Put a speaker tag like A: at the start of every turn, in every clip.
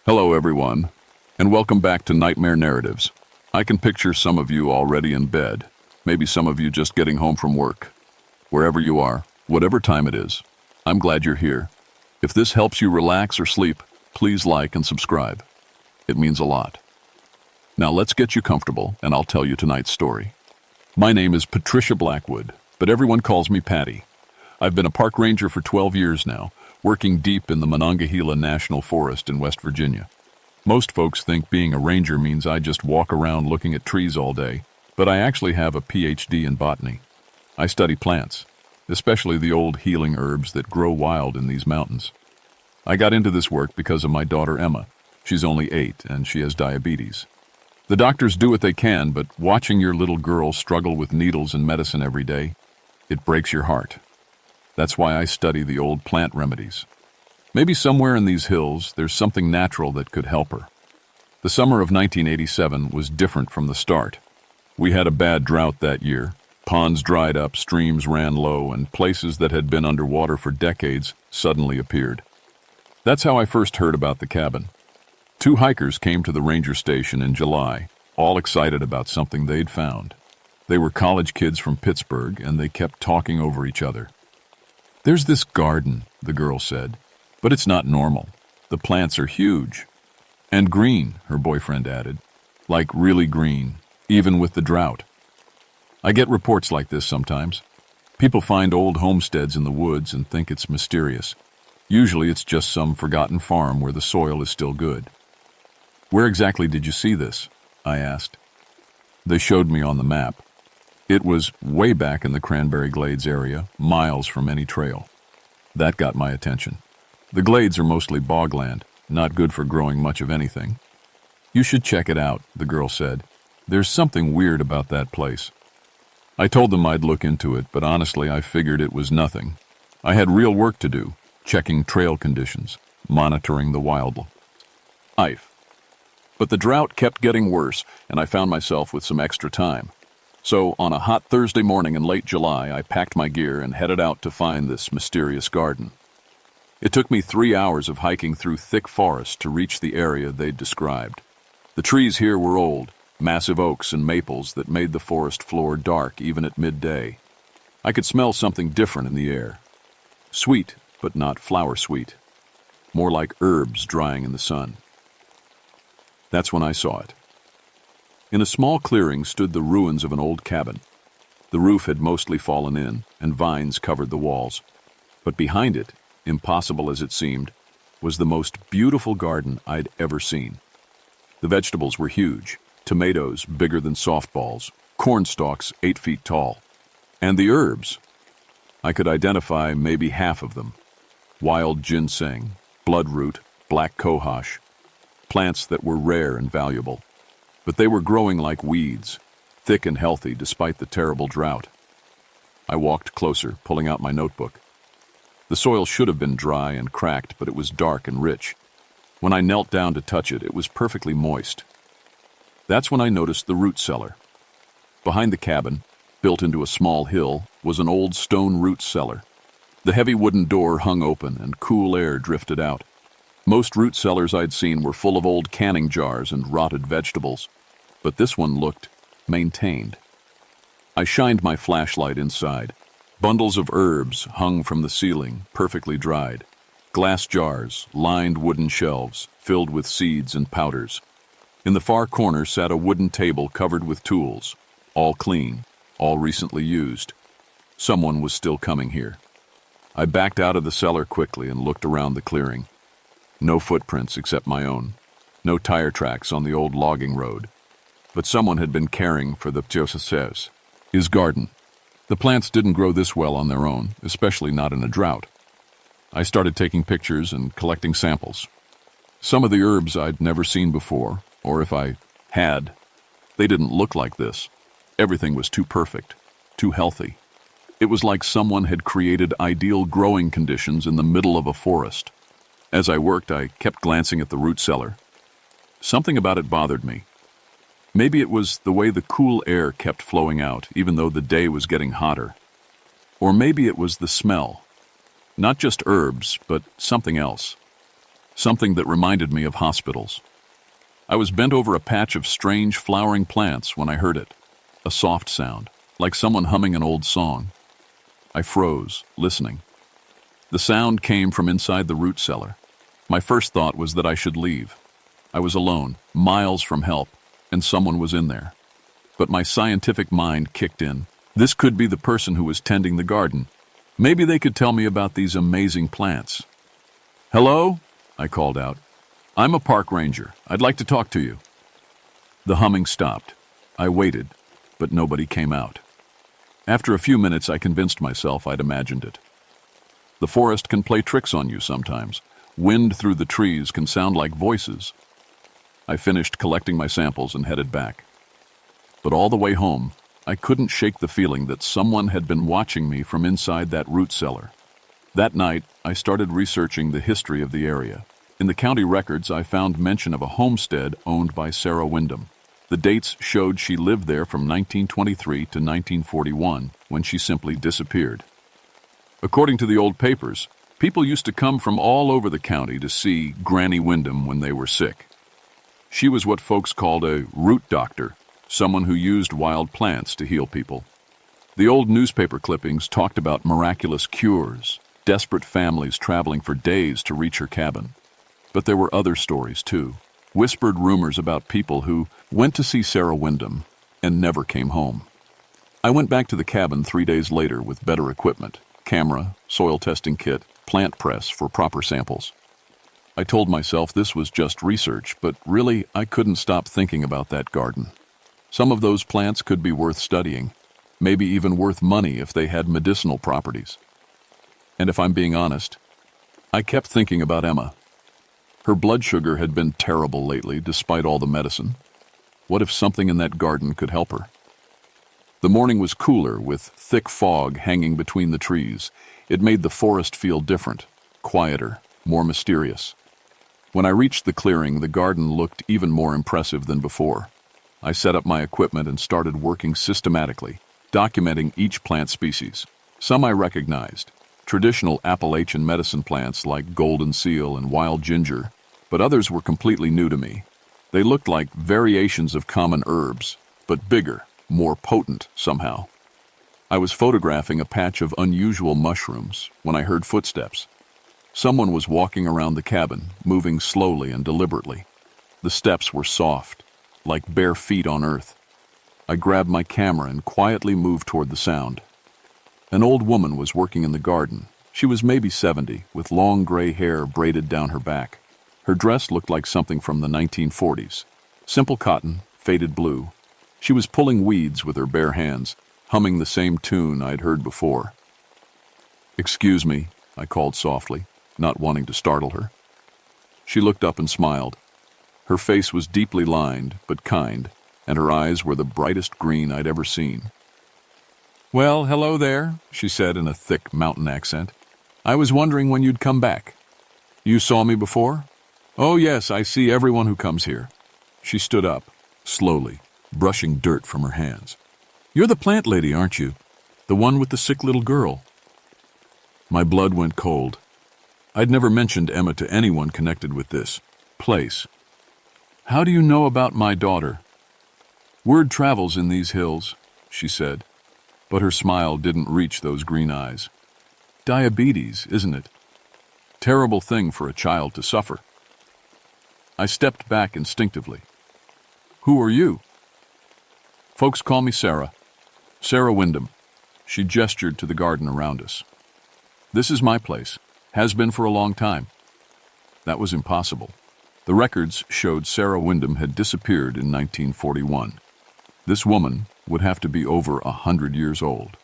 A: Hello, everyone, and welcome back to Nightmare Narratives. I can picture some of you already in bed, maybe some of you just getting home from work. Wherever you are, whatever time it is, I'm glad you're here. If this helps you relax or sleep, please like and subscribe. It means a lot. Now let's get you comfortable, and I'll tell you tonight's story. My name is Patricia Blackwood, but everyone calls me Patty. I've been a park ranger for 12 years now, working deep in the Monongahela National Forest in West Virginia. Most folks think being a ranger means I just walk around looking at trees all day, but I actually have a PhD in botany. I study plants, especially the old healing herbs that grow wild in these mountains. I got into this work because of my daughter Emma. She's only 8 and she has diabetes. The doctors do what they can, but watching your little girl struggle with needles and medicine every day, it breaks your heart. That's why I study the old plant remedies. Maybe somewhere in these hills, there's something natural that could help her. The summer of 1987 was different from the start. We had a bad drought that year. Ponds dried up, streams ran low, and places that had been underwater for decades suddenly appeared. That's how I first heard about the cabin. 2 hikers came to the ranger station in July, all excited about something they'd found. They were college kids from Pittsburgh, and they kept talking over each other. "There's this garden," the girl said, "but it's not normal. The plants are huge." "And green," her boyfriend added. "Like really green, even with the drought." I get reports like this sometimes. People find old homesteads in the woods and think it's mysterious. Usually it's just some forgotten farm where the soil is still good. "Where exactly did you see this?" I asked. They showed me on the map. It was way back in the Cranberry Glades area, miles from any trail. That got my attention. The glades are mostly bogland, not good for growing much of anything. "You should check it out," the girl said. "There's something weird about that place." I told them I'd look into it, but honestly I figured it was nothing. I had real work to do, checking trail conditions, monitoring the wildlife. But the drought kept getting worse, and I found myself with some extra time. So, on a hot Thursday morning in late July, I packed my gear and headed out to find this mysterious garden. It took me 3 hours of hiking through thick forest to reach the area they'd described. The trees here were old, massive oaks and maples that made the forest floor dark even at midday. I could smell something different in the air. Sweet, but not flower sweet. More like herbs drying in the sun. That's when I saw it. In a small clearing stood the ruins of an old cabin. The roof had mostly fallen in, and vines covered the walls. But behind it, impossible as it seemed, was the most beautiful garden I'd ever seen. The vegetables were huge, tomatoes bigger than softballs, corn stalks 8 feet tall. And the herbs. I could identify maybe half of them. Wild ginseng, bloodroot, black cohosh. Plants that were rare and valuable. But they were growing like weeds, thick and healthy despite the terrible drought. I walked closer, pulling out my notebook. The soil should have been dry and cracked, but it was dark and rich. When I knelt down to touch it, it was perfectly moist. That's when I noticed the root cellar. Behind the cabin, built into a small hill, was an old stone root cellar. The heavy wooden door hung open and cool air drifted out. Most root cellars I'd seen were full of old canning jars and rotted vegetables, but this one looked maintained. I shined my flashlight inside. Bundles of herbs hung from the ceiling, perfectly dried. Glass jars, lined wooden shelves, filled with seeds and powders. In the far corner sat a wooden table covered with tools, all clean, all recently used. Someone was still coming here. I backed out of the cellar quickly and looked around the clearing. No footprints except my own. No tire tracks on the old logging road. But someone had been caring for the pterosaurs, his garden. The plants didn't grow this well on their own, especially not in a drought. I started taking pictures and collecting samples. Some of the herbs I'd never seen before, or if I had, they didn't look like this. Everything was too perfect, too healthy. It was like someone had created ideal growing conditions in the middle of a forest. As I worked, I kept glancing at the root cellar. Something about it bothered me. Maybe it was the way the cool air kept flowing out, even though the day was getting hotter. Or maybe it was the smell. Not just herbs, but something else. something that reminded me of hospitals. I was bent over a patch of strange flowering plants when I heard it, a soft sound, like someone humming an old song. I froze, listening. The sound came from inside the root cellar. My first thought was that I should leave. I was alone, miles from help, and someone was in there. But my scientific mind kicked in. This could be the person who was tending the garden. Maybe they could tell me about these amazing plants. "Hello?" I called out. "I'm a park ranger. I'd like to talk to you." The humming stopped. I waited, but nobody came out. After a few minutes, I convinced myself I'd imagined it. The forest can play tricks on you sometimes. Wind through the trees can sound like voices. I finished collecting my samples and headed back. But all the way home, I couldn't shake the feeling that someone had been watching me from inside that root cellar. That night, I started researching the history of the area. In the county records, I found mention of a homestead owned by Sarah Wyndham. The dates showed she lived there from 1923 to 1941, when she simply disappeared. According to the old papers, people used to come from all over the county to see Granny Wyndham when they were sick. She was what folks called a root doctor, someone who used wild plants to heal people. The old newspaper clippings talked about miraculous cures, desperate families traveling for days to reach her cabin. But there were other stories, too. Whispered rumors about people who went to see Sarah Wyndham and never came home. I went back to the cabin 3 days later with better equipment, camera, soil testing kit, plant press for proper samples. I told myself this was just research, but really I couldn't stop thinking about that garden. Some of those plants could be worth studying, maybe even worth money if they had medicinal properties. And if I'm being honest, I kept thinking about Emma. Her blood sugar had been terrible lately, despite all the medicine. What if something in that garden could help her? The morning was cooler, with thick fog hanging between the trees. It made the forest feel different, quieter, more mysterious. When I reached the clearing, the garden looked even more impressive than before. I set up my equipment and started working systematically, documenting each plant species. Some I recognized, traditional Appalachian medicine plants like golden seal and wild ginger, but others were completely new to me. They looked like variations of common herbs, but bigger, more potent somehow. I was photographing a patch of unusual mushrooms when I heard footsteps. Someone was walking around the cabin, moving slowly and deliberately. The steps were soft, like bare feet on earth. I grabbed my camera and quietly moved toward the sound. An old woman was working in the garden. She was maybe 70, with long gray hair braided down her back. Her dress looked like something from the 1940s. Simple cotton, faded blue. She was pulling weeds with her bare hands, humming the same tune I'd heard before. "Excuse me," I called softly, not wanting to startle her. She looked up and smiled. Her face was deeply lined, but kind, and her eyes were the brightest green I'd ever seen. "Well, hello there," she said in a thick mountain accent. "I was wondering when you'd come back. You saw me before?" "Oh yes, I see everyone who comes here." She stood up, slowly, brushing dirt from her hands. "You're the plant lady, aren't you? The one with the sick little girl?" My blood went cold. I'd never mentioned Emma to anyone connected with this place. "How do you know about my daughter?" "Word travels in these hills," she said, but her smile didn't reach those green eyes. "Diabetes, isn't it? Terrible thing for a child to suffer." I stepped back instinctively. "Who are you?" "Folks call me Sarah. Sarah Wyndham." She gestured to the garden around us. "This is my place. Has been for a long time." That was impossible. The records showed Sarah Wyndham had disappeared in 1941. This woman would have to be over 100 years old.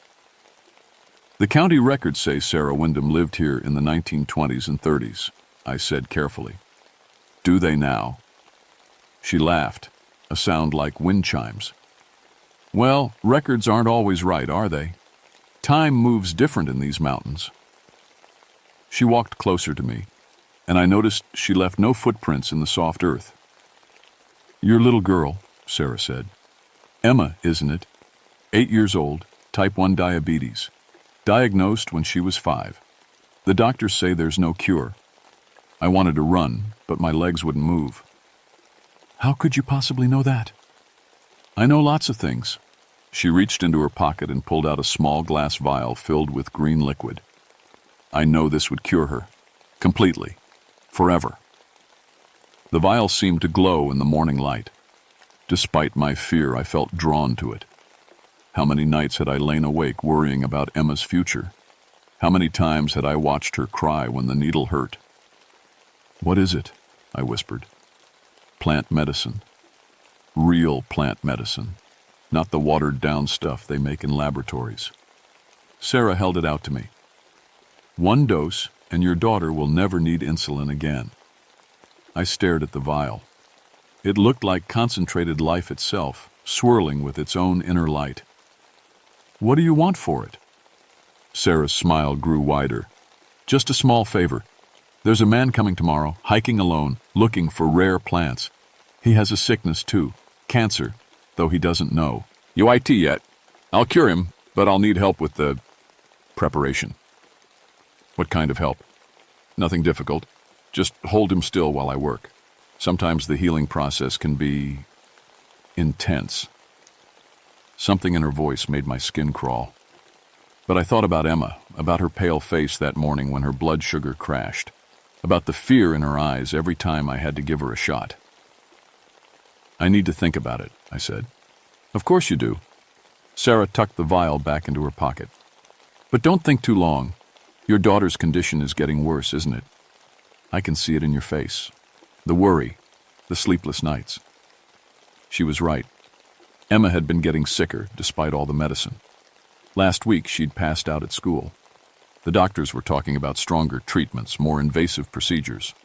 A: "The county records say Sarah Wyndham lived here in the 1920s and 30s, I said carefully. "Do they now?" She laughed, a sound like wind chimes. "Well, records aren't always right, are they? Time moves different in these mountains." She walked closer to me, and I noticed she left no footprints in the soft earth. "Your little girl," Sarah said. "Emma, isn't it? 8 years old, type 1 diabetes. Diagnosed when she was 5. The doctors say there's no cure." I wanted to run, but my legs wouldn't move. How could you possibly know that? I know lots of things. She reached into her pocket and pulled out a small glass vial filled with green liquid. I know this would cure her. Completely. Forever. The vial seemed to glow in the morning light. Despite my fear, I felt drawn to it. How many nights had I lain awake worrying about Emma's future? How many times had I watched her cry when the needle hurt? What is it? I whispered. Plant medicine. Real plant medicine. Not the watered-down stuff they make in laboratories. Sarah held it out to me. 1 dose, and your daughter will never need insulin again. I stared at the vial. It looked like concentrated life itself, swirling with its own inner light. What do you want for it? Sarah's smile grew wider. Just a small favor. There's a man coming tomorrow, hiking alone, looking for rare plants. He has a sickness too, cancer, though he doesn't know. UIT yet. I'll cure him, but I'll need help with the preparation. What kind of help? Nothing difficult. Just hold him still while I work. Sometimes the healing process can be intense. Something in her voice made my skin crawl. But I thought about Emma, about her pale face that morning when her blood sugar crashed, about the fear in her eyes every time I had to give her a shot. I need to think about it, I said. Of course you do. Sarah tucked the vial back into her pocket. But don't think too long. Your daughter's condition is getting worse, isn't it? I can see it in your face. The worry, the sleepless nights. She was right. Emma had been getting sicker despite all the medicine. Last week, she'd passed out at school. The doctors were talking about stronger treatments, more invasive procedures.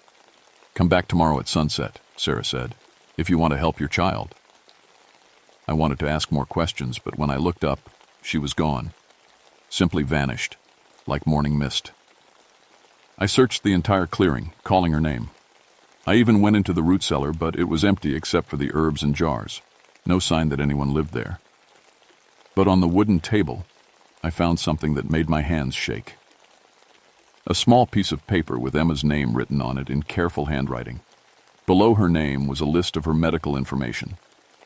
A: Come back tomorrow at sunset, Sarah said, if you want to help your child. I wanted to ask more questions, but when I looked up, she was gone. Simply vanished, like morning mist. I searched the entire clearing, calling her name. I even went into the root cellar, but it was empty except for the herbs and jars. No sign that anyone lived there. But on the wooden table, I found something that made my hands shake. A small piece of paper with Emma's name written on it in careful handwriting. Below her name was a list of her medical information.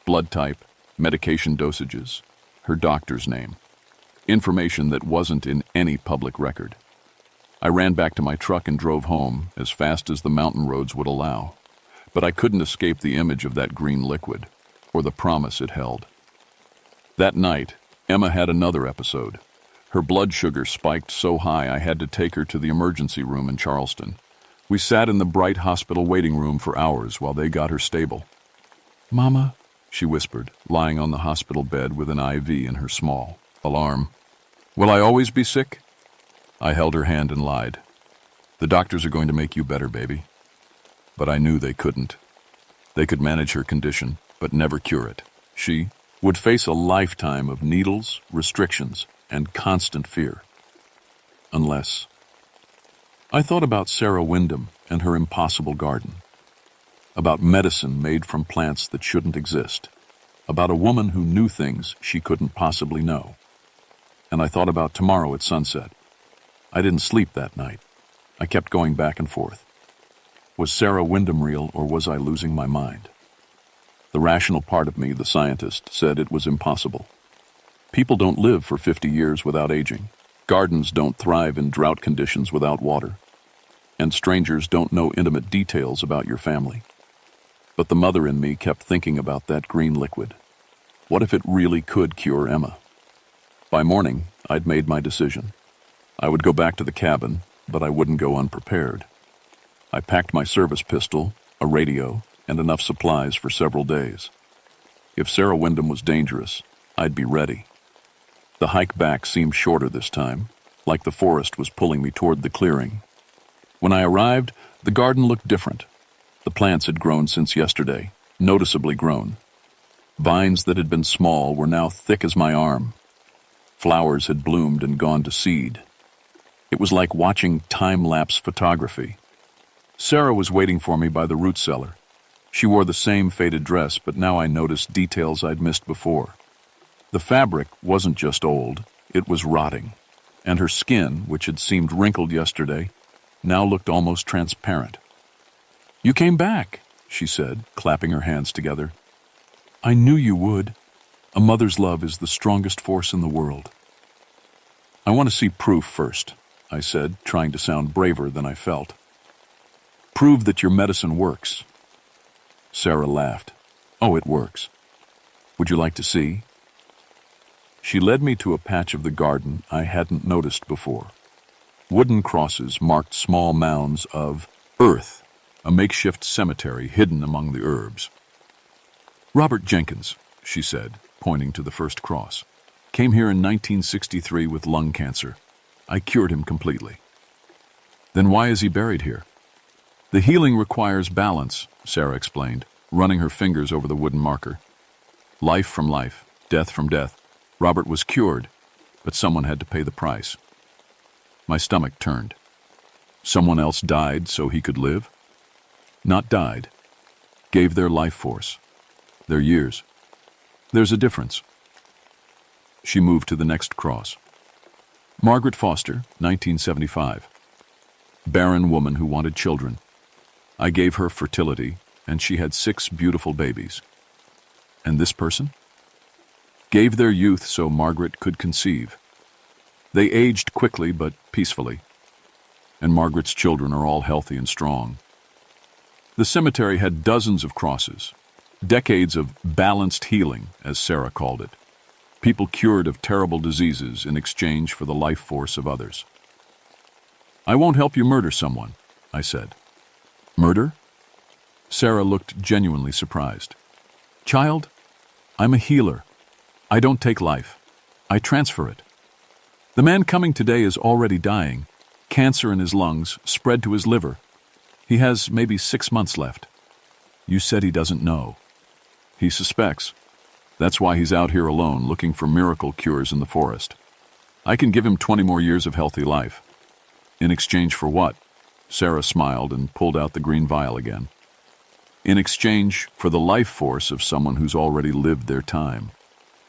A: Blood type, medication dosages, her doctor's name. Information that wasn't in any public record. I ran back to my truck and drove home as fast as the mountain roads would allow. But I couldn't escape the image of that green liquid, or the promise it held. That night, Emma had another episode. Her blood sugar spiked so high I had to take her to the emergency room in Charleston. We sat in the bright hospital waiting room for hours while they got her stable. Mama, she whispered, lying on the hospital bed with an IV in her small. Alarm. Will I always be sick? I held her hand and lied. The doctors are going to make you better, baby. But I knew they couldn't. They could manage her condition, but never cure it. She would face a lifetime of needles, restrictions, and constant fear. Unless... I thought about Sarah Wyndham and her impossible garden. About medicine made from plants that shouldn't exist. About a woman who knew things she couldn't possibly know. And I thought about tomorrow at sunset. I didn't sleep that night. I kept going back and forth. Was Sarah Wyndham real, or was I losing my mind? The rational part of me, the scientist, said it was impossible. People don't live for 50 years without aging. Gardens don't thrive in drought conditions without water. And strangers don't know intimate details about your family. But the mother in me kept thinking about that green liquid. What if it really could cure Emma? By morning, I'd made my decision. I would go back to the cabin, but I wouldn't go unprepared. I packed my service pistol, a radio, and enough supplies for several days. If Sarah Wyndham was dangerous, I'd be ready. The hike back seemed shorter this time, like the forest was pulling me toward the clearing. When I arrived, the garden looked different. The plants had grown since yesterday, noticeably grown. Vines that had been small were now thick as my arm. Flowers had bloomed and gone to seed. It was like watching time-lapse photography. Sarah was waiting for me by the root cellar. She wore the same faded dress, but now I noticed details I'd missed before. The fabric wasn't just old, it was rotting, and her skin, which had seemed wrinkled yesterday, now looked almost transparent. "You came back," she said, clapping her hands together. "I knew you would. A mother's love is the strongest force in the world." "I want to see proof first," I said, trying to sound braver than I felt. "Prove that your medicine works." Sarah laughed. "Oh, it works. Would you like to see?" She led me to a patch of the garden I hadn't noticed before. Wooden crosses marked small mounds of earth, a makeshift cemetery hidden among the herbs. "Robert Jenkins," she said, pointing to the first cross, "came here in 1963 with lung cancer. I cured him completely." "Then why is he buried here?" "The healing requires balance," Sarah explained, running her fingers over the wooden marker. "Life from life, death from death. Robert was cured, but someone had to pay the price." My stomach turned. Someone else died so he could live? Not died. Gave their life force. Their years. There's a difference. She moved to the next cross. Margaret Foster, 1975. Barren woman who wanted children. I gave her fertility, and she had 6 beautiful babies. And this person? Gave their youth so Margaret could conceive. They aged quickly but peacefully, and Margaret's children are all healthy and strong. The cemetery had dozens of crosses, decades of balanced healing, as Sarah called it. People cured of terrible diseases in exchange for the life force of others. "I won't help you murder someone," I said. "Murder?" Sarah looked genuinely surprised. "Child, I'm a healer. I don't take life. I transfer it. The man coming today is already dying. Cancer in his lungs spread to his liver. He has maybe 6 months left. You said he doesn't know. He suspects. That's why he's out here alone, looking for miracle cures in the forest. I can give him 20 more years of healthy life." "In exchange for what?" Sarah smiled and pulled out the green vial again. "In exchange for the life force of someone who's already lived their time.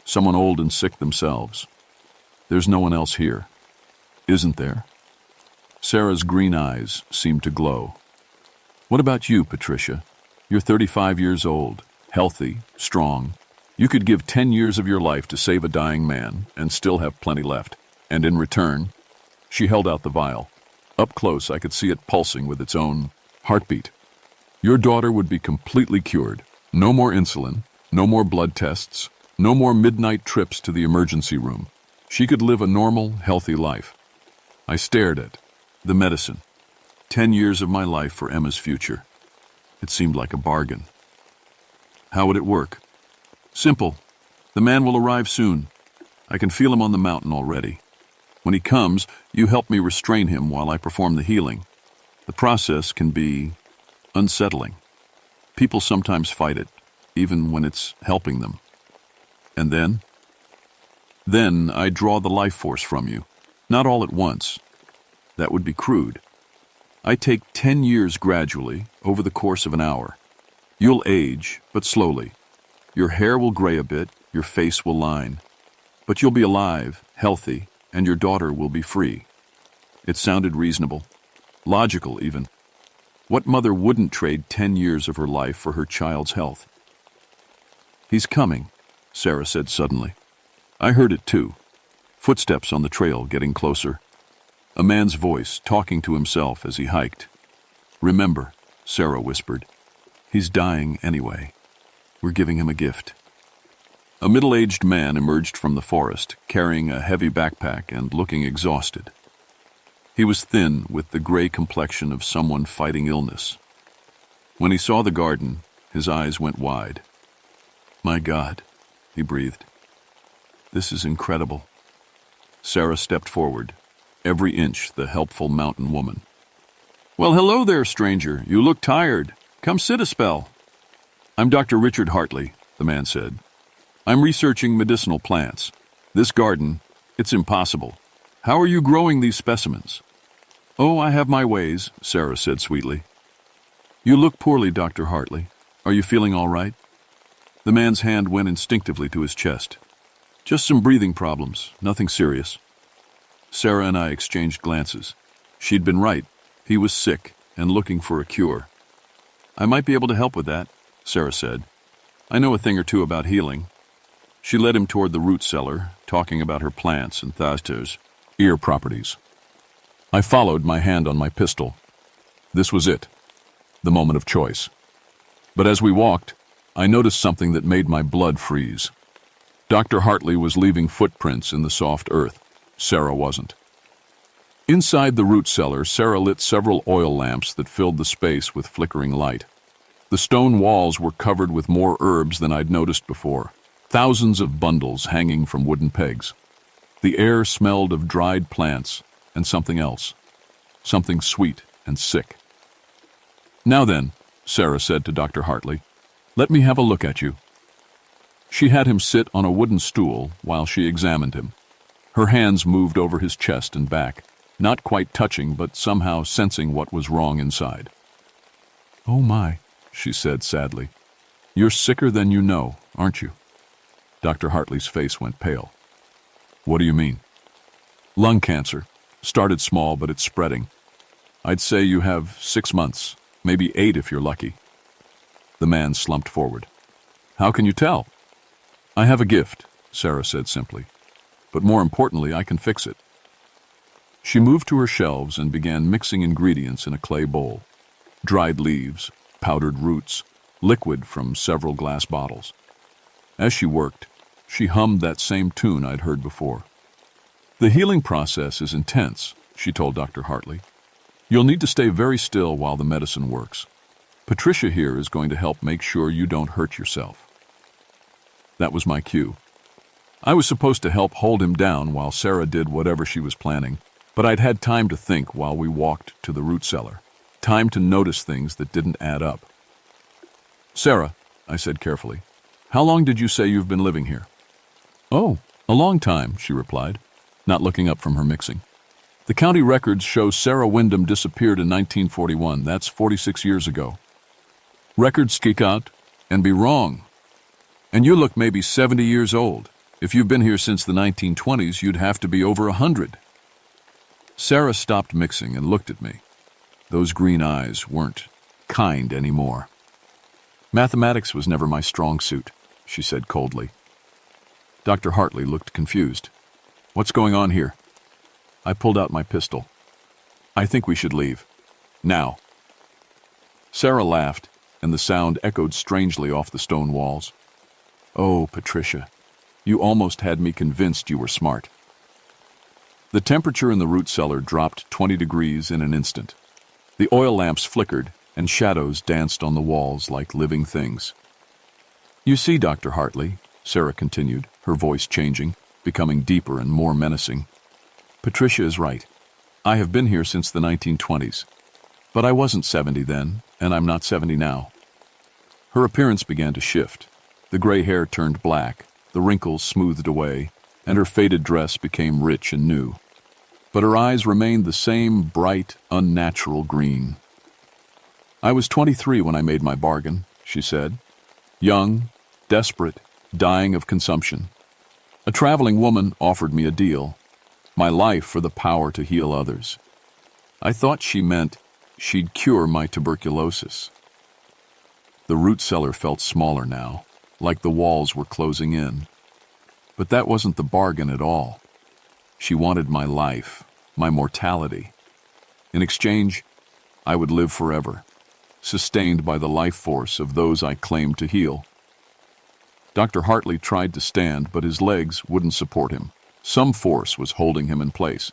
A: Someone old and sick themselves. There's no one else here. Isn't there?" Sarah's green eyes seemed to glow. "What about you, Patricia? You're 35 years old, healthy, strong. You could give 10 years of your life to save a dying man and still have plenty left. And in return," she held out the vial. Up close, I could see it pulsing with its own heartbeat. "Your daughter would be completely cured. No more insulin, no more blood tests, no more midnight trips to the emergency room. She could live a normal, healthy life." I stared at the medicine. 10 years of my life for Emma's future. It seemed like a bargain. "How would it work?" "Simple. The man will arrive soon. I can feel him on the mountain already. When he comes, you help me restrain him while I perform the healing. The process can be unsettling. People sometimes fight it, even when it's helping them. And then? Then I draw the life force from you. Not all at once. That would be crude. I take 10 years gradually, over the course of an hour. You'll age, but slowly. Your hair will gray a bit, your face will line. But you'll be alive, healthy, and your daughter will be free." It sounded reasonable. Logical, even. What mother wouldn't trade 10 years of her life for her child's health? "He's coming," Sarah said suddenly. I heard it too. Footsteps on the trail getting closer. A man's voice talking to himself as he hiked. "Remember," Sarah whispered, "he's dying anyway. We're giving him a gift." A middle-aged man emerged from the forest, carrying a heavy backpack and looking exhausted. He was thin, with the gray complexion of someone fighting illness. When he saw the garden, his eyes went wide. "My God," he breathed. "This is incredible." Sarah stepped forward, every inch the helpful mountain woman. "Well, hello there, stranger. You look tired. Come sit a spell." "I'm Dr. Richard Hartley," the man said. "I'm researching medicinal plants. This garden, it's impossible. How are you growing these specimens?" "Oh, I have my ways," Sarah said sweetly. "You look poorly, Dr. Hartley. Are you feeling all right?" The man's hand went instinctively to his chest. "Just some breathing problems, nothing serious." Sarah and I exchanged glances. She'd been right. He was sick and looking for a cure. I might be able to help with that, Sarah said. I know a thing or two about healing. She led him toward the root cellar, talking about her plants and thastos, ear properties. I followed, my hand on my pistol. This was it, the moment of choice. But as we walked, I noticed something that made my blood freeze. Dr. Hartley was leaving footprints in the soft earth. Sarah wasn't. Inside the root cellar, Sarah lit several oil lamps that filled the space with flickering light. The stone walls were covered with more herbs than I'd noticed before, thousands of bundles hanging from wooden pegs. The air smelled of dried plants and something else, something sweet and sick. Now then, Sarah said to Dr. Hartley, let me have a look at you. She had him sit on a wooden stool while she examined him. Her hands moved over his chest and back, not quite touching but somehow sensing what was wrong inside. Oh my, she said sadly. You're sicker than you know, aren't you? Dr. Hartley's face went pale. What do you mean? Lung cancer. Started small, but it's spreading. I'd say you have 6 months, maybe 8 if you're lucky. The man slumped forward. How can you tell? I have a gift, Sarah said simply. But more importantly, I can fix it. She moved to her shelves and began mixing ingredients in a clay bowl. Dried leaves, powdered roots, liquid from several glass bottles. As she worked, she hummed that same tune I'd heard before. The healing process is intense, she told Dr. Hartley. You'll need to stay very still while the medicine works. Patricia here is going to help make sure you don't hurt yourself. That was my cue. I was supposed to help hold him down while Sarah did whatever she was planning, but I'd had time to think while we walked to the root cellar, time to notice things that didn't add up. Sarah, I said carefully, how long did you say you've been living here? Oh, a long time, she replied, not looking up from her mixing. The county records show Sarah Wyndham disappeared in 1941. That's 46 years ago. Records geek out and be wrong. And you look maybe 70 years old. If you've been here since the 1920s, you'd have to be over 100. Sarah stopped mixing and looked at me. Those green eyes weren't kind anymore. Mathematics was never my strong suit, she said coldly. Dr. Hartley looked confused. What's going on here? I pulled out my pistol. I think we should leave. Now. Sarah laughed, and the sound echoed strangely off the stone walls. Oh, Patricia, you almost had me convinced you were smart. The temperature in the root cellar dropped 20 degrees in an instant. The oil lamps flickered, and shadows danced on the walls like living things. You see, Dr. Hartley, Sarah continued, her voice changing, becoming deeper and more menacing. Patricia is right. I have been here since the 1920s. But I wasn't 70 then, and I'm not 70 now. Her appearance began to shift. The gray hair turned black, the wrinkles smoothed away, and her faded dress became rich and new. But her eyes remained the same bright, unnatural green. I was 23 when I made my bargain, she said. Young, desperate, dying of consumption. A traveling woman offered me a deal. My life for the power to heal others. I thought she meant she'd cure my tuberculosis. The root cellar felt smaller now, like the walls were closing in. But that wasn't the bargain at all. She wanted my life, my mortality. In exchange, I would live forever, sustained by the life force of those I claimed to heal. Dr. Hartley tried to stand, but his legs wouldn't support him. Some force was holding him in place.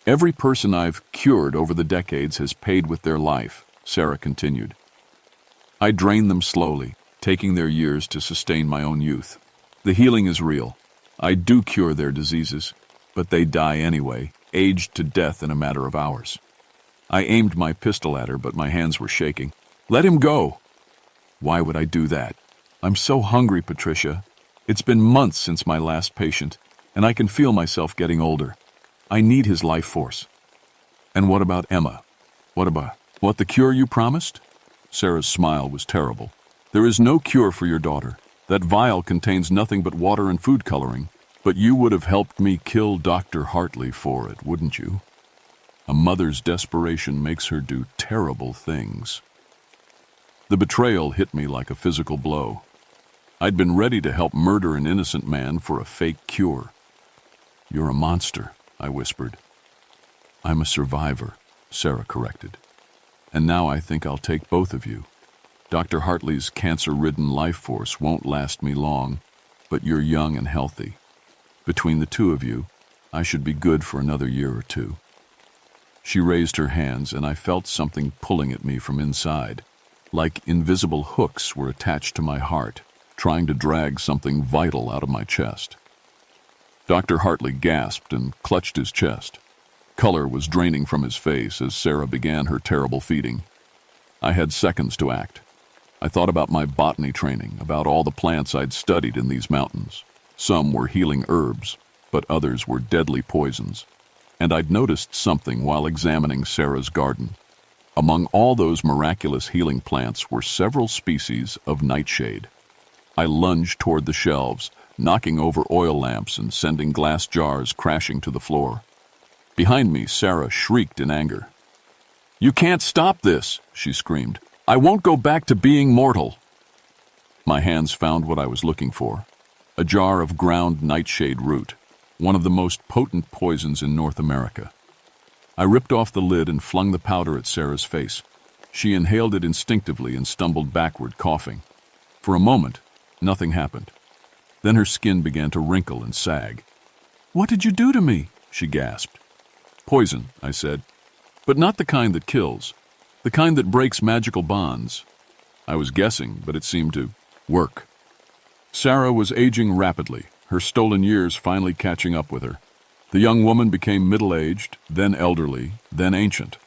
A: Every person I've cured over the decades has paid with their life, Sarah continued. I drained them slowly, taking their years to sustain my own youth. The healing is real. I do cure their diseases, but they die anyway, aged to death in a matter of hours. I aimed my pistol at her, but my hands were shaking. Let him go! Why would I do that? I'm so hungry, Patricia. It's been months since my last patient, and I can feel myself getting older. I need his life force. And what about Emma? What the cure you promised? Sarah's smile was terrible. There is no cure for your daughter. That vial contains nothing but water and food coloring. But you would have helped me kill Dr. Hartley for it, wouldn't you? A mother's desperation makes her do terrible things. The betrayal hit me like a physical blow. I'd been ready to help murder an innocent man for a fake cure. "You're a monster," I whispered. "I'm a survivor," Sarah corrected. "And now I think I'll take both of you. Dr. Hartley's cancer-ridden life force won't last me long, but you're young and healthy. Between the two of you, I should be good for another year or two." She raised her hands, and I felt something pulling at me from inside, like invisible hooks were attached to my heart, trying to drag something vital out of my chest. Dr. Hartley gasped and clutched his chest. Color was draining from his face as Sarah began her terrible feeding. I had seconds to act. I thought about my botany training, about all the plants I'd studied in these mountains. Some were healing herbs, but others were deadly poisons. And I'd noticed something while examining Sarah's garden. Among all those miraculous healing plants were several species of nightshade. I lunged toward the shelves, knocking over oil lamps and sending glass jars crashing to the floor. Behind me, Sarah shrieked in anger. "You can't stop this," she screamed. "I won't go back to being mortal." My hands found what I was looking for, a jar of ground nightshade root, one of the most potent poisons in North America. I ripped off the lid and flung the powder at Sarah's face. She inhaled it instinctively and stumbled backward, coughing. For a moment, nothing happened. Then her skin began to wrinkle and sag. "What did you do to me?" she gasped. "Poison," I said, "but not the kind that kills, the kind that breaks magical bonds." I was guessing, but it seemed to work. Sarah was aging rapidly, her stolen years finally catching up with her. The young woman became middle-aged, then elderly, then ancient.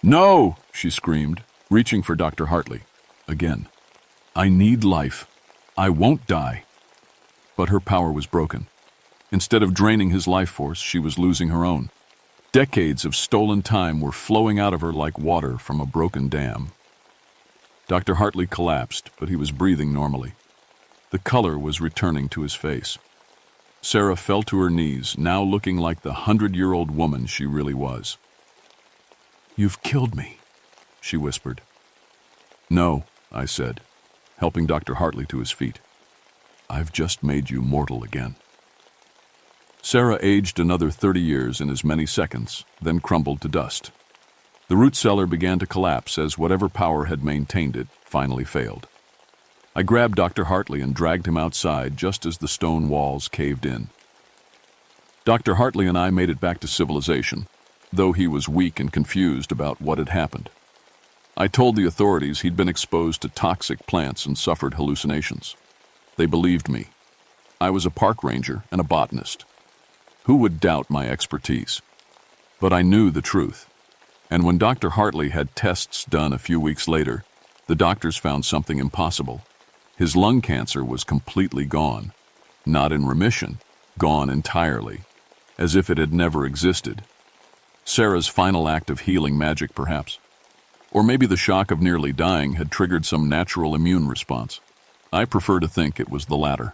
A: "No!" she screamed, reaching for Dr. Hartley. Again. "I need life. I won't die." But her power was broken. Instead of draining his life force, she was losing her own. Decades of stolen time were flowing out of her like water from a broken dam. Dr. Hartley collapsed, but he was breathing normally. The color was returning to his face. Sarah fell to her knees, now looking like the 100-year-old woman she really was. "You've killed me," she whispered. "No," I said, helping Dr. Hartley to his feet. "I've just made you mortal again." Sarah aged another 30 years in as many seconds, then crumbled to dust. The root cellar began to collapse as whatever power had maintained it finally failed. I grabbed Dr. Hartley and dragged him outside just as the stone walls caved in. Dr. Hartley and I made it back to civilization, though he was weak and confused about what had happened. I told the authorities he'd been exposed to toxic plants and suffered hallucinations. They believed me. I was a park ranger and a botanist. Who would doubt my expertise? But I knew the truth. And when Dr. Hartley had tests done a few weeks later, the doctors found something impossible. His lung cancer was completely gone. Not in remission, gone entirely, as if it had never existed. Sarah's final act of healing magic, perhaps. Or maybe the shock of nearly dying had triggered some natural immune response. I prefer to think it was the latter.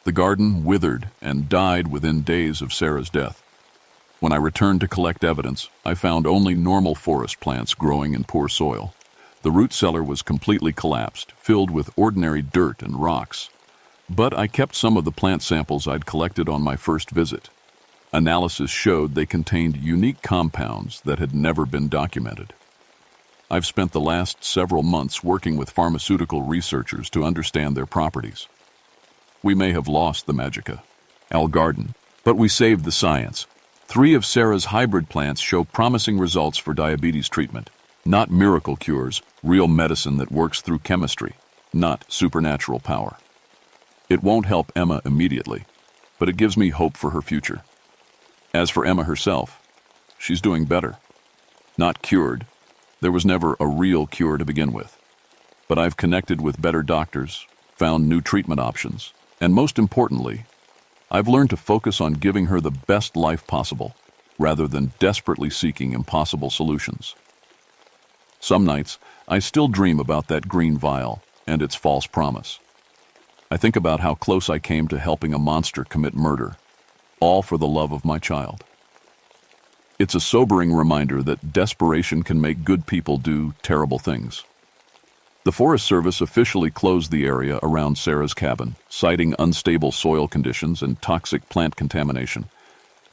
A: The garden withered and died within days of Sarah's death. When I returned to collect evidence, I found only normal forest plants growing in poor soil. The root cellar was completely collapsed, filled with ordinary dirt and rocks. But I kept some of the plant samples I'd collected on my first visit. Analysis showed they contained unique compounds that had never been documented. I've spent the last several months working with pharmaceutical researchers to understand their properties. We may have lost the Magica, our garden, but we saved the science. 3 of Sarah's hybrid plants show promising results for diabetes treatment. Not miracle cures, real medicine that works through chemistry, not supernatural power. It won't help Emma immediately, but it gives me hope for her future. As for Emma herself, she's doing better. Not cured. There was never a real cure to begin with. But I've connected with better doctors, found new treatment options, and most importantly, I've learned to focus on giving her the best life possible, rather than desperately seeking impossible solutions. Some nights, I still dream about that green vial and its false promise. I think about how close I came to helping a monster commit murder, all for the love of my child. It's a sobering reminder that desperation can make good people do terrible things. The Forest Service officially closed the area around Sarah's cabin, citing unstable soil conditions and toxic plant contamination.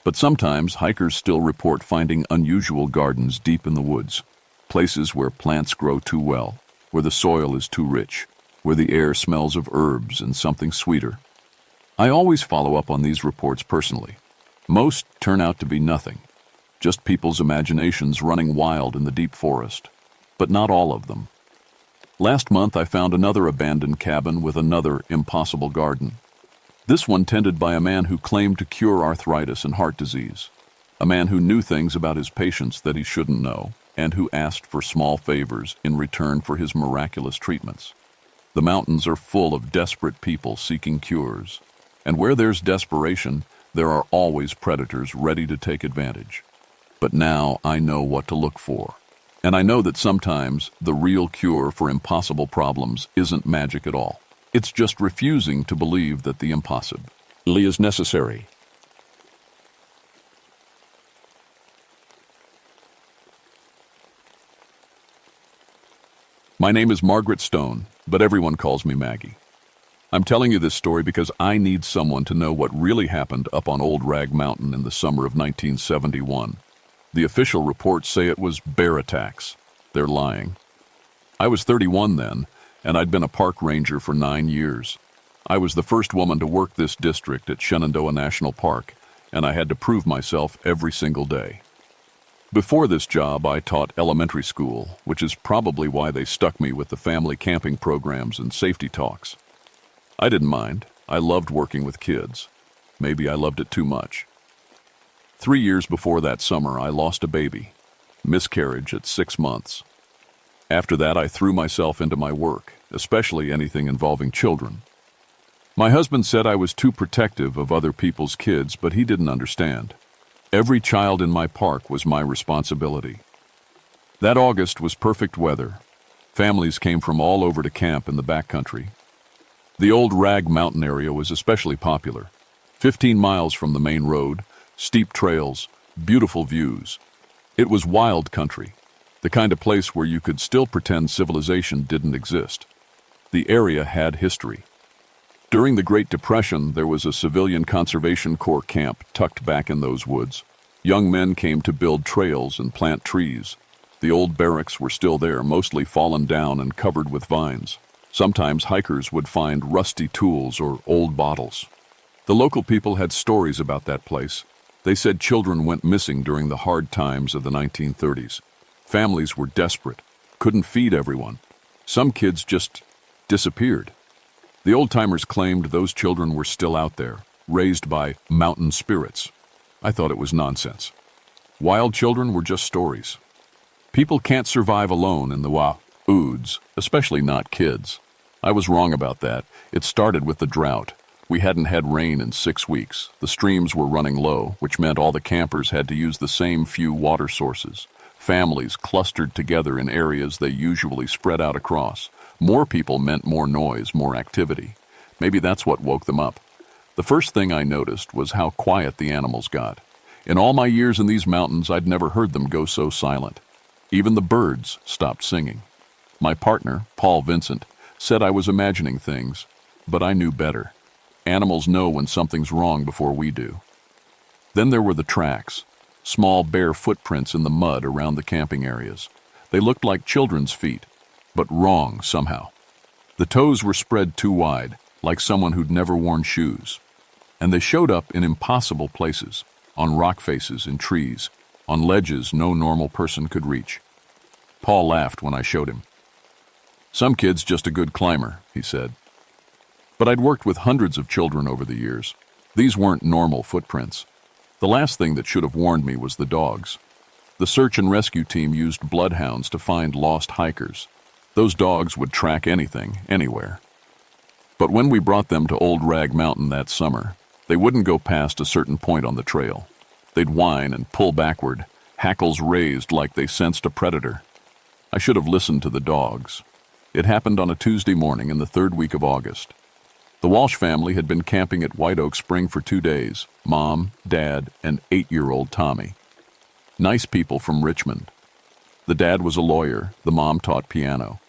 A: But sometimes hikers still report finding unusual gardens deep in the woods, places where plants grow too well, where the soil is too rich, where the air smells of herbs and something sweeter. I always follow up on these reports personally. Most turn out to be nothing, just people's imaginations running wild in the deep forest. But not all of them. Last month I found another abandoned cabin with another impossible garden. This one tended by a man who claimed to cure arthritis and heart disease. A man who knew things about his patients that he shouldn't know, and who asked for small favors in return for his miraculous treatments. The mountains are full of desperate people seeking cures. And where there's desperation, there are always predators ready to take advantage. But now I know what to look for. And I know that sometimes the real cure for impossible problems isn't magic at all. It's just refusing to believe that the impossible is necessary. My name is Margaret Stone, but everyone calls me Maggie. I'm telling you this story because I need someone to know what really happened up on Old Rag Mountain in the summer of 1971. The official reports say it was bear attacks. They're lying. I was 31 then, and I'd been a park ranger for 9 years. I was the first woman to work this district at Shenandoah National Park, and I had to prove myself every single day. Before this job, I taught elementary school, which is probably why they stuck me with the family camping programs and safety talks. I didn't mind. I loved working with kids. Maybe I loved it too much. 3 years before that summer, I lost a baby. Miscarriage at 6 months. After that, I threw myself into my work, especially anything involving children. My husband said I was too protective of other people's kids, but he didn't understand. Every child in my park was my responsibility. That August was perfect weather. Families came from all over to camp in the backcountry. The Old Rag Mountain area was especially popular. 15 miles from the main road, steep trails, beautiful views. It was wild country, the kind of place where you could still pretend civilization didn't exist. The area had history. During the Great Depression, there was a civilian conservation corps camp tucked back in those woods. Young men came to build trails and plant trees. The old barracks were still there, mostly fallen down and covered with vines. Sometimes hikers would find rusty tools or old bottles. The local people had stories about that place. They said children went missing during the hard times of the 1930s. Families were desperate, couldn't feed everyone. Some kids just disappeared. The old-timers claimed those children were still out there, raised by mountain spirits. I thought it was nonsense. Wild children were just stories. People can't survive alone in the woods, especially not kids. I was wrong about that. It started with the drought. We hadn't had rain in 6 weeks. The streams were running low, which meant all the campers had to use the same few water sources. Families clustered together in areas they usually spread out across. More people meant more noise, more activity. Maybe that's what woke them up. The first thing I noticed was how quiet the animals got. In all my years in these mountains, I'd never heard them go so silent. Even the birds stopped singing. My partner, Paul Vincent, said I was imagining things, but I knew better. Animals know when something's wrong before we do. Then there were the tracks, small bare footprints in the mud around the camping areas. They looked like children's feet, but wrong somehow. The toes were spread too wide, like someone who'd never worn shoes. And they showed up in impossible places, on rock faces in trees, on ledges no normal person could reach. Paul laughed when I showed him. "Some kid's just a good climber," he said. But I'd worked with hundreds of children over the years. These weren't normal footprints. The last thing that should have warned me was the dogs. The search and rescue team used bloodhounds to find lost hikers. Those dogs would track anything, anywhere. But when we brought them to Old Rag Mountain that summer, they wouldn't go past a certain point on the trail. They'd whine and pull backward, hackles raised like they sensed a predator. I should have listened to the dogs. It happened on a Tuesday morning in the 3rd week of August. The Walsh family had been camping at White Oak Spring for 2 days, Mom, Dad, and 8-year-old Tommy. Nice people from Richmond. The dad was a lawyer, the mom taught piano.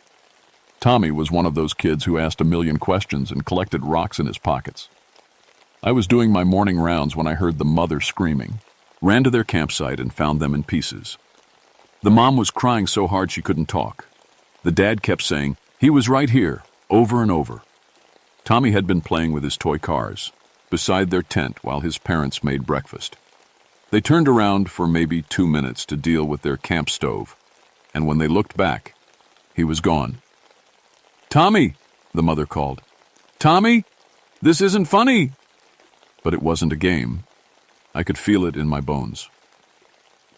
A: Tommy was one of those kids who asked a million questions and collected rocks in his pockets. I was doing my morning rounds when I heard the mother screaming, ran to their campsite and found them in pieces. The mom was crying so hard she couldn't talk. The dad kept saying, "He was right here," over and over. Tommy had been playing with his toy cars, beside their tent while his parents made breakfast. They turned around for maybe 2 minutes to deal with their camp stove, and when they looked back, he was gone. "Tommy," the mother called. "Tommy, this isn't funny." But it wasn't a game. I could feel it in my bones.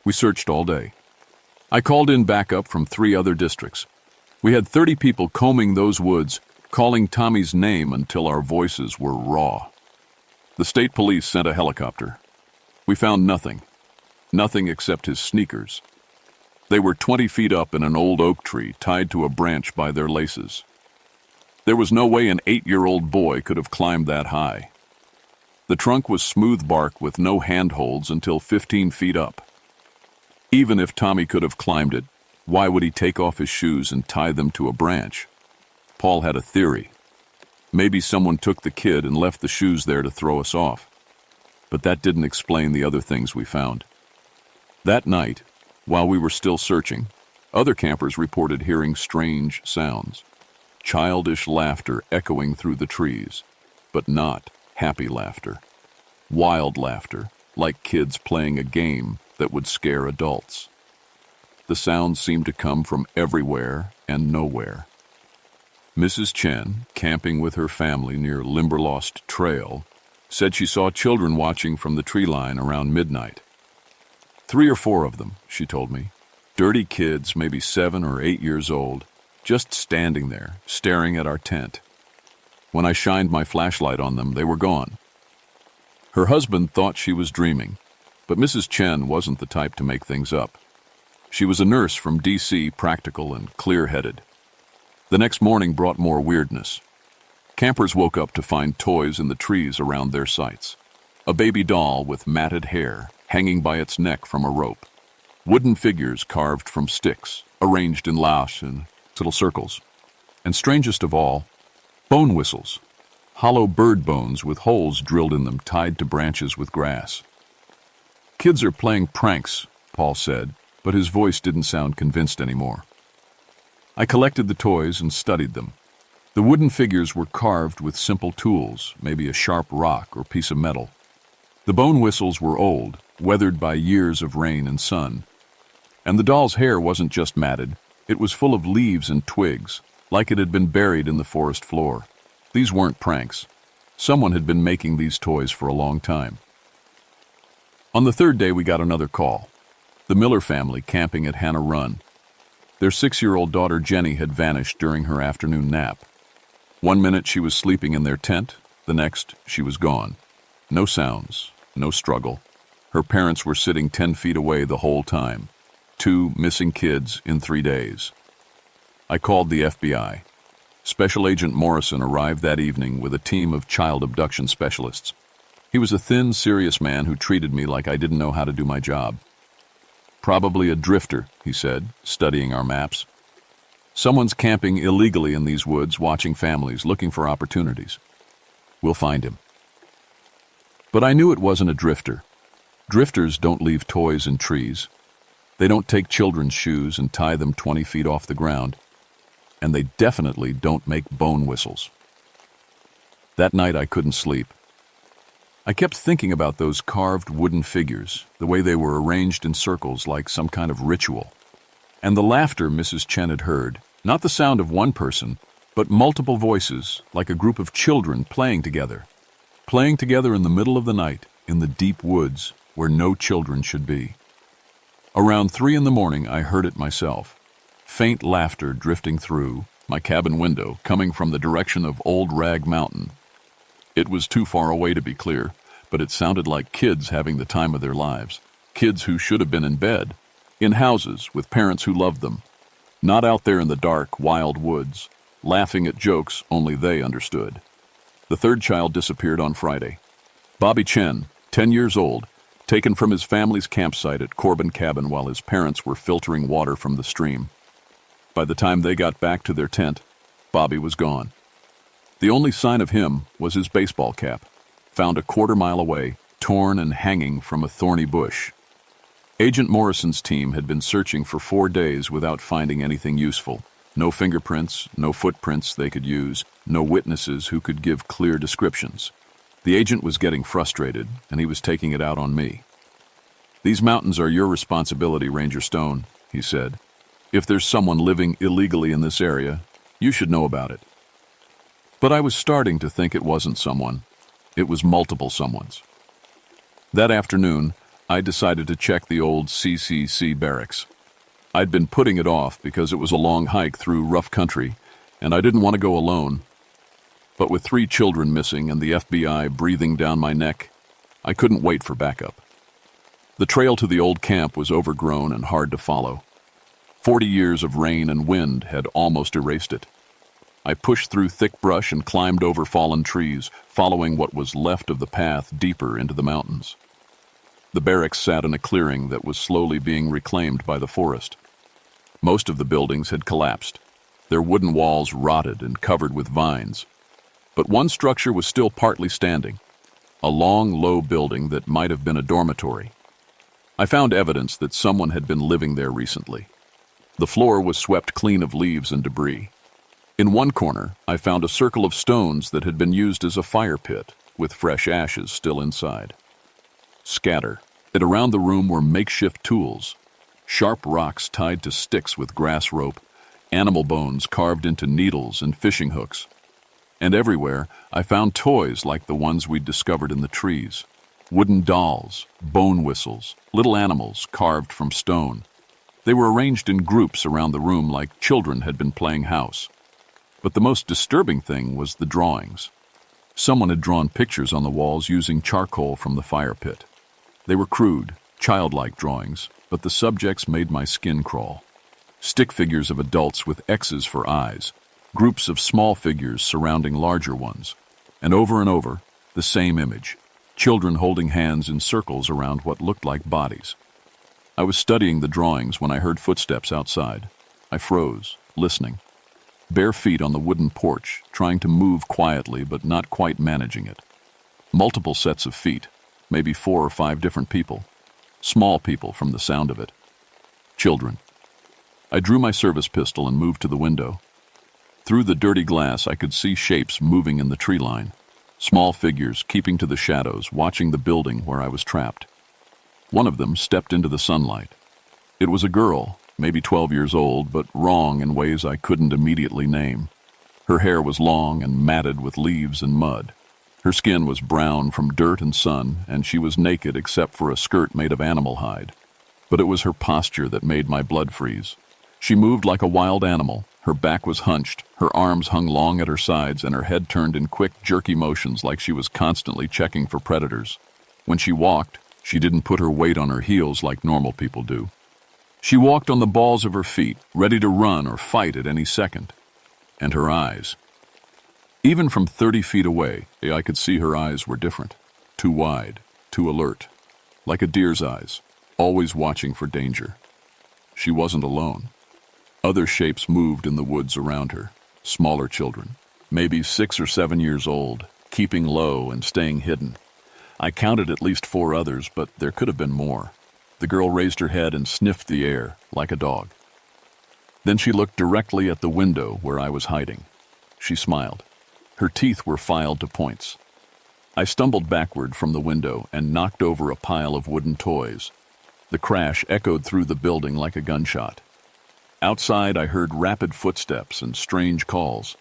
A: We searched all day. I called in backup from 3 other districts. We had 30 people combing those woods, calling Tommy's name until our voices were raw. The state police sent a helicopter. We found nothing. Nothing except his sneakers. They were 20 feet up in an old oak tree tied to a branch by their laces. There was no way an 8-year-old boy could have climbed that high. The trunk was smooth bark with no handholds until 15 feet up. Even if Tommy could have climbed it, why would he take off his shoes and tie them to a branch? Paul had a theory. Maybe someone took the kid and left the shoes there to throw us off. But that didn't explain the other things we found. That night, while we were still searching, other campers reported hearing strange sounds. Childish laughter echoing through the trees, but not happy laughter. Wild laughter, like kids playing a game that would scare adults. The sounds seemed to come from everywhere and nowhere. Mrs. Chen, camping with her family near Limberlost Trail, said she saw children watching from the tree line around midnight. 3 or 4 of them, she told me. Dirty kids, maybe 7 or 8 years old, just standing there, staring at our tent. When I shined my flashlight on them, they were gone. Her husband thought she was dreaming, but Mrs. Chen wasn't the type to make things up. She was a nurse from D.C., practical and clear-headed. The next morning brought more weirdness. Campers woke up to find toys in the trees around their sites. A baby doll with matted hair hanging by its neck from a rope. Wooden figures carved from sticks, arranged in lash and little circles. And strangest of all, bone whistles. Hollow bird bones with holes drilled in them tied to branches with grass. "Kids are playing pranks," Paul said, but his voice didn't sound convinced anymore. I collected the toys and studied them. The wooden figures were carved with simple tools, maybe a sharp rock or piece of metal. The bone whistles were old, weathered by years of rain and sun. And the doll's hair wasn't just matted, it was full of leaves and twigs, like it had been buried in the forest floor. These weren't pranks. Someone had been making these toys for a long time. On the 3rd day, we got another call. The Miller family camping at Hannah Run. Their 6-year-old daughter Jenny had vanished during her afternoon nap. 1 minute she was sleeping in their tent, the next she was gone. No sounds, no struggle. Her parents were sitting 10 feet away the whole time. 2 missing kids in 3 days. I called the FBI. Special Agent Morrison arrived that evening with a team of child abduction specialists. He was a thin, serious man who treated me like I didn't know how to do my job. "Probably a drifter," he said, studying our maps. "Someone's camping illegally in these woods, watching families, looking for opportunities. We'll find him." But I knew it wasn't a drifter. Drifters don't leave toys in trees. They don't take children's shoes and tie them 20 feet off the ground. And they definitely don't make bone whistles. That night I couldn't sleep. I kept thinking about those carved wooden figures, the way they were arranged in circles like some kind of ritual. And the laughter Mrs. Chen had heard, not the sound of one person, but multiple voices, like a group of children playing together in the middle of the night, in the deep woods where no children should be. Around 3 in the morning, I heard it myself. Faint laughter drifting through my cabin window, coming from the direction of Old Rag Mountain. It was too far away to be clear, but it sounded like kids having the time of their lives. Kids who should have been in bed, in houses with parents who loved them, not out there in the dark, wild woods, laughing at jokes only they understood. The 3rd child disappeared on Friday. Bobby Chen, 10 years old, taken from his family's campsite at Corbin Cabin while his parents were filtering water from the stream. By the time they got back to their tent, Bobby was gone. The only sign of him was his baseball cap, found a quarter-mile away, torn and hanging from a thorny bush. Agent Morrison's team had been searching for 4 days without finding anything useful. No fingerprints, no footprints they could use, no witnesses who could give clear descriptions. The agent was getting frustrated, and he was taking it out on me. "These mountains are your responsibility, Ranger Stone," he said. "If there's someone living illegally in this area, you should know about it." But I was starting to think it wasn't someone. It was multiple someones. That afternoon, I decided to check the old CCC barracks. I'd been putting it off because it was a long hike through rough country, and I didn't want to go alone. But with 3 children missing and the FBI breathing down my neck, I couldn't wait for backup. The trail to the old camp was overgrown and hard to follow. 40 years of rain and wind had almost erased it. I pushed through thick brush and climbed over fallen trees, following what was left of the path deeper into the mountains. The barracks sat in a clearing that was slowly being reclaimed by the forest. Most of the buildings had collapsed, their wooden walls rotted and covered with vines. But one structure was still partly standing, a long, low building that might have been a dormitory. I found evidence that someone had been living there recently. The floor was swept clean of leaves and debris. In one corner, I found a circle of stones that had been used as a fire pit, with fresh ashes still inside. Scatter. And around the room were makeshift tools, sharp rocks tied to sticks with grass rope, animal bones carved into needles and fishing hooks. And everywhere, I found toys like the ones we'd discovered in the trees. Wooden dolls, bone whistles, little animals carved from stone. They were arranged in groups around the room like children had been playing house. But the most disturbing thing was the drawings. Someone had drawn pictures on the walls using charcoal from the fire pit. They were crude, childlike drawings, but the subjects made my skin crawl. Stick figures of adults with X's for eyes, groups of small figures surrounding larger ones, and over, the same image, children holding hands in circles around what looked like bodies. I was studying the drawings when I heard footsteps outside. I froze, listening. Bare feet on the wooden porch, trying to move quietly but not quite managing it. Multiple sets of feet, maybe 4 or 5 different people. Small people from the sound of it. Children. I drew my service pistol and moved to the window. Through the dirty glass, I could see shapes moving in the tree line. Small figures keeping to the shadows, watching the building where I was trapped. One of them stepped into the sunlight. It was a girl, maybe 12 years old, but wrong in ways I couldn't immediately name. Her hair was long and matted with leaves and mud. Her skin was brown from dirt and sun, and she was naked except for a skirt made of animal hide. But it was her posture that made my blood freeze. She moved like a wild animal. Her back was hunched, her arms hung long at her sides, and her head turned in quick, jerky motions like she was constantly checking for predators. When she walked, she didn't put her weight on her heels like normal people do. She walked on the balls of her feet, ready to run or fight at any second. And her eyes. Even from 30 feet away, I could see her eyes were different. Too wide, too alert. Like a deer's eyes, always watching for danger. She wasn't alone. Other shapes moved in the woods around her. Smaller children, maybe 6 or 7 years old, keeping low and staying hidden. I counted at least 4 others, but there could have been more. The girl raised her head and sniffed the air, like a dog. Then she looked directly at the window where I was hiding. She smiled. Her teeth were filed to points. I stumbled backward from the window and knocked over a pile of wooden toys. The crash echoed through the building like a gunshot. Outside, I heard rapid footsteps and strange calls.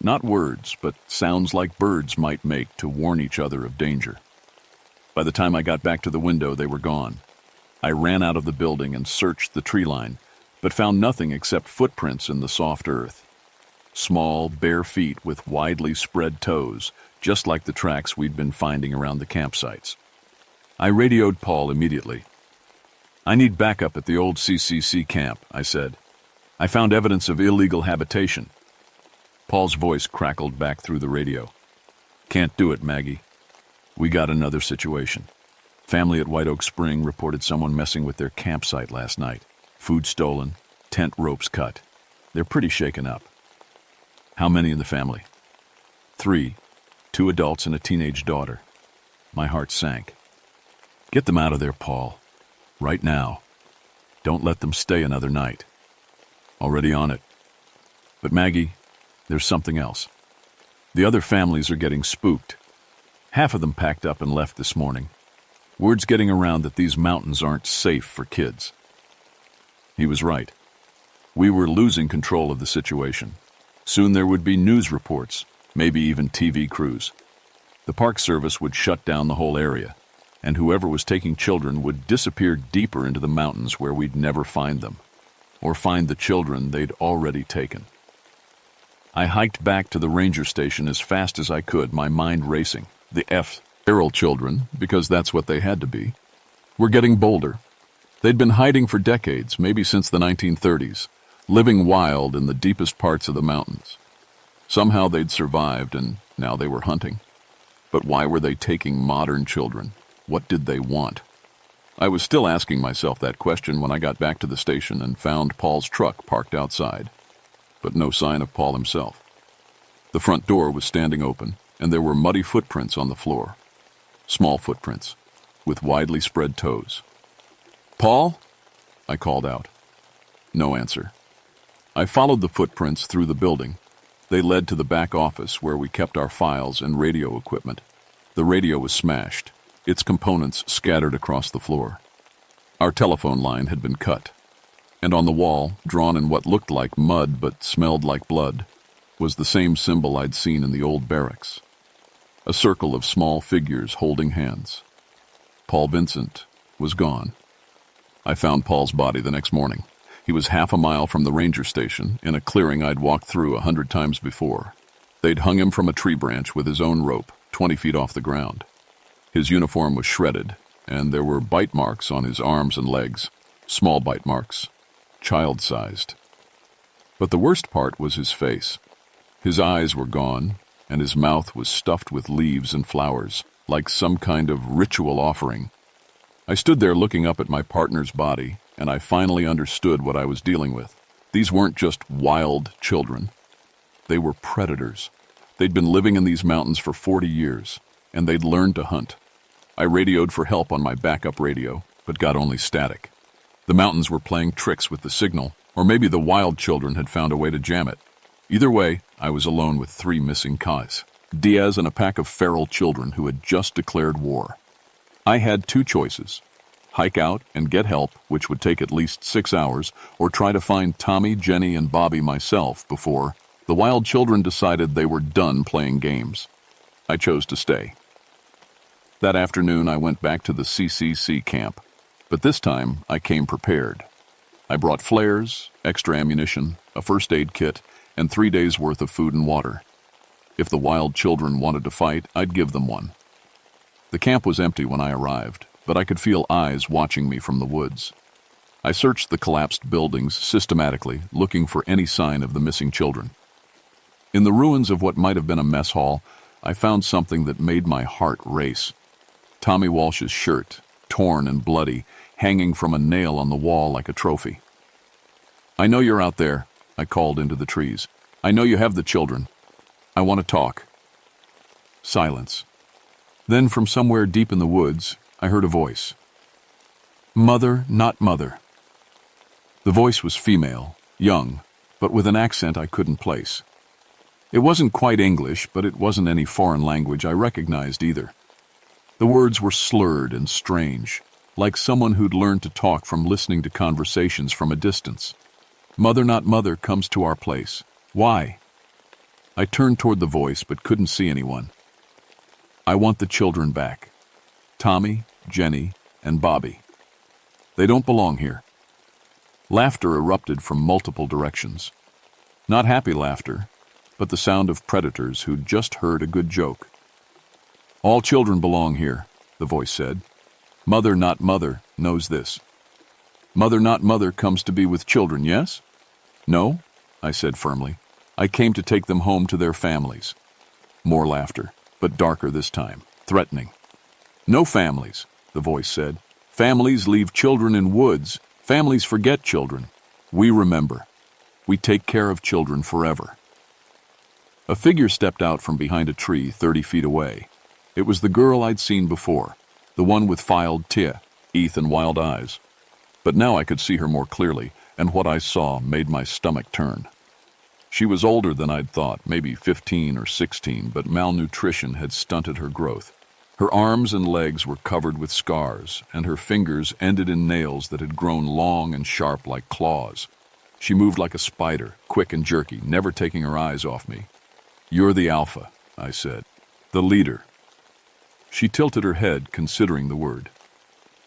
A: Not words, but sounds like birds might make to warn each other of danger. By the time I got back to the window, they were gone. I ran out of the building and searched the tree line, but found nothing except footprints in the soft earth. Small, bare feet with widely spread toes, just like the tracks we'd been finding around the campsites. I radioed Paul immediately. "I need backup at the old CCC camp," I said. "I found evidence of illegal habitation." Paul's voice crackled back through the radio. "Can't do it, Maggie. We got another situation. Family at White Oak Spring reported someone messing with their campsite last night. Food stolen, tent ropes cut. They're pretty shaken up." How many in the family? 3, 2 adults and a teenage daughter. My heart sank. Get them out of there, Paul. Right now. Don't let them stay another night. Already on it. But Maggie, there's something else. The other families are getting spooked. Half of them packed up and left this morning. Word's getting around that these mountains aren't safe for kids. He was right. We were losing control of the situation. Soon there would be news reports, maybe even TV crews. The Park Service would shut down the whole area, and whoever was taking children would disappear deeper into the mountains where we'd never find them, or find the children they'd already taken. I hiked back to the ranger station as fast as I could, my mind racing. The feral children, because that's what they had to be, were getting bolder. They'd been hiding for decades, maybe since the 1930s, living wild in the deepest parts of the mountains. Somehow they'd survived, and now they were hunting. But why were they taking modern children? What did they want? I was still asking myself that question when I got back to the station and found Paul's truck parked outside. But no sign of Paul himself. The front door was standing open, and there were muddy footprints on the floor. Small footprints, with widely spread toes. "Paul?" I called out. No answer. I followed the footprints through the building. They led to the back office where we kept our files and radio equipment. The radio was smashed, its components scattered across the floor. Our telephone line had been cut, and on the wall, drawn in what looked like mud but smelled like blood, was the same symbol I'd seen in the old barracks. A circle of small figures holding hands. Paul Vincent was gone. I found Paul's body the next morning. He was half a mile from the ranger station, in a clearing I'd walked through 100 times before. They'd hung him from a tree branch with his own rope, 20 feet off the ground. His uniform was shredded, and there were bite marks on his arms and legs, small bite marks, child-sized. But the worst part was his face. His eyes were gone, and his mouth was stuffed with leaves and flowers, like some kind of ritual offering. I stood there looking up at my partner's body, and I finally understood what I was dealing with. These weren't just wild children. They were predators. They'd been living in these mountains for 40 years, and they'd learned to hunt. I radioed for help on my backup radio, but got only static. The mountains were playing tricks with the signal, or maybe the wild children had found a way to jam it. Either way, I was alone with 3 missing Kais, Diaz and a pack of feral children who had just declared war. I had 2 choices. Hike out and get help, which would take at least 6 hours, or try to find Tommy, Jenny, and Bobby myself before the wild children decided they were done playing games. I chose to stay. That afternoon, I went back to the CCC camp, but this time I came prepared. I brought flares, extra ammunition, a first aid kit, and 3 days' worth of food and water. If the wild children wanted to fight, I'd give them one. The camp was empty when I arrived, but I could feel eyes watching me from the woods. I searched the collapsed buildings systematically, looking for any sign of the missing children. In the ruins of what might have been a mess hall, I found something that made my heart race. Tommy Walsh's shirt, torn and bloody, hanging from a nail on the wall like a trophy. "I know you're out there," I called into the trees. "I know you have the children. I want to talk." Silence. Then from somewhere deep in the woods, I heard a voice. "Mother, not mother." The voice was female, young, but with an accent I couldn't place. It wasn't quite English, but it wasn't any foreign language I recognized either. The words were slurred and strange, like someone who'd learned to talk from listening to conversations from a distance. "Mother, not mother, comes to our place. Why?" I turned toward the voice, but couldn't see anyone. "I want the children back. Tommy, Jenny, and Bobby. They don't belong here." Laughter erupted from multiple directions. Not happy laughter, but the sound of predators who'd just heard a good joke. "All children belong here," the voice said. "Mother, not mother, knows this. Mother, not mother, comes to be with children, yes?" "No," I said firmly. "I came to take them home to their families." More laughter, but darker this time, threatening. "No families," the voice said. "Families leave children in woods. Families forget children. We remember. We take care of children forever." A figure stepped out from behind a tree 30 feet away. It was the girl I'd seen before, the one with filed teeth and wild eyes. But now I could see her more clearly, and what I saw made my stomach turn. She was older than I'd thought, maybe 15 or 16, but malnutrition had stunted her growth. Her arms and legs were covered with scars, and her fingers ended in nails that had grown long and sharp like claws. She moved like a spider, quick and jerky, never taking her eyes off me. "You're the alpha," I said. "The leader." She tilted her head, considering the word.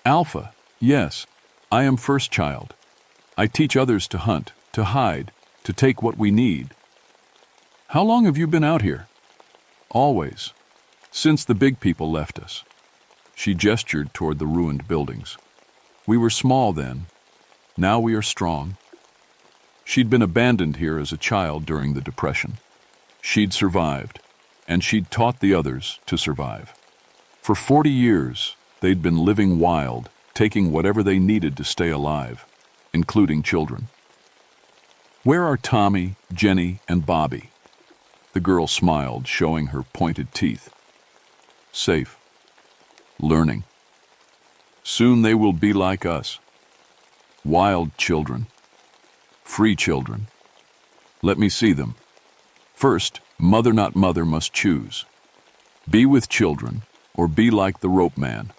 A: "Alpha, yes. I am first child. I teach others to hunt, to hide, to take what we need." "How long have you been out here?" "Always. Since the big people left us." She gestured toward the ruined buildings. "We were small then. Now we are strong." She'd been abandoned here as a child during the Depression. She'd survived, and she'd taught the others to survive. For 40 years, they'd been living wild, taking whatever they needed to stay alive, including children. "Where are Tommy, Jenny, and Bobby?" The girl smiled, showing her pointed teeth. "Safe. Learning. Soon they will be like us. Wild children. Free children. Let me see them. First, mother not mother must choose. Be with children, or be like the rope man."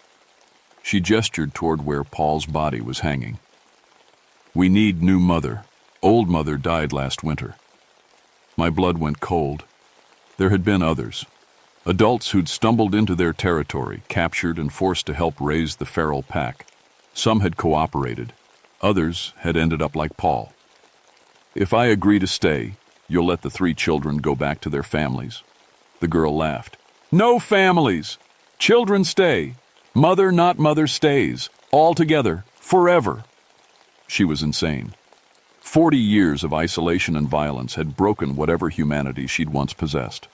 A: She gestured toward where Paul's body was hanging. "We need new mother. Old mother died last winter." My blood went cold. There had been others. Adults who'd stumbled into their territory, captured and forced to help raise the feral pack. Some had cooperated. Others had ended up like Paul. "If I agree to stay, you'll let the 3 children go back to their families?" The girl laughed. "No families! Children stay. Mother not mother stays. All together. Forever." She was insane. 40 years of isolation and violence had broken whatever humanity she'd once possessed.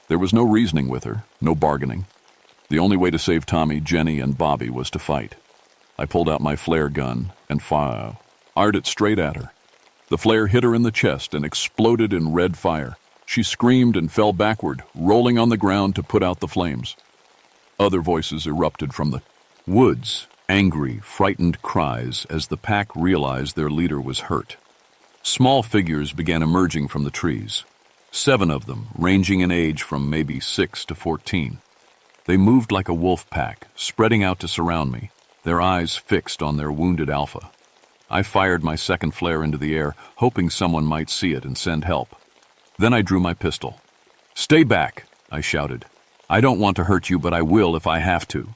A: There was no reasoning with her, no bargaining. The only way to save Tommy, Jenny, and Bobby was to fight. I pulled out my flare gun and fired it straight at her. The flare hit her in the chest and exploded in red fire. She screamed and fell backward, rolling on the ground to put out the flames. Other voices erupted from the woods, angry, frightened cries as the pack realized their leader was hurt. Small figures began emerging from the trees. 7 of them, ranging in age from maybe 6 to 14. They moved like a wolf pack, spreading out to surround me, their eyes fixed on their wounded alpha. I fired my second flare into the air, hoping someone might see it and send help. Then I drew my pistol. "Stay back," I shouted. "I don't want to hurt you, but I will if I have to."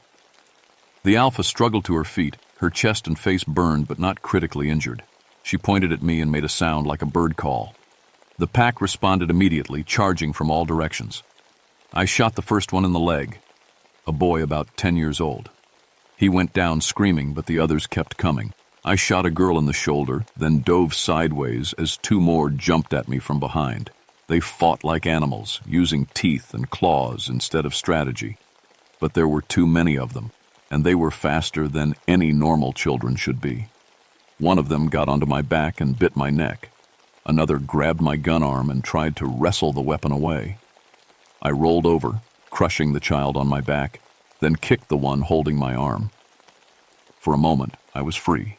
A: The alpha struggled to her feet, her chest and face burned but not critically injured. She pointed at me and made a sound like a bird call. The pack responded immediately, charging from all directions. I shot the first one in the leg, a boy about 10 years old. He went down screaming, but the others kept coming. I shot a girl in the shoulder, then dove sideways as 2 more jumped at me from behind. They fought like animals, using teeth and claws instead of strategy. But there were too many of them, and they were faster than any normal children should be. One of them got onto my back and bit my neck. Another grabbed my gun arm and tried to wrestle the weapon away. I rolled over, crushing the child on my back, then kicked the one holding my arm. For a moment, I was free.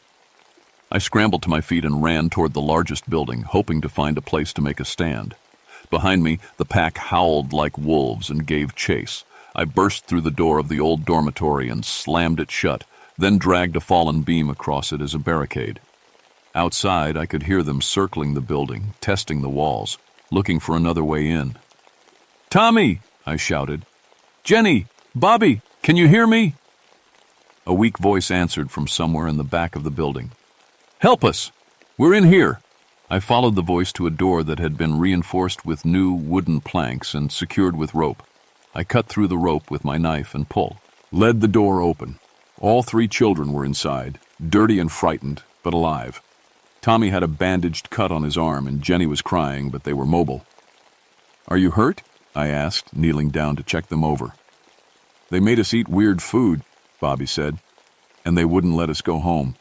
A: I scrambled to my feet and ran toward the largest building, hoping to find a place to make a stand. Behind me, the pack howled like wolves and gave chase. I burst through the door of the old dormitory and slammed it shut, then dragged a fallen beam across it as a barricade. Outside, I could hear them circling the building, testing the walls, looking for another way in. "Tommy!" I shouted. "Jenny! Bobby! Can you hear me?" A weak voice answered from somewhere in the back of the building. "Help us! We're in here!" I followed the voice to a door that had been reinforced with new wooden planks and secured with rope. I cut through the rope with my knife and led the door open. All 3 children were inside, dirty and frightened, but alive. Tommy had a bandaged cut on his arm, and Jenny was crying, but they were mobile. "Are you hurt?" I asked, kneeling down to check them over. "They made us eat weird food," Bobby said, "and they wouldn't let us go home.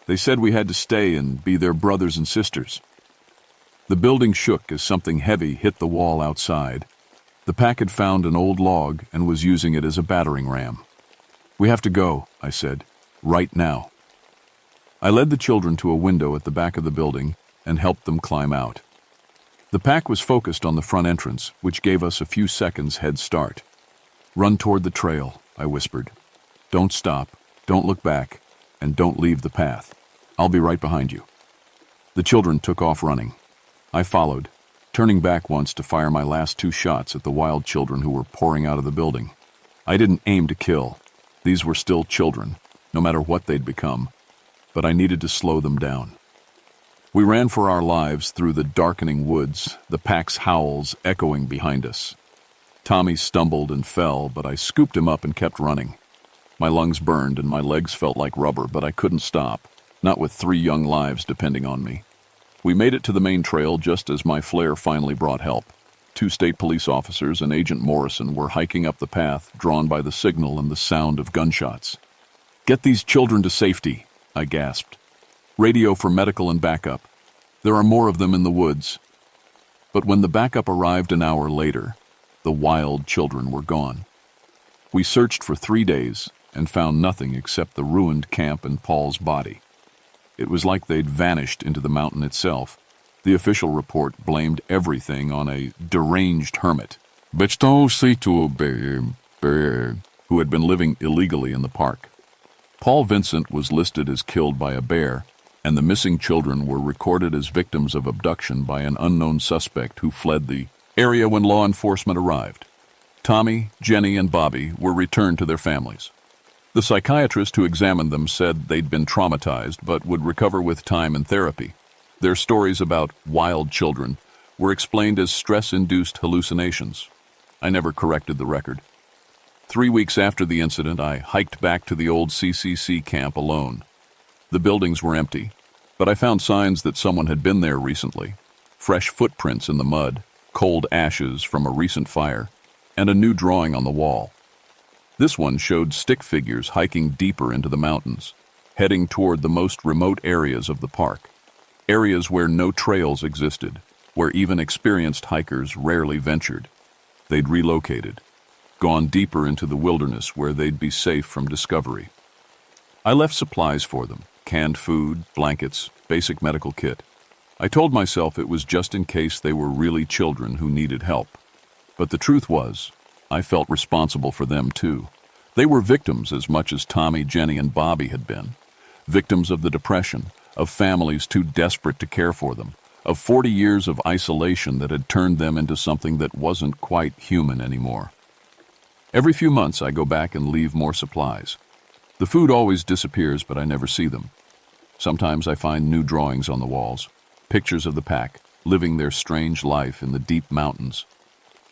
A: They said we had to stay and be their brothers and sisters." The building shook as something heavy hit the wall outside. The pack had found an old log and was using it as a battering ram. "We have to go," I said. "Right now." I led the children to a window at the back of the building and helped them climb out. The pack was focused on the front entrance, which gave us a few seconds head start. "Run toward the trail," I whispered. "Don't stop, don't look back, and don't leave the path. I'll be right behind you." The children took off running. I followed, turning back once to fire my last 2 shots at the wild children who were pouring out of the building. I didn't aim to kill. These were still children, no matter what they'd become, but I needed to slow them down. We ran for our lives through the darkening woods, the pack's howls echoing behind us. Tommy stumbled and fell, but I scooped him up and kept running. My lungs burned and my legs felt like rubber, but I couldn't stop, not with 3 young lives depending on me. We made it to the main trail just as my flare finally brought help. 2 state police officers and Agent Morrison were hiking up the path, drawn by the signal and the sound of gunshots. "Get these children to safety," I gasped. "Radio for medical and backup. There are more of them in the woods." But when the backup arrived an hour later, the wild children were gone. We searched for 3 days and found nothing except the ruined camp and Paul's body. It was like they'd vanished into the mountain itself. The official report blamed everything on a deranged hermit, who had been living illegally in the park. Paul Vincent was listed as killed by a bear, and the missing children were recorded as victims of abduction by an unknown suspect who fled the area when law enforcement arrived. Tommy, Jenny, and Bobby were returned to their families. The psychiatrist who examined them said they'd been traumatized but would recover with time and therapy. Their stories about wild children were explained as stress-induced hallucinations. I never corrected the record. 3 weeks after the incident, I hiked back to the old CCC camp alone. The buildings were empty, but I found signs that someone had been there recently. Fresh footprints in the mud, cold ashes from a recent fire, and a new drawing on the wall. This one showed stick figures hiking deeper into the mountains, heading toward the most remote areas of the park, areas where no trails existed, where even experienced hikers rarely ventured. They'd relocated, gone deeper into the wilderness where they'd be safe from discovery. I left supplies for them, canned food, blankets, basic medical kit. I told myself it was just in case they were really children who needed help. But the truth was, I felt responsible for them too. They were victims as much as Tommy, Jenny, and Bobby had been. Victims of the depression, of families too desperate to care for them, of 40 years of isolation that had turned them into something that wasn't quite human anymore. Every few months I go back and leave more supplies. The food always disappears, but I never see them. Sometimes I find new drawings on the walls, pictures of the pack, living their strange life in the deep mountains.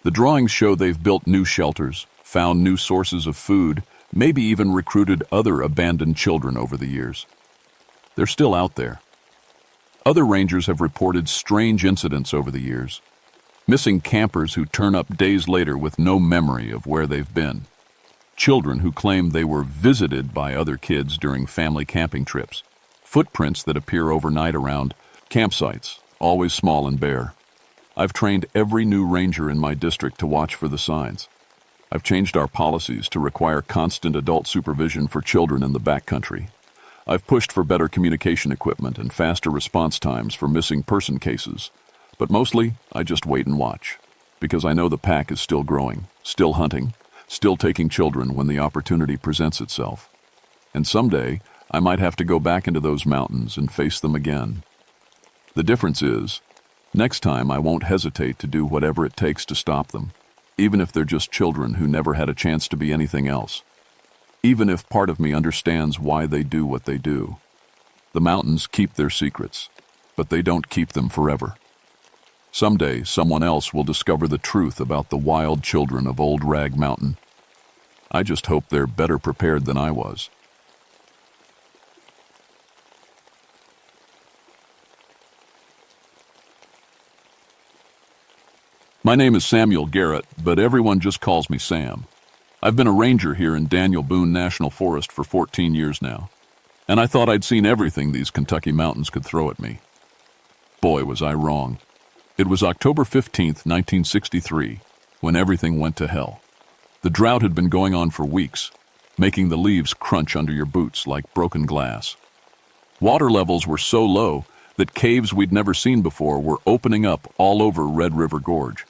A: The drawings show they've built new shelters, found new sources of food, maybe even recruited other abandoned children over the years. They're still out there. Other rangers have reported strange incidents over the years. Missing campers who turn up days later with no memory of where they've been. Children who claim they were visited by other kids during family camping trips. Footprints that appear overnight around campsites, always small and bare. I've trained every new ranger in my district to watch for the signs. I've changed our policies to require constant adult supervision for children in the backcountry. I've pushed for better communication equipment and faster response times for missing person cases. But mostly, I just wait and watch, because I know the pack is still growing, still hunting, still taking children when the opportunity presents itself. And someday, I might have to go back into those mountains and face them again. The difference is, next time I won't hesitate to do whatever it takes to stop them, even if they're just children who never had a chance to be anything else. Even if part of me understands why they do what they do. The mountains keep their secrets, but they don't keep them forever. Someday, someone else will discover the truth about the wild children of Old Rag Mountain. I just hope they're better prepared than I was. My name is Samuel Garrett, but everyone just calls me Sam. I've been a ranger here in Daniel Boone National Forest for 14 years now, and I thought I'd seen everything these Kentucky mountains could throw at me. Boy, was I wrong. It was October 15th, 1963, when everything went to hell. The drought had been going on for weeks, making the leaves crunch under your boots like broken glass. Water levels were so low that caves we'd never seen before were opening up all over Red River Gorge.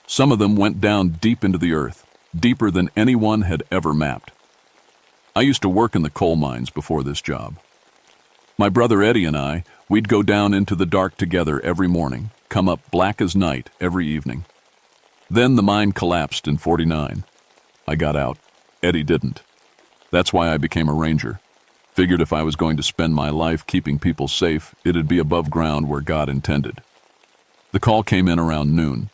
A: Some of them went down deep into the earth, deeper than anyone had ever mapped. I used to work in the coal mines before this job. My brother Eddie and we'd go down into the dark together every morning, come up black as night every evening. Then the mine collapsed in '49. I got out. Eddie didn't. That's why I became a ranger. Figured if I was going to spend my life keeping people safe, it'd be above ground where God intended. The call came in around noon.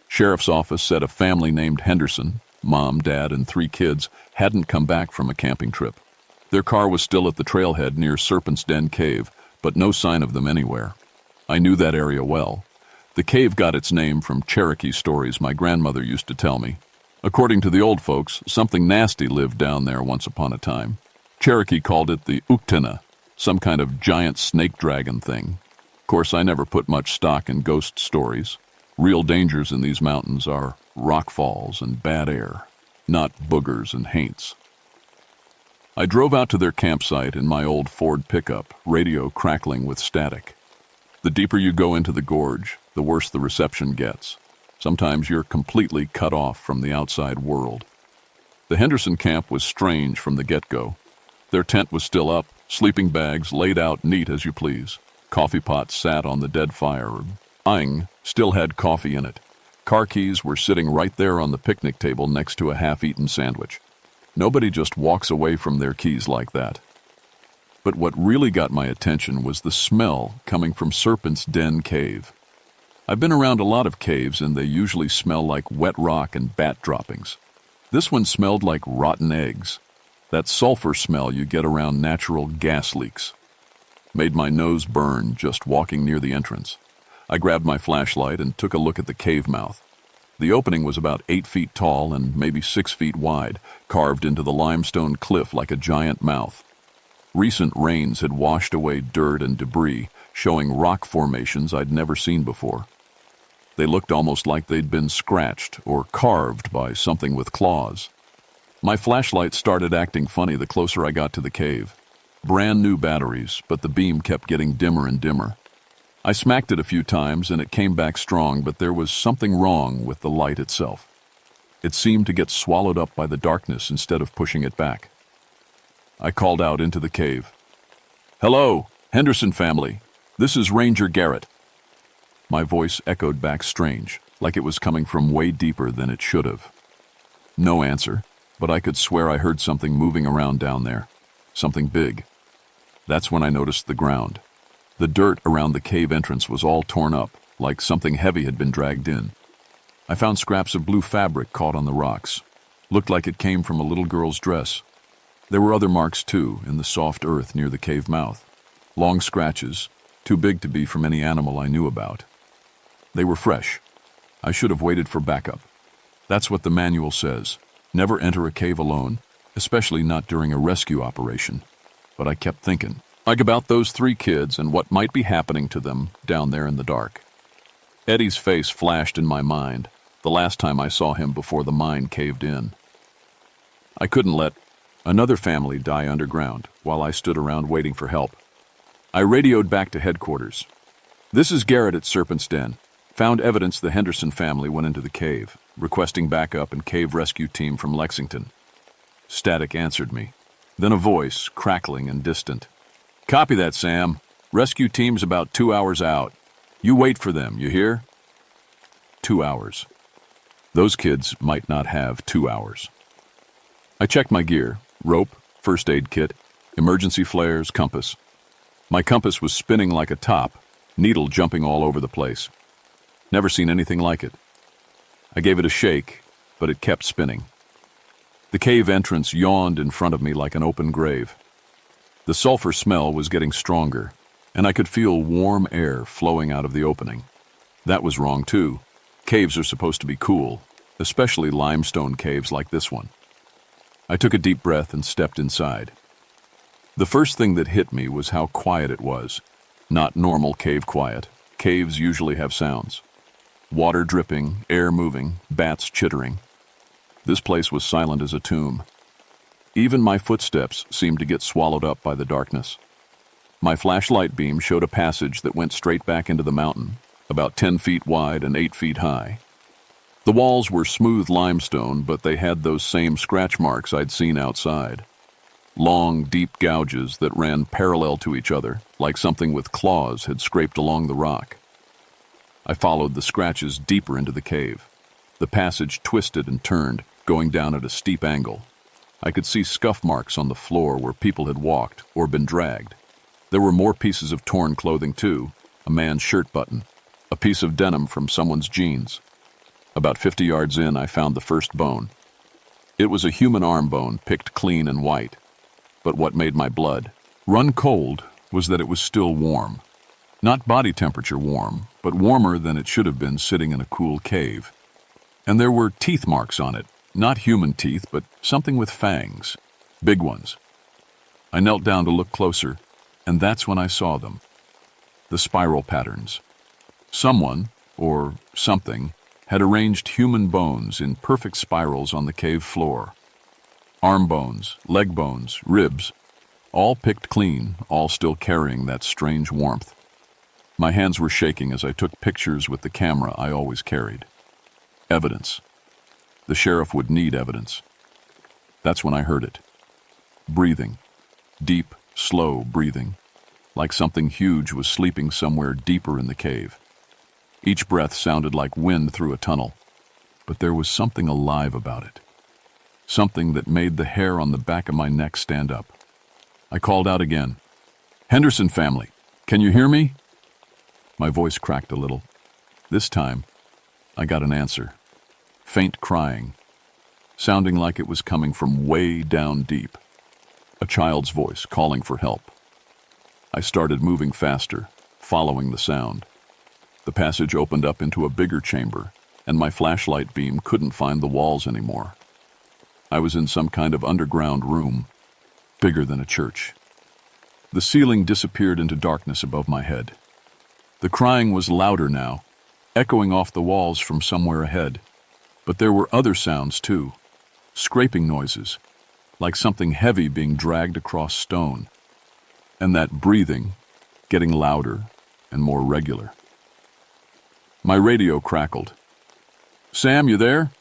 A: Sheriff's office said a family named Henderson, mom, dad, and 3 kids, hadn't come back from a camping trip. Their car was still at the trailhead near Serpent's Den Cave, but no sign of them anywhere. I knew that area well. The cave got its name from Cherokee stories my grandmother used to tell me. According to the old folks, something nasty lived down there once upon a time. Cherokee called it the Uktena, some kind of giant snake dragon thing. Of course, I never put much stock in ghost stories. Real dangers in these mountains are rock falls and bad air, not boogers and haints. I drove out to their campsite in my old Ford pickup, radio crackling with static. The deeper you go into the gorge, the worse the reception gets. Sometimes you're completely cut off from the outside world. The Henderson camp was strange from the get-go. Their tent was still up, sleeping bags laid out neat as you please. Coffee pots sat on the dead fire. Ing still had coffee in it. Car keys were sitting right there on the picnic table next to a half-eaten sandwich. Nobody just walks away from their keys like that. But what really got my attention was the smell coming from Serpent's Den Cave. I've been around a lot of caves and they usually smell like wet rock and bat droppings. This one smelled like rotten eggs. That sulfur smell you get around natural gas leaks. Made my nose burn just walking near the entrance. I grabbed my flashlight and took a look at the cave mouth. The opening was about 8 feet tall and maybe 6 feet wide, carved into the limestone cliff like a giant mouth. Recent rains had washed away dirt and debris, showing rock formations I'd never seen before. They looked almost like they'd been scratched or carved by something with claws. My flashlight started acting funny the closer I got to the cave. Brand new batteries, but the beam kept getting dimmer and dimmer. I smacked it a few times and it came back strong, but there was something wrong with the light itself. It seemed to get swallowed up by the darkness instead of pushing it back. I called out into the cave. "Hello, Henderson family. This is Ranger Garrett." My voice echoed back strange, like it was coming from way deeper than it should have. No answer, but I could swear I heard something moving around down there. Something big. That's when I noticed the ground. The dirt around the cave entrance was all torn up, like something heavy had been dragged in. I found scraps of blue fabric caught on the rocks. Looked like it came from a little girl's dress. There were other marks too, in the soft earth near the cave mouth. Long scratches, too big to be from any animal I knew about. They were fresh. I should have waited for backup. That's what the manual says. Never enter a cave alone, especially not during a rescue operation. But I kept thinking, like about those 3 kids and what might be happening to them down there in the dark. Eddie's face flashed in my mind, the last time I saw him before the mine caved in. I couldn't let another family die underground while I stood around waiting for help. I radioed back to headquarters. "This is Garrett at Serpent's Den. Found evidence the Henderson family went into the cave, requesting backup and cave rescue team from Lexington." Static answered me. Then a voice, crackling and distant. "Copy that, Sam. Rescue team's about 2 hours out. You wait for them, you hear?" 2 hours. Those kids might not have 2 hours. I checked my gear, rope, first aid kit, emergency flares, compass. My compass was spinning like a top, needle jumping all over the place. Never seen anything like it. I gave it a shake, but it kept spinning. The cave entrance yawned in front of me like an open grave. The sulfur smell was getting stronger, and I could feel warm air flowing out of the opening. That was wrong too. Caves are supposed to be cool, especially limestone caves like this one. I took a deep breath and stepped inside. The first thing that hit me was how quiet it was. Not normal cave quiet. Caves usually have sounds. Water dripping, air moving, bats chittering. This place was silent as a tomb. Even my footsteps seemed to get swallowed up by the darkness. My flashlight beam showed a passage that went straight back into the mountain, about 10 feet wide and 8 feet high. The walls were smooth limestone, but they had those same scratch marks I'd seen outside. Long, deep gouges that ran parallel to each other, like something with claws had scraped along the rock. I followed the scratches deeper into the cave. The passage twisted and turned, going down at a steep angle. I could see scuff marks on the floor where people had walked or been dragged. There were more pieces of torn clothing too, a man's shirt button, a piece of denim from someone's jeans. About 50 yards in, I found the first bone. It was a human arm bone, picked clean and white. But what made my blood run cold was that it was still warm. Not body temperature warm, but warmer than it should have been sitting in a cool cave. And there were teeth marks on it, not human teeth, but something with fangs, big ones. I knelt down to look closer, and that's when I saw them. The spiral patterns. Someone, or something, had arranged human bones in perfect spirals on the cave floor. Arm bones, leg bones, ribs, all picked clean, all still carrying that strange warmth. My hands were shaking as I took pictures with the camera I always carried. Evidence. The sheriff would need evidence. That's when I heard it. Breathing. Deep, slow breathing, like something huge was sleeping somewhere deeper in the cave. Each breath sounded like wind through a tunnel, but there was something alive about it. Something that made the hair on the back of my neck stand up. I called out again. "Henderson family, can you hear me?" My voice cracked a little. This time, I got an answer. Faint crying, sounding like it was coming from way down deep. A child's voice calling for help. I started moving faster, following the sound. The passage opened up into a bigger chamber, and my flashlight beam couldn't find the walls anymore. I was in some kind of underground room, bigger than a church. The ceiling disappeared into darkness above my head. The crying was louder now, echoing off the walls from somewhere ahead. But there were other sounds too, scraping noises, like something heavy being dragged across stone. And that breathing, getting louder and more regular. My radio crackled. "Sam, you there?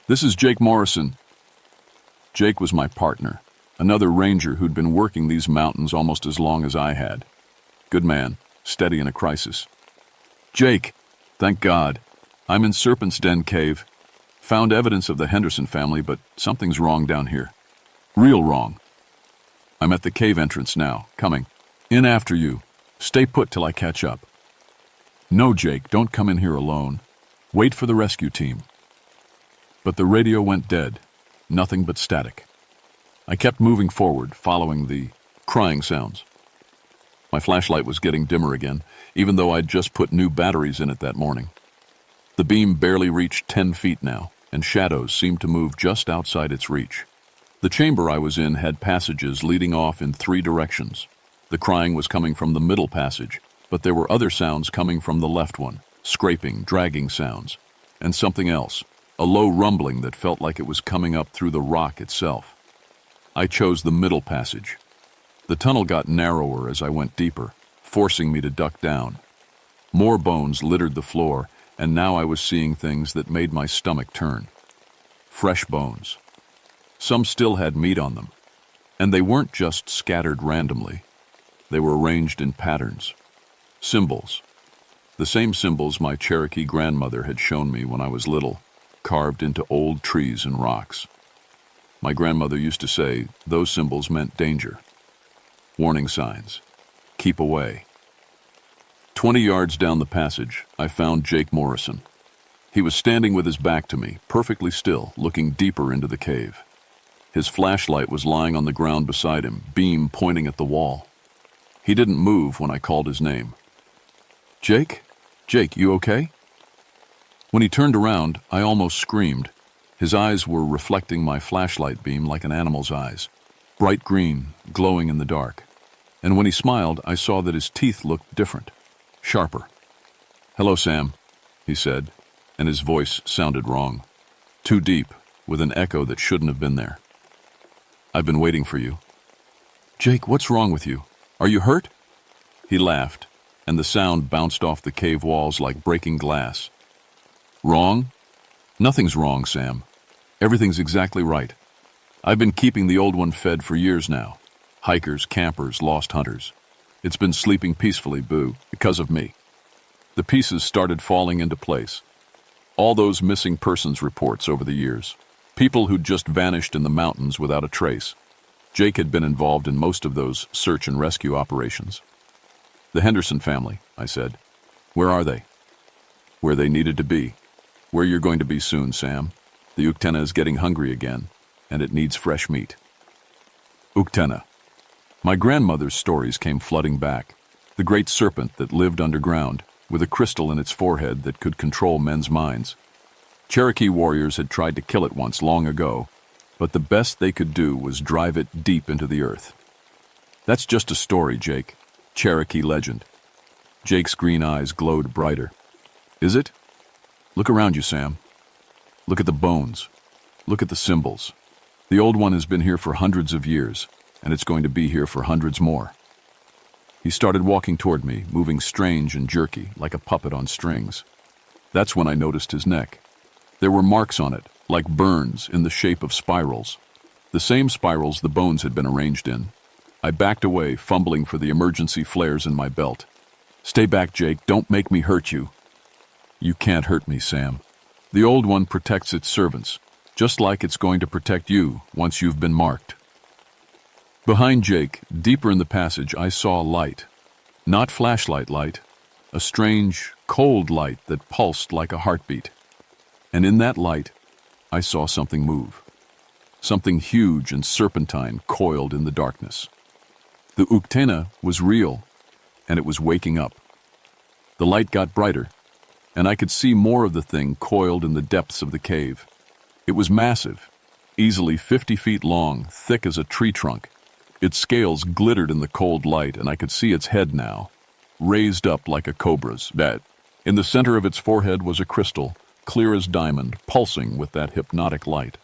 A: This is Jake Morrison." Jake was my partner, another ranger who'd been working these mountains almost as long as I had. Good man, steady in a crisis. "Jake, thank God. I'm in Serpent's Den Cave. Found evidence of the Henderson family, but something's wrong down here. Real wrong. I'm at the cave entrance now, coming. In after you. Stay put till I catch up." "No, Jake, don't come in here alone. Wait for the rescue team." But the radio went dead, nothing but static. I kept moving forward, following the crying sounds. My flashlight was getting dimmer again, even though I'd just put new batteries in it that morning. The beam barely reached 10 feet now, and shadows seemed to move just outside its reach. The chamber I was in had passages leading off in 3 directions. The crying was coming from the middle passage, but there were other sounds coming from the left one, scraping, dragging sounds, and something else, a low rumbling that felt like it was coming up through the rock itself. I chose the middle passage. The tunnel got narrower as I went deeper, forcing me to duck down. More bones littered the floor, and now I was seeing things that made my stomach turn. Fresh bones. Some still had meat on them, and they weren't just scattered randomly. They were arranged in patterns. Symbols. The same symbols my Cherokee grandmother had shown me when I was little, carved into old trees and rocks. My grandmother used to say those symbols meant danger. Warning signs. Keep away. 20 yards down the passage, I found Jake Morrison. He was standing with his back to me, perfectly still, looking deeper into the cave. His flashlight was lying on the ground beside him, beam pointing at the wall. He didn't move when I called his name. "Jake? Jake, you okay?" When he turned around, I almost screamed. His eyes were reflecting my flashlight beam like an animal's eyes, bright green, glowing in the dark. And when he smiled, I saw that his teeth looked different, sharper. "Hello, Sam," he said, and his voice sounded wrong. Too deep, with an echo that shouldn't have been there. "I've been waiting for you." "Jake, what's wrong with you? Are you hurt?" He laughed, and the sound bounced off the cave walls like breaking glass. "Wrong? Nothing's wrong, Sam. Everything's exactly right. I've been keeping the old one fed for years now. Hikers, campers, lost hunters. It's been sleeping peacefully, Boo, because of me." The pieces started falling into place. All those missing persons reports over the years. People who'd just vanished in the mountains without a trace. Jake had been involved in most of those search and rescue operations. "The Henderson family," I said. "Where are they?" "Where they needed to be. Where you're going to be soon, Sam. The Uktena is getting hungry again, and it needs fresh meat." Uktena. My grandmother's stories came flooding back. The great serpent that lived underground, with a crystal in its forehead that could control men's minds. Cherokee warriors had tried to kill it once long ago, but the best they could do was drive it deep into the earth. "That's just a story, Jake. Cherokee legend." Jake's green eyes glowed brighter. "Is it? Look around you, Sam. Look at the bones. Look at the symbols. The old one has been here for hundreds of years, and it's going to be here for hundreds more." He started walking toward me, moving strange and jerky, like a puppet on strings. That's when I noticed his neck. There were marks on it, like burns in the shape of spirals. The same spirals the bones had been arranged in. I backed away, fumbling for the emergency flares in my belt. "Stay back, Jake. Don't make me hurt you." "You can't hurt me, Sam. The old one protects its servants, just like it's going to protect you once you've been marked." Behind Jake, deeper in the passage, I saw light. Not flashlight light, a strange, cold light that pulsed like a heartbeat. And in that light, I saw something move. Something huge and serpentine coiled in the darkness. The Uktena was real, and it was waking up. The light got brighter, and I could see more of the thing coiled in the depths of the cave. It was massive, easily 50 feet long, thick as a tree trunk. Its scales glittered in the cold light, and I could see its head now, raised up like a cobra's. In the center of its forehead was a crystal, clear as diamond, pulsing with that hypnotic light.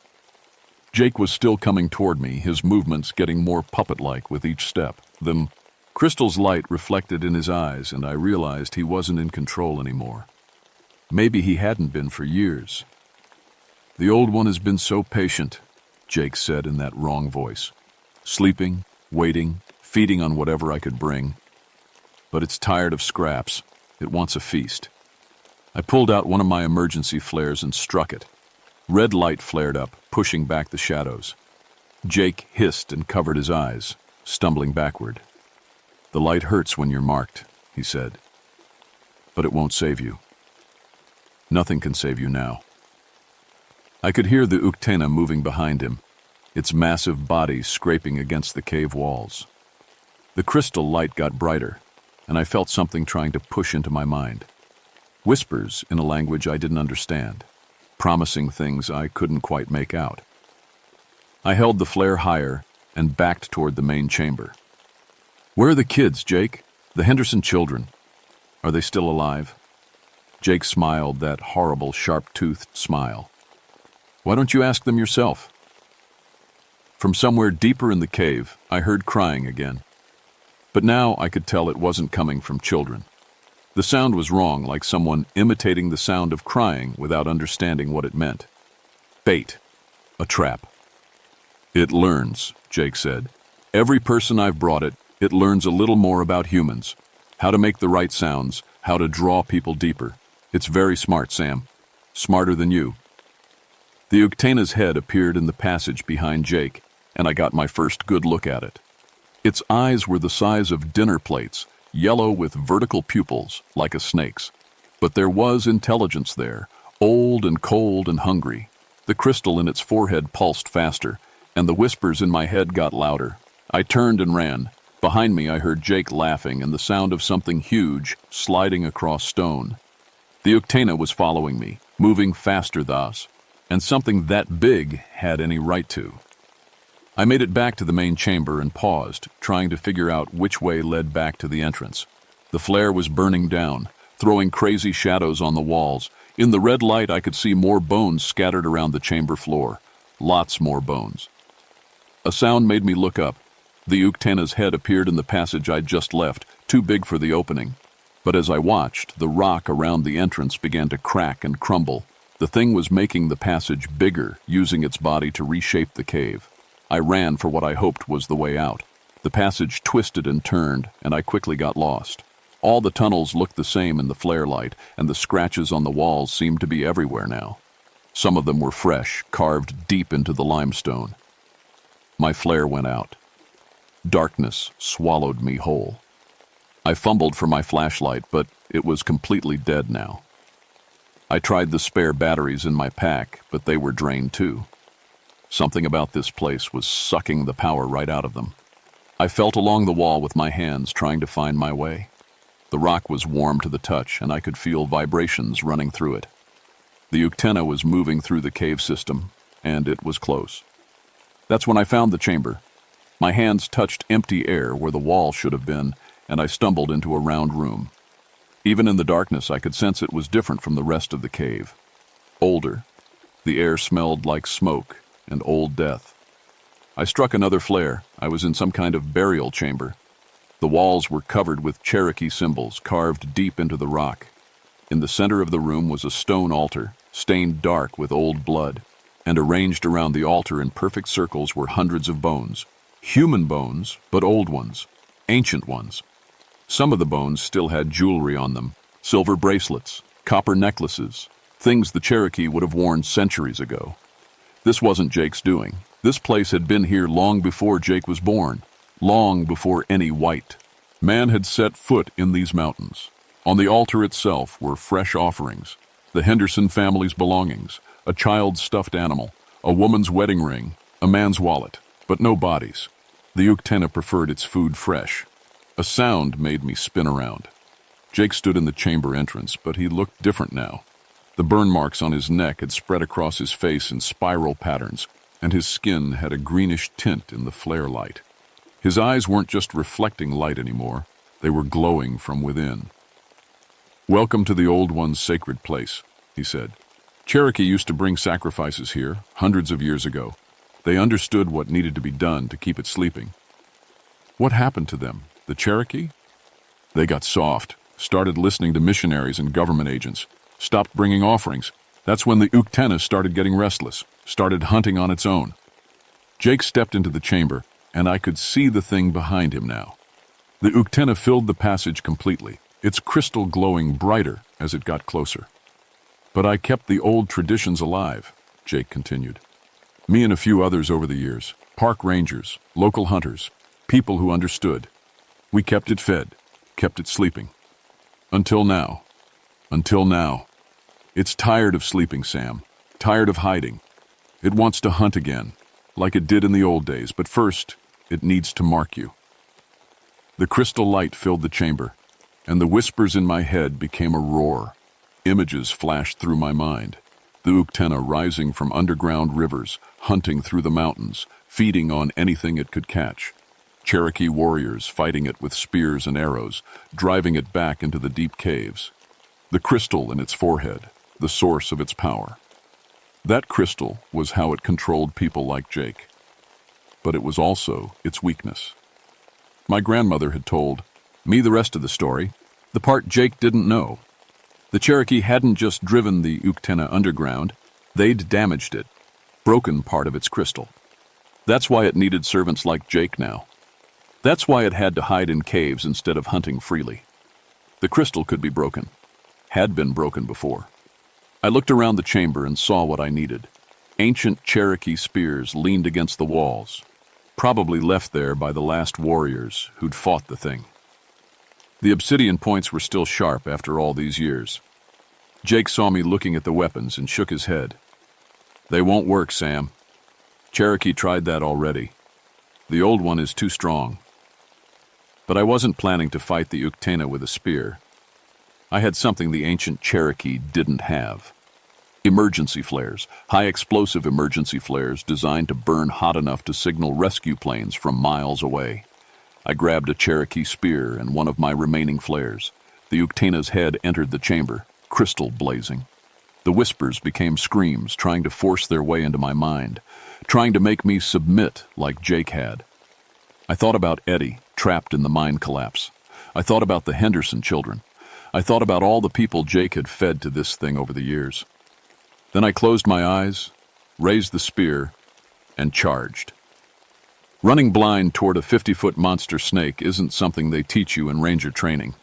A: Jake was still coming toward me, his movements getting more puppet-like with each step. The crystal's light reflected in his eyes, and I realized he wasn't in control anymore. Maybe he hadn't been for years. "The old one has been so patient," Jake said in that wrong voice. "Sleeping, waiting, feeding on whatever I could bring. But it's tired of scraps. It wants a feast." I pulled out one of my emergency flares and struck it. Red light flared up, pushing back the shadows. Jake hissed and covered his eyes, stumbling backward. "The light hurts when you're marked," he said. "But it won't save you. Nothing can save you now." I could hear the Uktena moving behind him, its massive body scraping against the cave walls. The crystal light got brighter, and I felt something trying to push into my mind. Whispers in a language I didn't understand, promising things I couldn't quite make out. I held the flare higher and backed toward the main chamber. "Where are the kids, Jake? The Henderson children? Are they still alive?" Jake smiled, that horrible, sharp-toothed smile. "Why don't you ask them yourself?" From somewhere deeper in the cave, I heard crying again. But now I could tell it wasn't coming from children. The sound was wrong, like someone imitating the sound of crying without understanding what it meant. Bait. A trap. "It learns," Jake said. "Every person I've brought it, it learns a little more about humans. How to make the right sounds, how to draw people deeper. It's very smart, Sam. Smarter than you." The Uktena's head appeared in the passage behind Jake, and I got my first good look at it. Its eyes were the size of dinner plates, yellow with vertical pupils, like a snake's. But there was intelligence there, old and cold and hungry. The crystal in its forehead pulsed faster, and the whispers in my head got louder. I turned and ran. Behind me I heard Jake laughing and the sound of something huge sliding across stone. The Uktena was following me, moving faster thus, and something that big had any right to. I made it back to the main chamber and paused, trying to figure out which way led back to the entrance. The flare was burning down, throwing crazy shadows on the walls, In the red light, I could see more bones scattered around the chamber floor. Lots more bones. A sound made me look up. The Uktana's head appeared in the passage I'd just left, too big for the opening. But as I watched, the rock around the entrance began to crack and crumble. The thing was making the passage bigger, using its body to reshape the cave. I ran for what I hoped was the way out. The passage twisted and turned, and I quickly got lost. All the tunnels looked the same in the flare light, and the scratches on the walls seemed to be everywhere now. Some of them were fresh, carved deep into the limestone. My flare went out. Darkness swallowed me whole. I fumbled for my flashlight, but it was completely dead now. I tried the spare batteries in my pack, but they were drained too. Something about this place was sucking the power right out of them. I felt along the wall with my hands, trying to find my way. The rock was warm to the touch, and I could feel vibrations running through it. The Uktana was moving through the cave system, and it was close. That's when I found the chamber. My hands touched empty air where the wall should have been, and I stumbled into a round room. Even in the darkness, I could sense it was different from the rest of the cave. Older. The air smelled like smoke and old death. I struck another flare. I was in some kind of burial chamber. The walls were covered with Cherokee symbols carved deep into the rock. In the center of the room was a stone altar, stained dark with old blood, and arranged around the altar in perfect circles were hundreds of bones. Human bones, but old ones, ancient ones. Some of the bones still had jewelry on them, silver bracelets, copper necklaces, things the Cherokee would have worn centuries ago. This wasn't Jake's doing. This place had been here long before Jake was born, long before any white man had set foot in these mountains. On the altar itself were fresh offerings, the Henderson family's belongings, a child's stuffed animal, a woman's wedding ring, a man's wallet, but no bodies. The Uktana preferred its food fresh. A sound made me spin around. Jake stood in the chamber entrance, but he looked different now. The burn marks on his neck had spread across his face in spiral patterns, and his skin had a greenish tint in the flare light. His eyes weren't just reflecting light anymore, they were glowing from within. "Welcome to the Old One's sacred place," he said. "Cherokee used to bring sacrifices here, hundreds of years ago. They understood what needed to be done to keep it sleeping." "What happened to them? The Cherokee?" "They got soft, started listening to missionaries and government agents, stopped bringing offerings. That's when the Uktana started getting restless, started hunting on its own." Jake stepped into the chamber, and I could see the thing behind him now. The Uktana filled the passage completely, its crystal glowing brighter as it got closer. "But I kept the old traditions alive," Jake continued. "Me and a few others over the years, park rangers, local hunters, people who understood. We kept it fed, kept it sleeping. Until now. Until now. It's tired of sleeping, Sam. Tired of hiding. It wants to hunt again, like it did in the old days, but first, it needs to mark you." The crystal light filled the chamber, and the whispers in my head became a roar. Images flashed through my mind. The Uktana rising from underground rivers, hunting through the mountains, feeding on anything it could catch. Cherokee warriors fighting it with spears and arrows, driving it back into the deep caves. The crystal in its forehead, the source of its power. That crystal was how it controlled people like Jake. But it was also its weakness. My grandmother had told me the rest of the story, the part Jake didn't know. The Cherokee hadn't just driven the Uktana underground, they'd damaged it, broken part of its crystal. That's why it needed servants like Jake now. That's why it had to hide in caves instead of hunting freely. The crystal could be broken, had been broken before. I looked around the chamber and saw what I needed. Ancient Cherokee spears leaned against the walls, probably left there by the last warriors who'd fought the thing. The obsidian points were still sharp after all these years. Jake saw me looking at the weapons and shook his head. "They won't work, Sam. Cherokee tried that already. The old one is too strong." But I wasn't planning to fight the Uktana with a spear. I had something the ancient Cherokee didn't have. Emergency flares, high-explosive emergency flares designed to burn hot enough to signal rescue planes from miles away. I grabbed a Cherokee spear and one of my remaining flares. The Uktana's head entered the chamber, crystal blazing. The whispers became screams, trying to force their way into my mind, trying to make me submit like Jake had. I thought about Eddie, trapped in the mine collapse. I thought about the Henderson children. I thought about all the people Jake had fed to this thing over the years. Then I closed my eyes, raised the spear, and charged. Running blind toward a 50-foot monster snake isn't something they teach you in ranger training.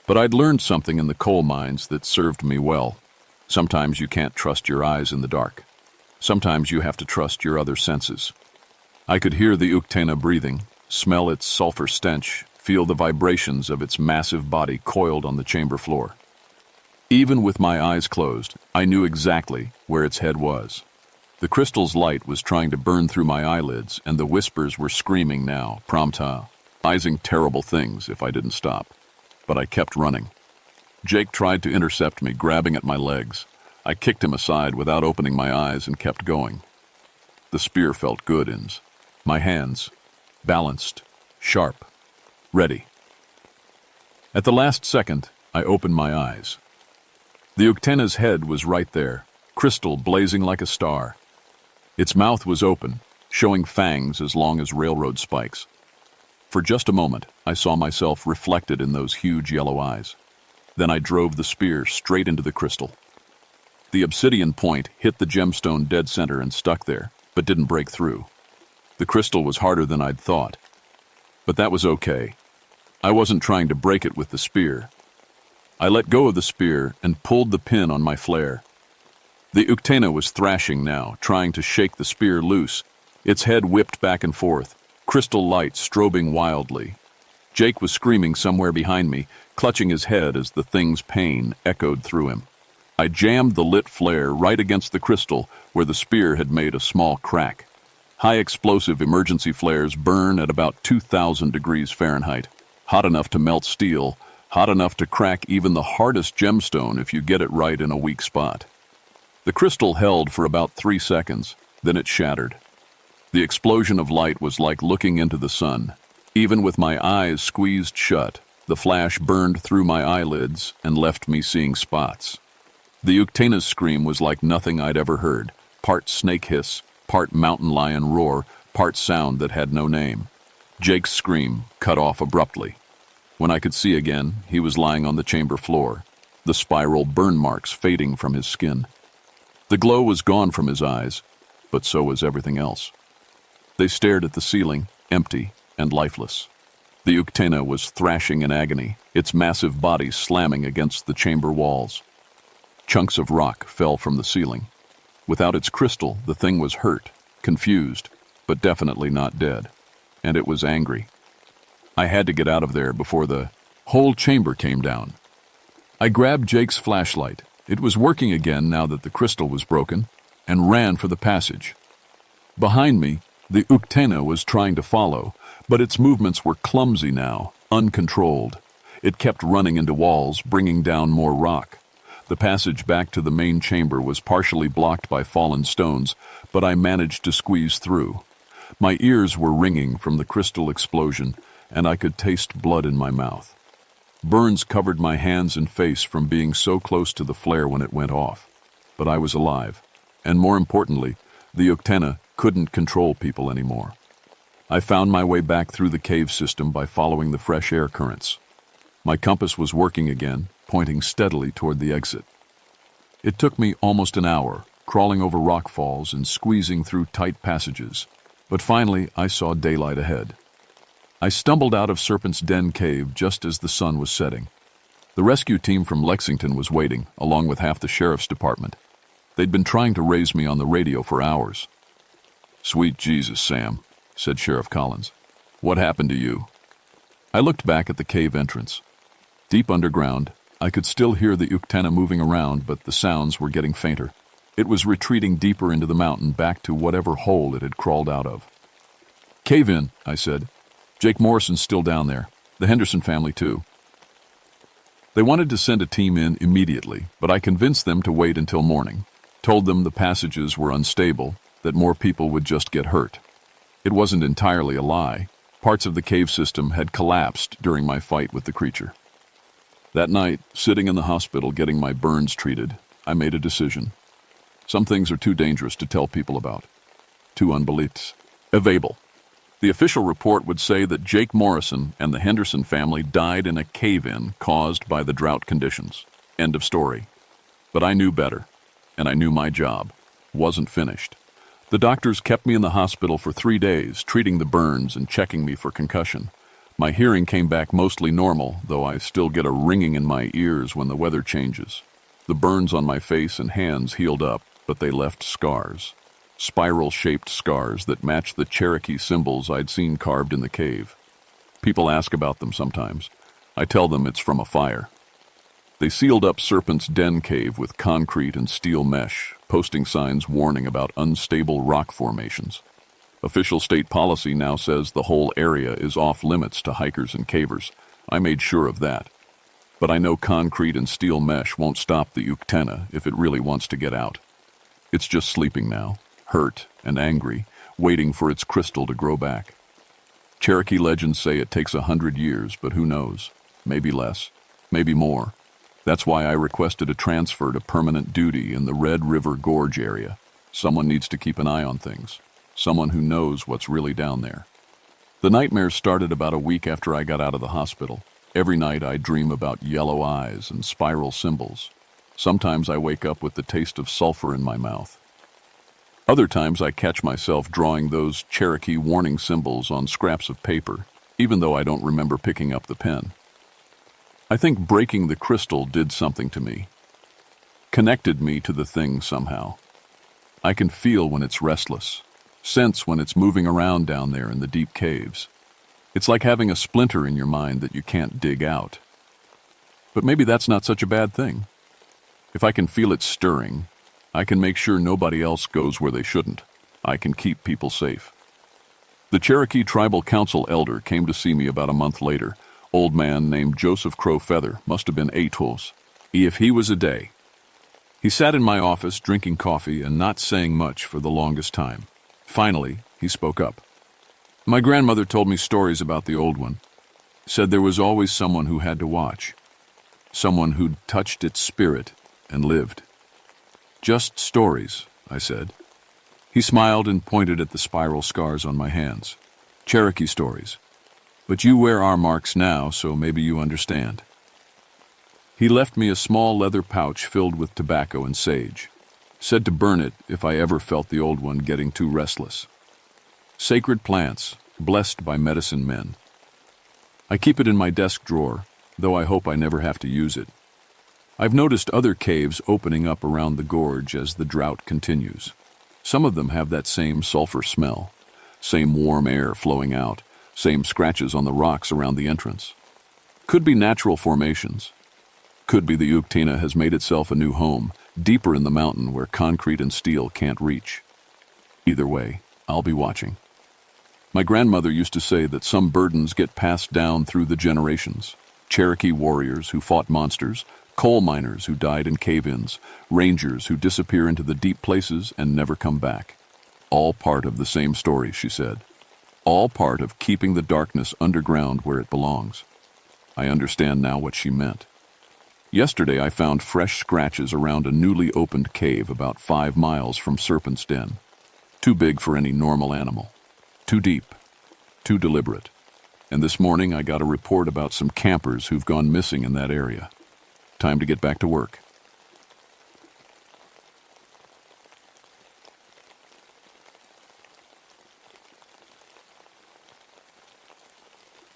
A: But I'd learned something in the coal mines that served me well. Sometimes you can't trust your eyes in the dark. Sometimes you have to trust your other senses. I could hear the Uktena breathing, smell its sulfur stench, feel the vibrations of its massive body coiled on the chamber floor. Even with my eyes closed, I knew exactly where its head was. The crystal's light was trying to burn through my eyelids, and the whispers were screaming now, prompting terrible things if I didn't stop. But I kept running. Jake tried to intercept me, grabbing at my legs. I kicked him aside without opening my eyes and kept going. The spear felt good in my hands, balanced, sharp, ready. At the last second, I opened my eyes. The Uktena's head was right there, crystal blazing like a star. Its mouth was open, showing fangs as long as railroad spikes. For just a moment, I saw myself reflected in those huge yellow eyes. Then I drove the spear straight into the crystal. The obsidian point hit the gemstone dead center and stuck there, but didn't break through. The crystal was harder than I'd thought. But that was okay. I wasn't trying to break it with the spear. I let go of the spear and pulled the pin on my flare. The Uktena was thrashing now, trying to shake the spear loose. Its head whipped back and forth, crystal light strobing wildly. Jake was screaming somewhere behind me, clutching his head as the thing's pain echoed through him. I jammed the lit flare right against the crystal where the spear had made a small crack. High-explosive emergency flares burn at about 2,000 degrees Fahrenheit, hot enough to melt steel, hot enough to crack even the hardest gemstone if you get it right in a weak spot. The crystal held for about 3 seconds, then it shattered. The explosion of light was like looking into the sun. Even with my eyes squeezed shut, the flash burned through my eyelids and left me seeing spots. The Uktena's scream was like nothing I'd ever heard, part snake hiss, part mountain lion roar, part sound that had no name. Jake's scream cut off abruptly. When I could see again, he was lying on the chamber floor, the spiral burn marks fading from his skin. The glow was gone from his eyes, but so was everything else. They stared at the ceiling, empty and lifeless. The Uktena was thrashing in agony, its massive body slamming against the chamber walls. Chunks of rock fell from the ceiling. Without its crystal, the thing was hurt, confused, but definitely not dead. And it was angry. I had to get out of there before the whole chamber came down. I grabbed Jake's flashlight. It was working again now that the crystal was broken, and ran for the passage. Behind me, the Uktena was trying to follow, but its movements were clumsy now, uncontrolled. It kept running into walls, bringing down more rock. The passage back to the main chamber was partially blocked by fallen stones, but I managed to squeeze through. My ears were ringing from the crystal explosion, and I could taste blood in my mouth. Burns covered my hands and face from being so close to the flare when it went off. But I was alive, and more importantly, the Uktena couldn't control people anymore. I found my way back through the cave system by following the fresh air currents. My compass was working again, pointing steadily toward the exit. It took me almost an hour, crawling over rock falls and squeezing through tight passages, but finally I saw daylight ahead. I stumbled out of Serpent's Den cave just as the sun was setting. The rescue team from Lexington was waiting, along with half the sheriff's department. They'd been trying to raise me on the radio for hours. "Sweet Jesus, Sam," said Sheriff Collins. "What happened to you?" I looked back at the cave entrance. Deep underground, I could still hear the Uktena moving around, but the sounds were getting fainter. It was retreating deeper into the mountain, back to whatever hole it had crawled out of. "Cave in," I said. "Jake Morrison's still down there. The Henderson family, too." They wanted to send a team in immediately, but I convinced them to wait until morning, told them the passages were unstable, that more people would just get hurt. It wasn't entirely a lie. Parts of the cave system had collapsed during my fight with the creature. That night, sitting in the hospital getting my burns treated, I made a decision. Some things are too dangerous to tell people about. Too unbelievable. The official report would say that Jake Morrison and the Henderson family died in a cave-in caused by the drought conditions. End of story. But I knew better, and I knew my job wasn't finished. The doctors kept me in the hospital for 3 days, treating the burns and checking me for concussion. My hearing came back mostly normal, though I still get a ringing in my ears when the weather changes. The burns on my face and hands healed up, but they left scars. Spiral-shaped scars that match the Cherokee symbols I'd seen carved in the cave. People ask about them sometimes. I tell them it's from a fire. They sealed up Serpent's Den cave with concrete and steel mesh, posting signs warning about unstable rock formations. Official state policy now says the whole area is off-limits to hikers and cavers. I made sure of that. But I know concrete and steel mesh won't stop the Uktena if it really wants to get out. It's just sleeping now, hurt and angry, waiting for its crystal to grow back. Cherokee legends say it takes 100 years, but who knows? Maybe less, maybe more. That's why I requested a transfer to permanent duty in the Red River Gorge area. Someone needs to keep an eye on things. Someone who knows what's really down there. The nightmares started about a week after I got out of the hospital. Every night I dream about yellow eyes and spiral symbols. Sometimes I wake up with the taste of sulfur in my mouth. Other times I catch myself drawing those Cherokee warning symbols on scraps of paper, even though I don't remember picking up the pen. I think breaking the crystal did something to me. Connected me to the thing somehow. I can feel when it's restless. Sense when it's moving around down there in the deep caves. It's like having a splinter in your mind that you can't dig out. But maybe that's not such a bad thing. If I can feel it stirring, I can make sure nobody else goes where they shouldn't. I can keep people safe. The Cherokee Tribal Council elder came to see me about a month later. Old man named Joseph Crow Feather, must have been 8 holes. If he was a day. He sat in my office drinking coffee and not saying much for the longest time. Finally, he spoke up. My grandmother told me stories about the old one. Said there was always someone who had to watch. Someone who'd touched its spirit and lived. Just stories, I said. He smiled and pointed at the spiral scars on my hands. Cherokee stories. But you wear our marks now, so maybe you understand. He left me a small leather pouch filled with tobacco and sage. Said to burn it if I ever felt the old one getting too restless. Sacred plants, blessed by medicine men. I keep it in my desk drawer, though I hope I never have to use it. I've noticed other caves opening up around the gorge as the drought continues. Some of them have that same sulfur smell, same warm air flowing out, same scratches on the rocks around the entrance. Could be natural formations. Could be the Uktena has made itself a new home, deeper in the mountain where concrete and steel can't reach. Either way, I'll be watching. My grandmother used to say that some burdens get passed down through the generations. Cherokee warriors who fought monsters, coal miners who died in cave-ins, rangers who disappear into the deep places and never come back. All part of the same story, she said. All part of keeping the darkness underground where it belongs. I understand now what she meant. Yesterday I found fresh scratches around a newly opened cave about 5 miles from Serpent's Den. Too big for any normal animal. Too deep. Too deliberate. And this morning I got a report about some campers who've gone missing in that area. Time to get back to work.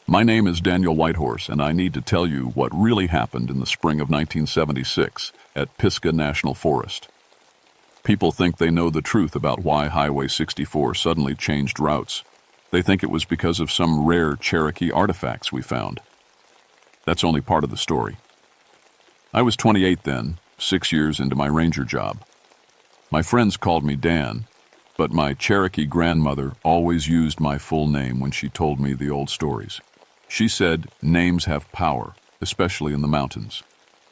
A: My name is Daniel Whitehorse, and I need to tell you what really happened in the spring of 1976 at Pisgah National Forest. People think they know the truth about why Highway 64 suddenly changed routes. They think it was because of some rare Cherokee artifacts we found. That's only part of the story. I was 28 then, 6 years into my ranger job. My friends called me Dan, but my Cherokee grandmother always used my full name when she told me the old stories. She said names have power, especially in the mountains.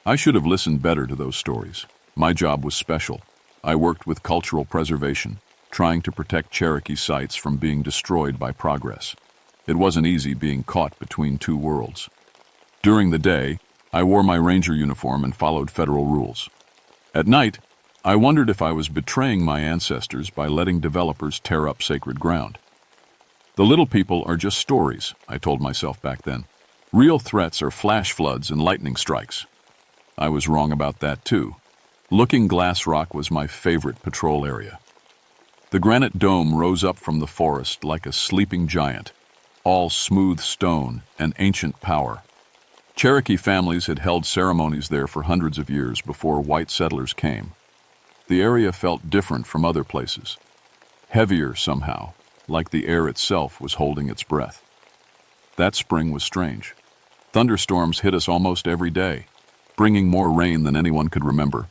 A: I should have listened better to those stories. My job was special. I worked with cultural preservation, trying to protect Cherokee sites from being destroyed by progress. It wasn't easy being caught between two worlds. During the day, I wore my ranger uniform and followed federal rules. At night, I wondered if I was betraying my ancestors by letting developers tear up sacred ground. The little people are just stories, I told myself back then. Real threats are flash floods and lightning strikes. I was wrong about that too. Looking Glass Rock was my favorite patrol area. The granite dome rose up from the forest like a sleeping giant, all smooth stone and ancient power. Cherokee families had held ceremonies there for hundreds of years before white settlers came. The area felt different from other places, heavier somehow, like the air itself was holding its breath. That spring was strange. Thunderstorms hit us almost every day, bringing more rain than anyone could remember.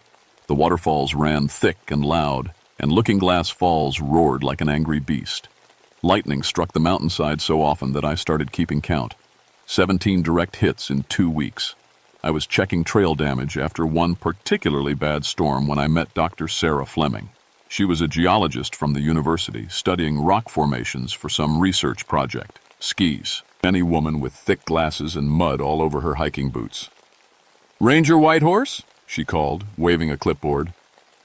A: The waterfalls ran thick and loud, and Looking Glass Falls roared like an angry beast. Lightning struck the mountainside so often that I started keeping count. 17 direct hits in 2 weeks. I was checking trail damage after one particularly bad storm when I met Dr. Sarah Fleming. She was a geologist from the university studying rock formations for some research project. Skis. Any woman with thick glasses and mud all over her hiking boots. "Ranger Whitehorse?" she called, waving a clipboard.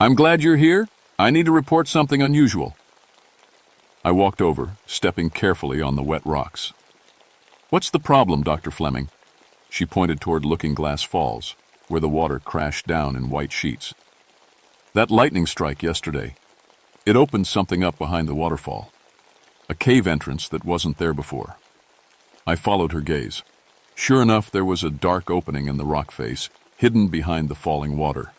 A: "I'm glad you're here. I need to report something unusual." I walked over, stepping carefully on the wet rocks. "What's the problem, Dr. Fleming?" She pointed toward Looking Glass Falls, where the water crashed down in white sheets. "That lightning strike yesterday. It opened something up behind the waterfall. A cave entrance that wasn't there before." I followed her gaze. Sure enough, there was a dark opening in the rock face, hidden behind the falling water.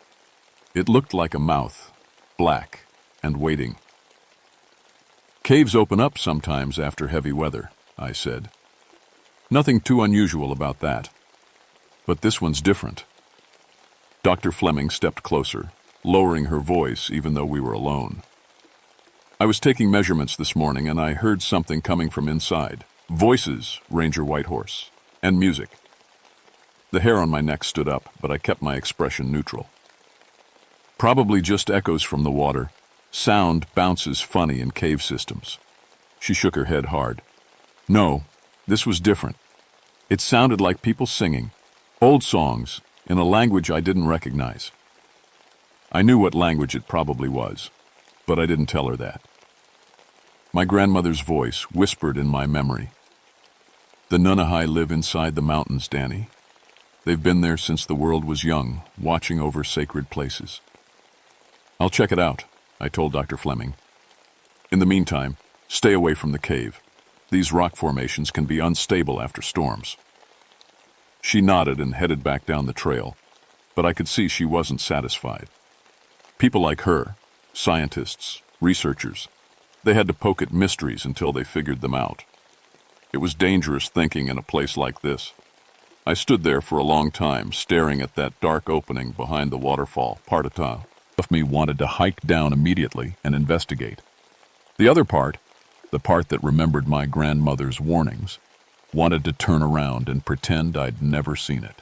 A: It looked like a mouth, black and waiting. "Caves open up sometimes after heavy weather," I said. "Nothing too unusual about that. But this one's different." Dr. Fleming stepped closer, lowering her voice even though we were alone. "I was taking measurements this morning and I heard something coming from inside. Voices, Ranger Whitehorse, and music." The hair on my neck stood up, but I kept my expression neutral. "Probably just echoes from the water. Sound bounces funny in cave systems." She shook her head hard. "No, this was different. It sounded like people singing, old songs, in a language I didn't recognize." I knew what language it probably was, but I didn't tell her that. My grandmother's voice whispered in my memory. "The Nunahai live inside the mountains, Danny. They've been there since the world was young, watching over sacred places." "I'll check it out," I told Dr. Fleming. "In the meantime, stay away from the cave. These rock formations can be unstable after storms." She nodded and headed back down the trail, but I could see she wasn't satisfied. People like her, scientists, researchers, they had to poke at mysteries until they figured them out. It was dangerous thinking in a place like this. I stood there for a long time, staring at that dark opening behind the waterfall. Part of me wanted to hike down immediately and investigate. The other part, the part that remembered my grandmother's warnings, wanted to turn around and pretend I'd never seen it.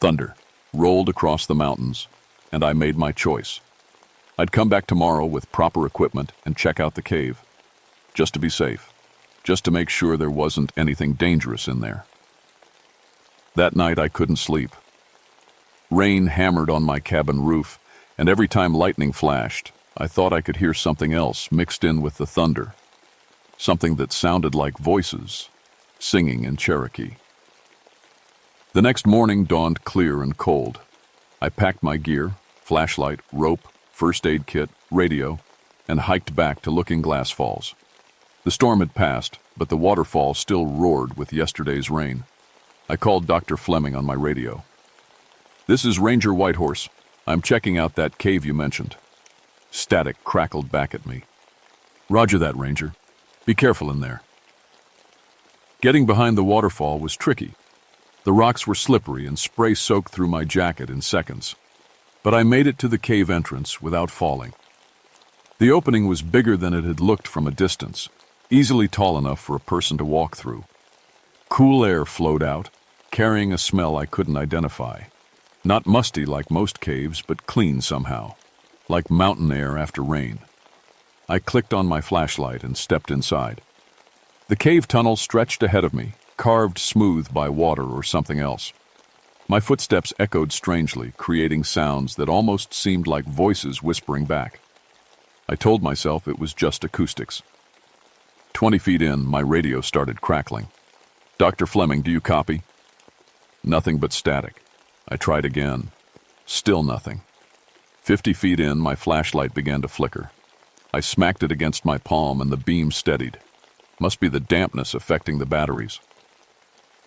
A: Thunder rolled across the mountains, and I made my choice. I'd come back tomorrow with proper equipment and check out the cave, just to be safe, just to make sure there wasn't anything dangerous in there. That night I couldn't sleep. Rain hammered on my cabin roof, and every time lightning flashed, I thought I could hear something else mixed in with the thunder, something that sounded like voices, singing in Cherokee. The next morning dawned clear and cold. I packed my gear, flashlight, rope, first aid kit, radio, and hiked back to Looking Glass Falls. The storm had passed, but the waterfall still roared with yesterday's rain. I called Dr. Fleming on my radio. "This is Ranger Whitehorse. I'm checking out that cave you mentioned." Static crackled back at me. "Roger that, Ranger. Be careful in there." Getting behind the waterfall was tricky. The rocks were slippery and spray soaked through my jacket in seconds. But I made it to the cave entrance without falling. The opening was bigger than it had looked from a distance, easily tall enough for a person to walk through. Cool air flowed out, carrying a smell I couldn't identify. Not musty like most caves, but clean somehow, like mountain air after rain. I clicked on my flashlight and stepped inside. The cave tunnel stretched ahead of me, carved smooth by water or something else. My footsteps echoed strangely, creating sounds that almost seemed like voices whispering back. I told myself it was just acoustics. 20 feet in, my radio started crackling. "Dr. Fleming, do you copy?" Nothing but static. I tried again. Still nothing. 50 feet in, my flashlight began to flicker. I smacked it against my palm and the beam steadied. Must be the dampness affecting the batteries.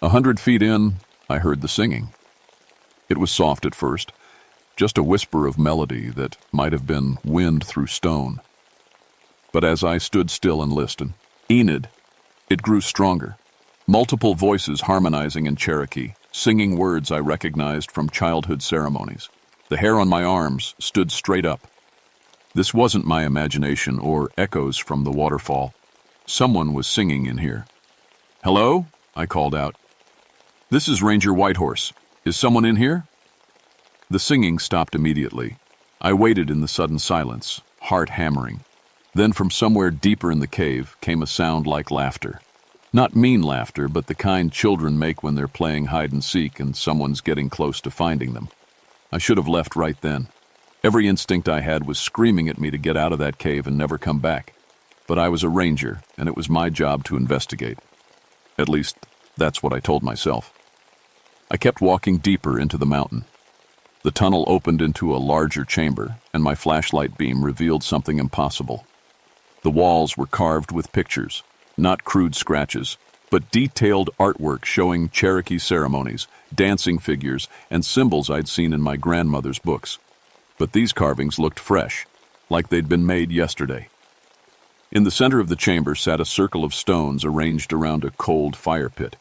A: 100 feet in, I heard the singing. It was soft at first, just a whisper of melody that might have been wind through stone. But as I stood still and listened, Enid, it grew stronger. Multiple voices harmonizing in Cherokee, singing words I recognized from childhood ceremonies. The hair on my arms stood straight up. This wasn't my imagination or echoes from the waterfall. Someone was singing in here. "Hello?" I called out. "This is Ranger Whitehorse. Is someone in here?" The singing stopped immediately. I waited in the sudden silence, heart hammering. Then from somewhere deeper in the cave came a sound like laughter. Not mean laughter, but the kind children make when they're playing hide and seek and someone's getting close to finding them. I should have left right then. Every instinct I had was screaming at me to get out of that cave and never come back. But I was a ranger, and it was my job to investigate. At least, that's what I told myself. I kept walking deeper into the mountain. The tunnel opened into a larger chamber, and my flashlight beam revealed something impossible. The walls were carved with pictures, not crude scratches, but detailed artwork showing Cherokee ceremonies, dancing figures, and symbols I'd seen in my grandmother's books. But these carvings looked fresh, like they'd been made yesterday. In the center of the chamber sat a circle of stones arranged around a cold fire pit.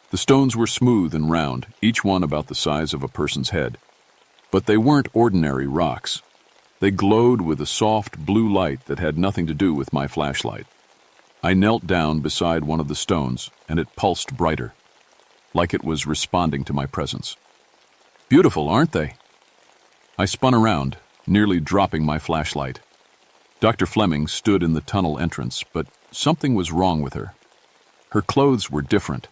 A: The stones were smooth and round, each one about the size of a person's head. But they weren't ordinary rocks. They glowed with a soft blue light that had nothing to do with my flashlight. I knelt down beside one of the stones, and it pulsed brighter, like it was responding to my presence. "Beautiful, aren't they?" I spun around, nearly dropping my flashlight. Dr. Fleming stood in the tunnel entrance, but something was wrong with her. Her clothes were different.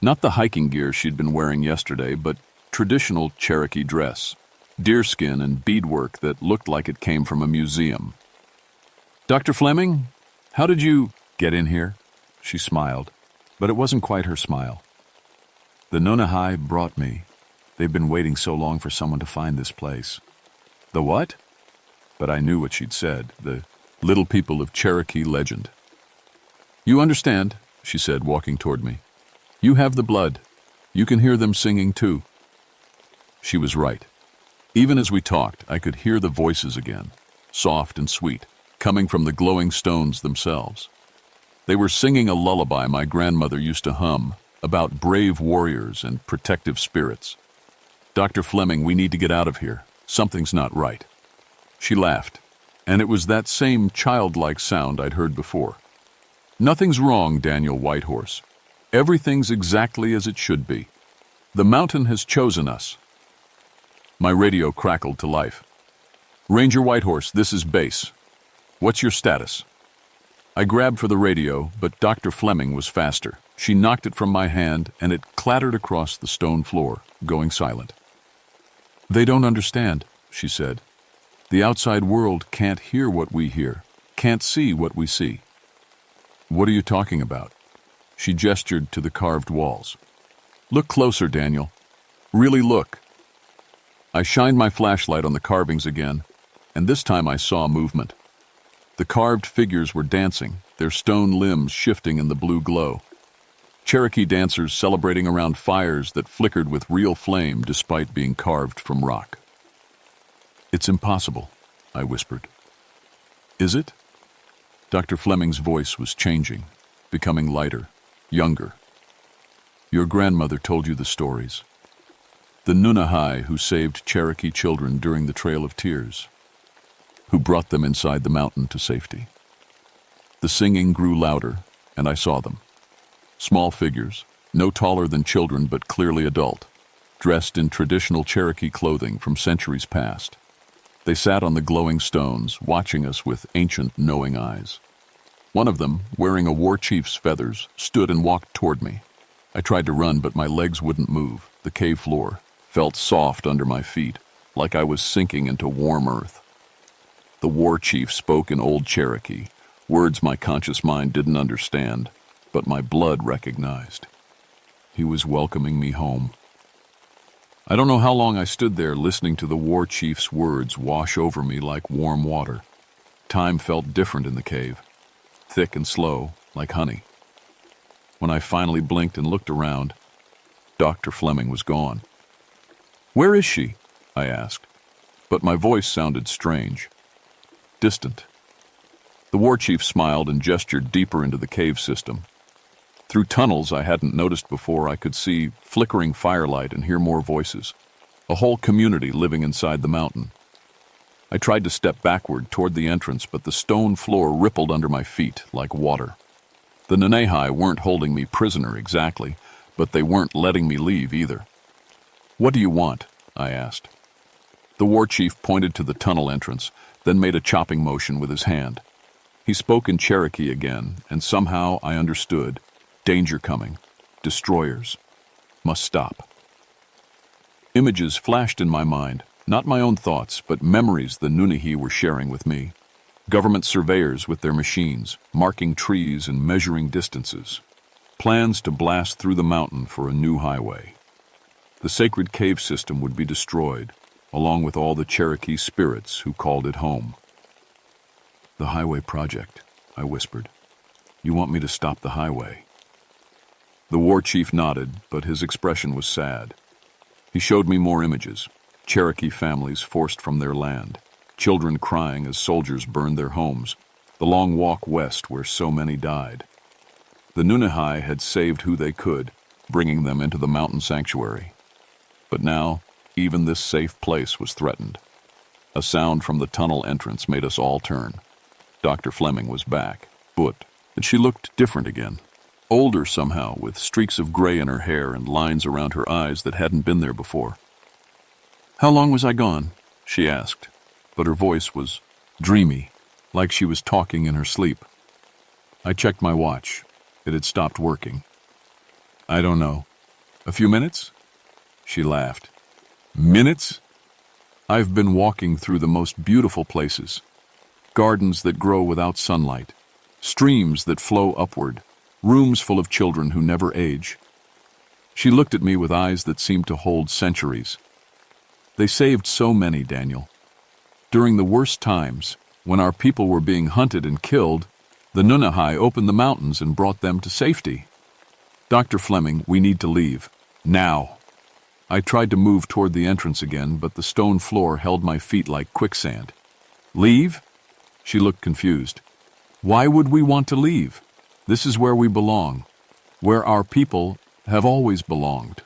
A: Not the hiking gear she'd been wearing yesterday, but traditional Cherokee dress, deerskin and beadwork that looked like it came from a museum. "Dr. Fleming, how did you get in here?" She smiled, but it wasn't quite her smile. "The Nunahai brought me. They've been waiting so long for someone to find this place." "The what?" But I knew what she'd said, the little people of Cherokee legend. "You understand," she said, walking toward me. "You have the blood. You can hear them singing too." She was right. Even as we talked, I could hear the voices again, soft and sweet, coming from the glowing stones themselves. They were singing a lullaby my grandmother used to hum about brave warriors and protective spirits. "Dr. Fleming, we need to get out of here. Something's not right." She laughed, and it was that same childlike sound I'd heard before. "Nothing's wrong, Daniel Whitehorse. Everything's exactly as it should be. The mountain has chosen us." My radio crackled to life. "Ranger Whitehorse, this is base. What's your status?" I grabbed for the radio, but Dr. Fleming was faster. She knocked it from my hand, and it clattered across the stone floor, going silent. "They don't understand," she said. "The outside world can't hear what we hear, can't see what we see." "What are you talking about?" She gestured to the carved walls. "Look closer, Daniel. Really look." I shined my flashlight on the carvings again, and this time I saw movement. The carved figures were dancing, their stone limbs shifting in the blue glow. Cherokee dancers celebrating around fires that flickered with real flame despite being carved from rock. "It's impossible," I whispered. "Is it?" Dr. Fleming's voice was changing, becoming lighter, younger. "Your grandmother told you the stories. The Nunahai who saved Cherokee children during the Trail of Tears, who brought them inside the mountain to safety." The singing grew louder, and I saw them. Small figures, no taller than children but clearly adult, dressed in traditional Cherokee clothing from centuries past. They sat on the glowing stones, watching us with ancient, knowing eyes. One of them, wearing a war chief's feathers, stood and walked toward me. I tried to run, but my legs wouldn't move. The cave floor, felt soft under my feet, like I was sinking into warm earth. The war chief spoke in Old Cherokee, words my conscious mind didn't understand, but my blood recognized. He was welcoming me home. I don't know how long I stood there listening to the war chief's words wash over me like warm water. Time felt different in the cave, thick and slow, like honey. When I finally blinked and looked around, Dr. Fleming was gone. "Where is she?" I asked, but my voice sounded strange, distant. The war chief smiled and gestured deeper into the cave system. Through tunnels I hadn't noticed before, I could see flickering firelight and hear more voices. A whole community living inside the mountain. I tried to step backward toward the entrance, but the stone floor rippled under my feet like water. The Nunehai weren't holding me prisoner exactly, but they weren't letting me leave either. "What do you want?" I asked. The war chief pointed to the tunnel entrance, then made a chopping motion with his hand. He spoke in Cherokee again, and somehow I understood. Danger coming. Destroyers. Must stop. Images flashed in my mind, not my own thoughts, but memories the Nunehai were sharing with me. Government surveyors with their machines, marking trees and measuring distances. Plans to blast through the mountain for a new highway. The sacred cave system would be destroyed, along with all the Cherokee spirits who called it home. "The highway project," I whispered. "You want me to stop the highway?" The war chief nodded, but his expression was sad. He showed me more images. Cherokee families forced from their land. Children crying as soldiers burned their homes. The long walk west where so many died. The Nunehai had saved who they could, bringing them into the mountain sanctuary. But now, even this safe place was threatened. A sound from the tunnel entrance made us all turn. Dr. Fleming was back, and she looked different again. Older somehow, with streaks of gray in her hair and lines around her eyes that hadn't been there before. "How long was I gone?" she asked, but her voice was dreamy, like she was talking in her sleep. I checked my watch. It had stopped working. "I don't know. A few minutes?" She laughed. "Minutes? I've been walking through the most beautiful places. Gardens that grow without sunlight, streams that flow upward, rooms full of children who never age." She looked at me with eyes that seemed to hold centuries. "They saved so many, Daniel. During the worst times, when our people were being hunted and killed, the Nunehai opened the mountains and brought them to safety. Dr. Fleming, we need to leave. Now." I tried to move toward the entrance again, but the stone floor held my feet like quicksand. "Leave?" She looked confused. "Why would we want to leave? This is where we belong, where our people have always belonged."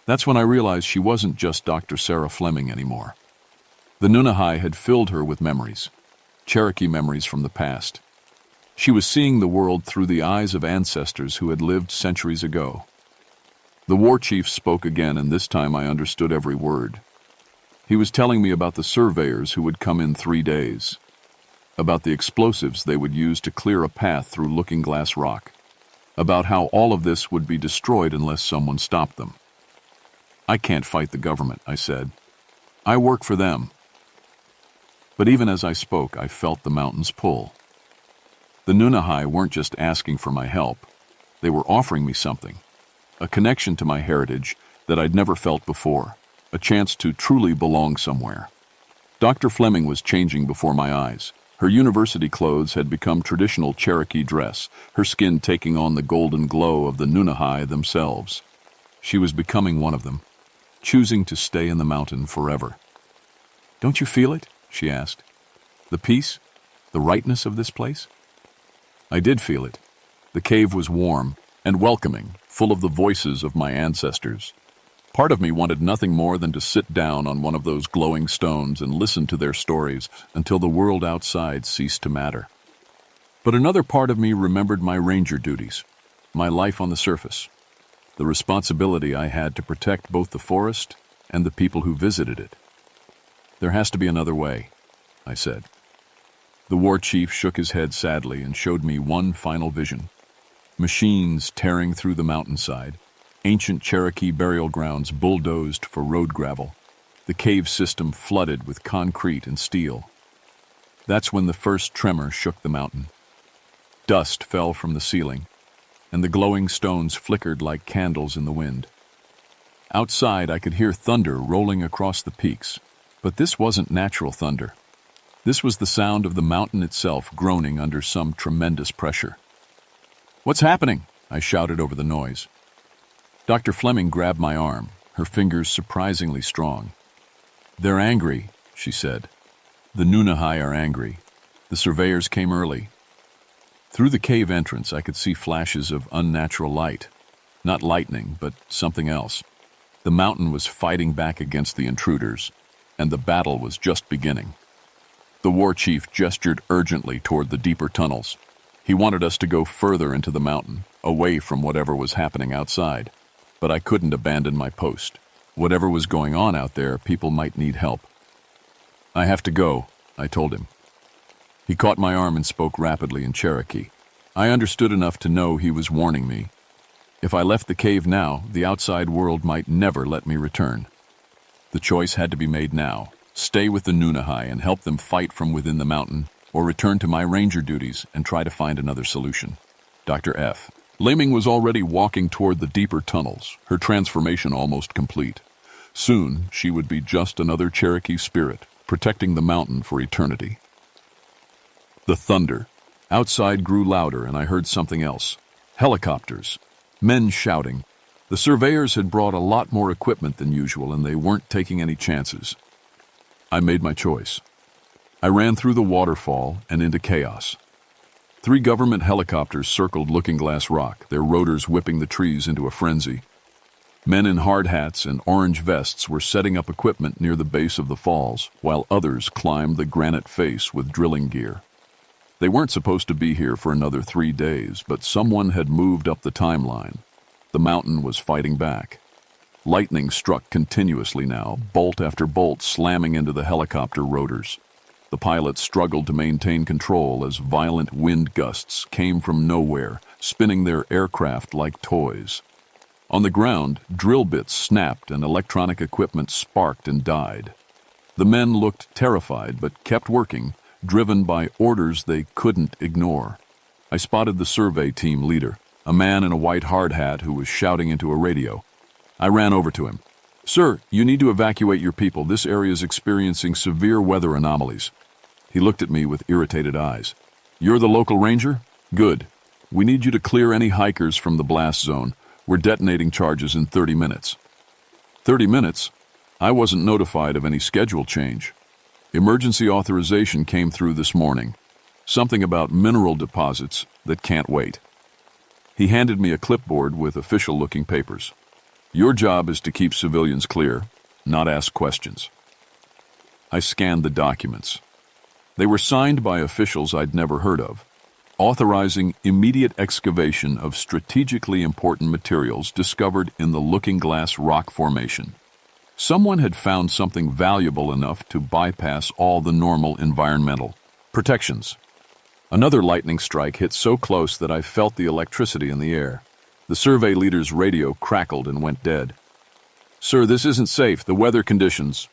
A: That's when I realized she wasn't just Dr. Sarah Fleming anymore. The Nunehai had filled her with memories, Cherokee memories from the past. She was seeing the world through the eyes of ancestors who had lived centuries ago. The war chief spoke again, and this time I understood every word. He was telling me about the surveyors who would come in 3 days, about the explosives they would use to clear a path through Looking Glass Rock, about how all of this would be destroyed unless someone stopped them. "I can't fight the government," I said. "I work for them." But even as I spoke, I felt the mountains pull. The Nunehai weren't just asking for my help. They were offering me something, a connection to my heritage that I'd never felt before, a chance to truly belong somewhere. Dr. Fleming was changing before my eyes. Her university clothes had become traditional Cherokee dress, her skin taking on the golden glow of the Nunehai themselves. She was becoming one of them, choosing to stay in the mountain forever. "Don't you feel it?" she asked. "The peace, the rightness of this place?" I did feel it. The cave was warm and welcoming, full of the voices of my ancestors. Part of me wanted nothing more than to sit down on one of those glowing stones and listen to their stories until the world outside ceased to matter. But another part of me remembered my ranger duties, my life on the surface, the responsibility I had to protect both the forest and the people who visited it. "There has to be another way," I said. The war chief shook his head sadly and showed me one final vision. Machines tearing through the mountainside, Ancient Cherokee burial grounds bulldozed for road gravel. The cave system flooded with concrete and steel. That's when the first tremor shook the mountain. Dust fell from the ceiling, and the glowing stones flickered like candles in the wind. Outside, I could hear thunder rolling across the peaks, but this wasn't natural thunder. This was the sound of the mountain itself groaning under some tremendous pressure. "What's happening?" I shouted over the noise. Dr. Fleming grabbed my arm, her fingers surprisingly strong. "They're angry," she said. "The Nunahai are angry. The surveyors came early." Through the cave entrance, I could see flashes of unnatural light. Not lightning, but something else. The mountain was fighting back against the intruders, and the battle was just beginning. The war chief gestured urgently toward the deeper tunnels. He wanted us to go further into the mountain, away from whatever was happening outside. But I couldn't abandon my post. Whatever was going on out there, people might need help. "I have to go," I told him. He caught my arm and spoke rapidly in Cherokee. I understood enough to know he was warning me. If I left the cave now, the outside world might never let me return. The choice had to be made now: stay with the Nunahai and help them fight from within the mountain, or return to my ranger duties and try to find another solution. Dr. F. Fleming was already walking toward the deeper tunnels, her transformation almost complete. Soon, she would be just another Cherokee spirit, protecting the mountain for eternity. The thunder. Outside grew louder, and I heard something else. Helicopters. Men shouting. The surveyors had brought a lot more equipment than usual, and they weren't taking any chances. I made my choice. I ran through the waterfall and into chaos. 3 government helicopters circled Looking Glass Rock, their rotors whipping the trees into a frenzy. Men in hard hats and orange vests were setting up equipment near the base of the falls, while others climbed the granite face with drilling gear. They weren't supposed to be here for another 3 days, but someone had moved up the timeline. The mountain was fighting back. Lightning struck continuously now, bolt after bolt slamming into the helicopter rotors. The pilots struggled to maintain control as violent wind gusts came from nowhere, spinning their aircraft like toys. On the ground, drill bits snapped and electronic equipment sparked and died. The men looked terrified but kept working, driven by orders they couldn't ignore. I spotted the survey team leader, a man in a white hard hat who was shouting into a radio. I ran over to him. "Sir, you need to evacuate your people. This area is experiencing severe weather anomalies." He looked at me with irritated eyes. "You're the local ranger? Good. We need you to clear any hikers from the blast zone. We're detonating charges in 30 minutes. 30 minutes? I wasn't notified of any schedule change. Emergency authorization came through this morning. Something about mineral deposits that can't wait." He handed me a clipboard with official-looking papers. "Your job is to keep civilians clear, not ask questions." I scanned the documents. They were signed by officials I'd never heard of, authorizing immediate excavation of strategically important materials discovered in the Looking Glass Rock Formation. Someone had found something valuable enough to bypass all the normal environmental protections. Another lightning strike hit so close that I felt the electricity in the air. The survey leader's radio crackled and went dead. "Sir, this isn't safe. The weather conditions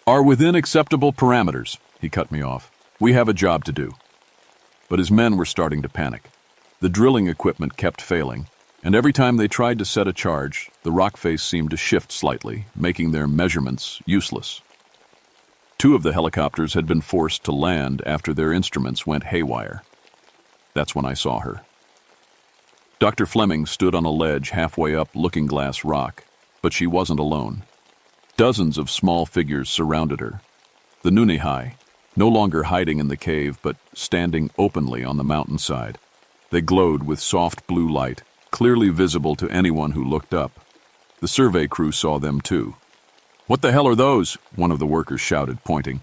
A: are within acceptable parameters," he cut me off. "We have a job to do." But his men were starting to panic. The drilling equipment kept failing, and every time they tried to set a charge, the rock face seemed to shift slightly, making their measurements useless. 2 of the helicopters had been forced to land after their instruments went haywire. That's when I saw her. Dr. Fleming stood on a ledge halfway up Looking Glass Rock, but she wasn't alone. Dozens of small figures surrounded her. The Nunahai, no longer hiding in the cave but standing openly on the mountainside. They glowed with soft blue light, clearly visible to anyone who looked up. The survey crew saw them too. "What the hell are those?" one of the workers shouted, pointing.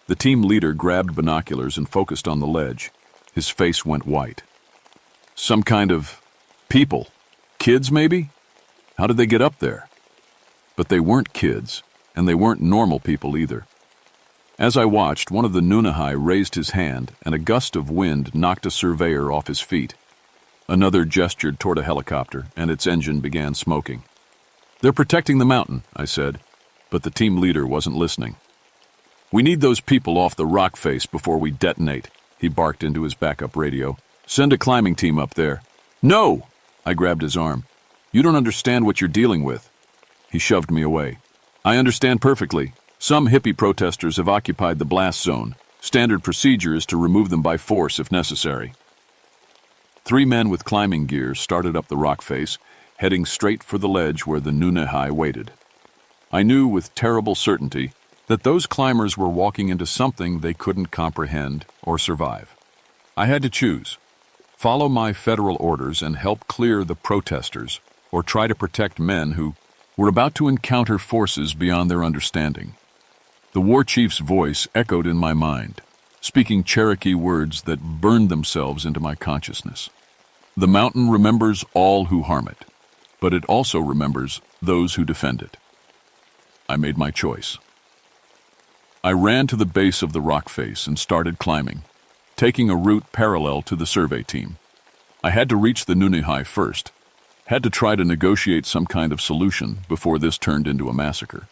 A: The team leader grabbed binoculars and focused on the ledge. His face went white. "Some kind of people. Kids, maybe? How did they get up there?" But they weren't kids, and they weren't normal people either. As I watched, one of the Nunahai raised his hand, and a gust of wind knocked a surveyor off his feet. Another gestured toward a helicopter, and its engine began smoking. "They're protecting the mountain," I said, but the team leader wasn't listening. "We need those people off the rock face before we detonate," he barked into his backup radio. "Send a climbing team up there." "No!" I grabbed his arm. "You don't understand what you're dealing with." He shoved me away. "I understand perfectly. Some hippie protesters have occupied the blast zone. Standard procedure is to remove them by force if necessary." 3 men with climbing gear started up the rock face, heading straight for the ledge where the Nunahai waited. I knew with terrible certainty that those climbers were walking into something they couldn't comprehend or survive. I had to choose: follow my federal orders and help clear the protesters, or try to protect men who were about to encounter forces beyond their understanding. The war chief's voice echoed in my mind, speaking Cherokee words that burned themselves into my consciousness. "The mountain remembers all who harm it, but it also remembers those who defend it." I made my choice. I ran to the base of the rock face and started climbing, taking a route parallel to the survey team. I had to reach the Nunahai first, had to try to negotiate some kind of solution before this turned into a massacre.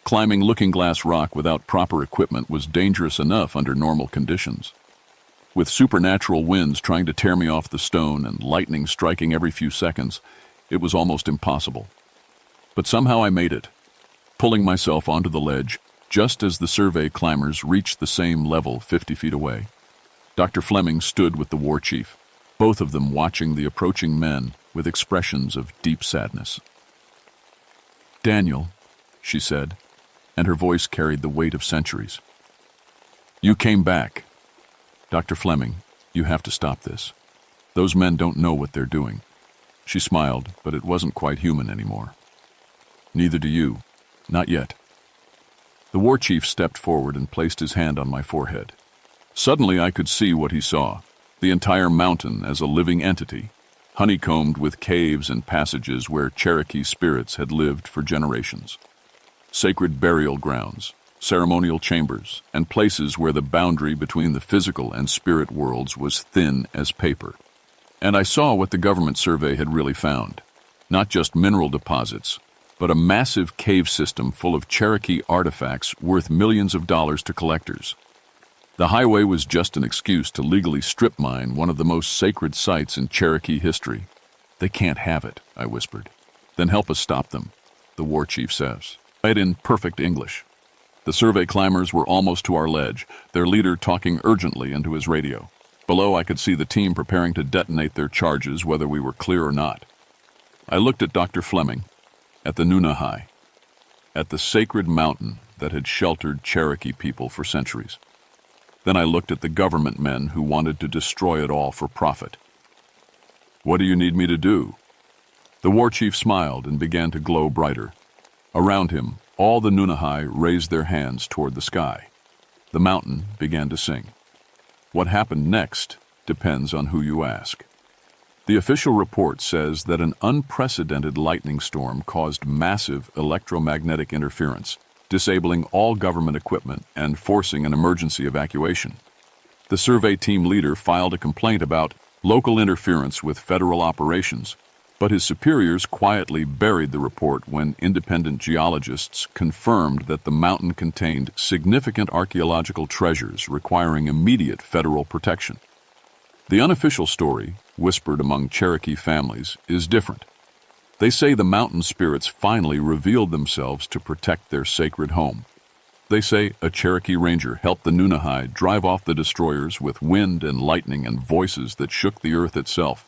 A: Climbing Looking Glass Rock without proper equipment was dangerous enough under normal conditions. With supernatural winds trying to tear me off the stone and lightning striking every few seconds, it was almost impossible. But somehow I made it, pulling myself onto the ledge just as the survey climbers reached the same level 50 feet away. Dr. Fleming stood with the war chief, both of them watching the approaching men with expressions of deep sadness. "Daniel," she said, and her voice carried the weight of centuries. "You came back. Dr. Fleming, you have to stop this. Those men don't know what they're doing." She smiled, but it wasn't quite human anymore. "Neither do you. Not yet." The war chief stepped forward and placed his hand on my forehead. Suddenly I could see what he saw: the entire mountain as a living entity, honeycombed with caves and passages where Cherokee spirits had lived for generations. Sacred burial grounds, ceremonial chambers, and places where the boundary between the physical and spirit worlds was thin as paper. And I saw what the government survey had really found: not just mineral deposits, but a massive cave system full of Cherokee artifacts worth millions of dollars to collectors. The highway was just an excuse to legally strip mine one of the most sacred sites in Cherokee history. "They can't have it," I whispered. "Then help us stop them," the war chief says, right in perfect English. The survey climbers were almost to our ledge, their leader talking urgently into his radio. Below I could see the team preparing to detonate their charges whether we were clear or not. I looked at Dr. Fleming, at the Nunahai, at the sacred mountain that had sheltered Cherokee people for centuries. Then I looked at the government men who wanted to destroy it all for profit. "What do you need me to do?" The war chief smiled and began to glow brighter. Around him, all the Nunahai raised their hands toward the sky. The mountain began to sing. What happened next depends on who you ask. The official report says that an unprecedented lightning storm caused massive electromagnetic interference, disabling all government equipment and forcing an emergency evacuation. The survey team leader filed a complaint about local interference with federal operations, but his superiors quietly buried the report when independent geologists confirmed that the mountain contained significant archaeological treasures requiring immediate federal protection. The unofficial story, whispered among Cherokee families, is different. They say the mountain spirits finally revealed themselves to protect their sacred home. They say a Cherokee ranger helped the Nunahai drive off the destroyers with wind and lightning and voices that shook the earth itself.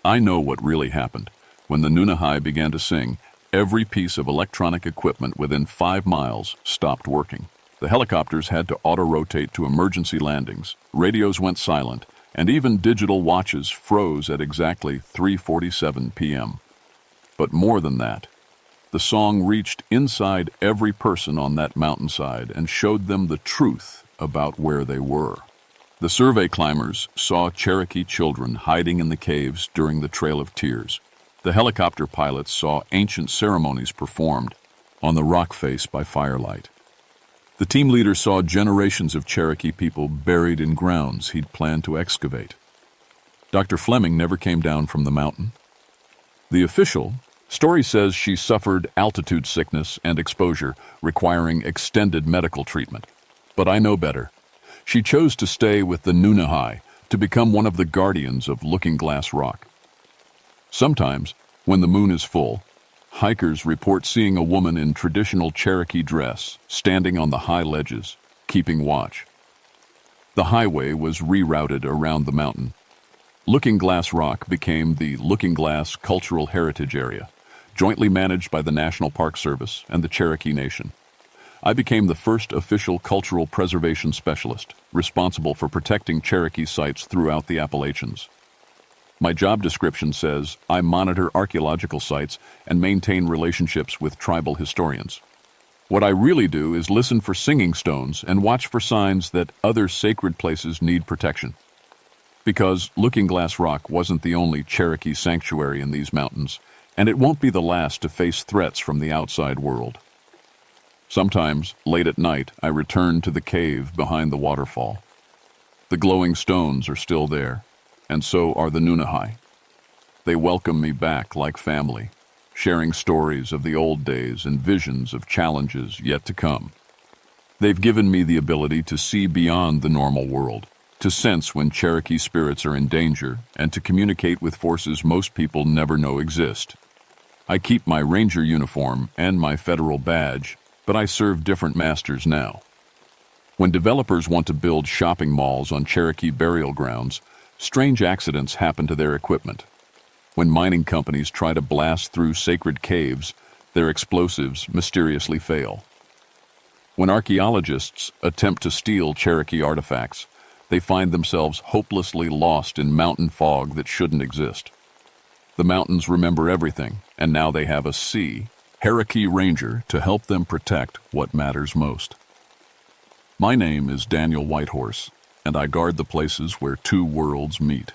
A: I know what really happened. When the Nunahai began to sing, every piece of electronic equipment within 5 miles stopped working. The helicopters had to auto-rotate to emergency landings, radios went silent, and even digital watches froze at exactly 3:47 p.m. But more than that, the song reached inside every person on that mountainside and showed them the truth about where they were. The survey climbers saw Cherokee children hiding in the caves during the Trail of Tears. The helicopter pilots saw ancient ceremonies performed on the rock face by firelight. The team leader saw generations of Cherokee people buried in grounds he'd planned to excavate. Dr. Fleming never came down from the mountain. The official story says she suffered altitude sickness and exposure, requiring extended medical treatment. But I know better. She chose to stay with the Nunahai to become one of the guardians of Looking Glass Rock. Sometimes, when the moon is full, hikers report seeing a woman in traditional Cherokee dress standing on the high ledges, keeping watch. The highway was rerouted around the mountain. Looking Glass Rock became the Looking Glass Cultural Heritage Area, jointly managed by the National Park Service and the Cherokee Nation. I became the first official cultural preservation specialist, responsible for protecting Cherokee sites throughout the Appalachians. My job description says I monitor archaeological sites and maintain relationships with tribal historians. What I really do is listen for singing stones and watch for signs that other sacred places need protection. Because Looking Glass Rock wasn't the only Cherokee sanctuary in these mountains, and it won't be the last to face threats from the outside world. Sometimes, late at night, I return to the cave behind the waterfall. The glowing stones are still there, and so are the Nunahai. They welcome me back like family, sharing stories of the old days and visions of challenges yet to come. They've given me the ability to see beyond the normal world, to sense when Cherokee spirits are in danger, and to communicate with forces most people never know exist. I keep my ranger uniform and my federal badge, but I serve different masters now. When developers want to build shopping malls on Cherokee burial grounds, strange accidents happen to their equipment. When mining companies try to blast through sacred caves, their explosives mysteriously fail. When archaeologists attempt to steal Cherokee artifacts, they find themselves hopelessly lost in mountain fog that shouldn't exist. The mountains remember everything, and now they have a Cherokee Ranger to help them protect what matters most. My name is Daniel Whitehorse, and I guard the places where two worlds meet.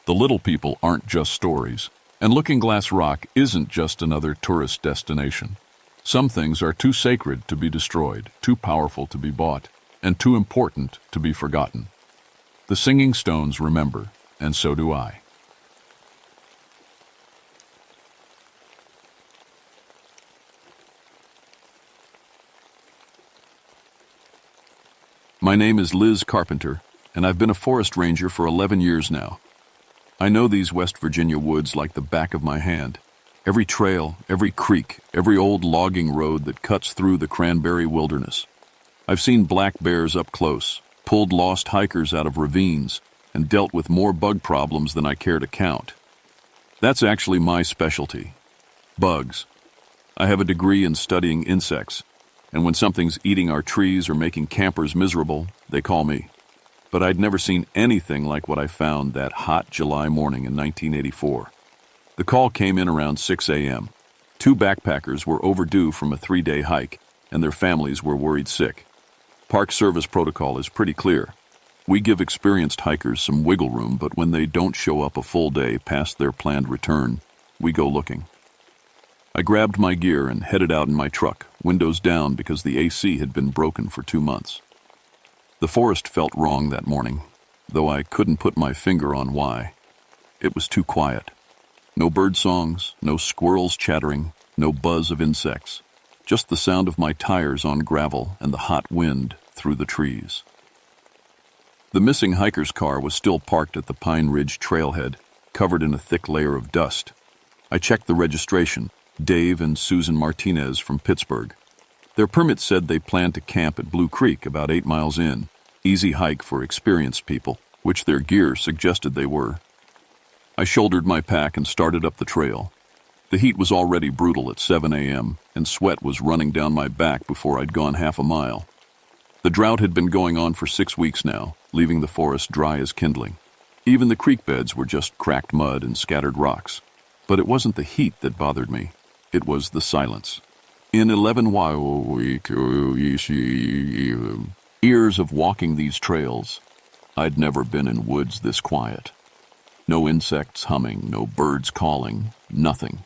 A: The little people aren't just stories, and Looking Glass Rock isn't just another tourist destination. Some things are too sacred to be destroyed, too powerful to be bought, and too important to be forgotten. The singing stones remember, and so do I. My name is Liz Carpenter, and I've been a forest ranger for 11 years now. I know these West Virginia woods like the back of my hand. Every trail, every creek, every old logging road that cuts through the cranberry wilderness. I've seen black bears up close, pulled lost hikers out of ravines, and dealt with more bug problems than I care to count. That's actually my specialty. Bugs. I have a degree in studying insects, and when something's eating our trees or making campers miserable, they call me. But I'd never seen anything like what I found that hot July morning in 1984. The call came in around 6 a.m. Two backpackers were overdue from a 3-day hike, and their families were worried sick. Park Service protocol is pretty clear. We give experienced hikers some wiggle room, but when they don't show up a full day past their planned return, we go looking. I grabbed my gear and headed out in my truck, windows down because the AC had been broken for 2 months. The forest felt wrong that morning, though I couldn't put my finger on why. It was too quiet. No bird songs, no squirrels chattering, no buzz of insects. Just the sound of my tires on gravel and the hot wind through the trees. The missing hiker's car was still parked at the Pine Ridge trailhead, covered in a thick layer of dust. I checked the registration, Dave and Susan Martinez from Pittsburgh. Their permit said they planned to camp at Blue Creek about 8 miles in, easy hike for experienced people, which their gear suggested they were. I shouldered my pack and started up the trail. The heat was already brutal at 7 a.m., and sweat was running down my back before I'd gone half a mile. The drought had been going on for 6 weeks now, leaving the forest dry as kindling. Even the creek beds were just cracked mud and scattered rocks. But it wasn't the heat that bothered me. It was the silence. In 11 years of walking these trails, I'd never been in woods this quiet. No insects humming, no birds calling, nothing.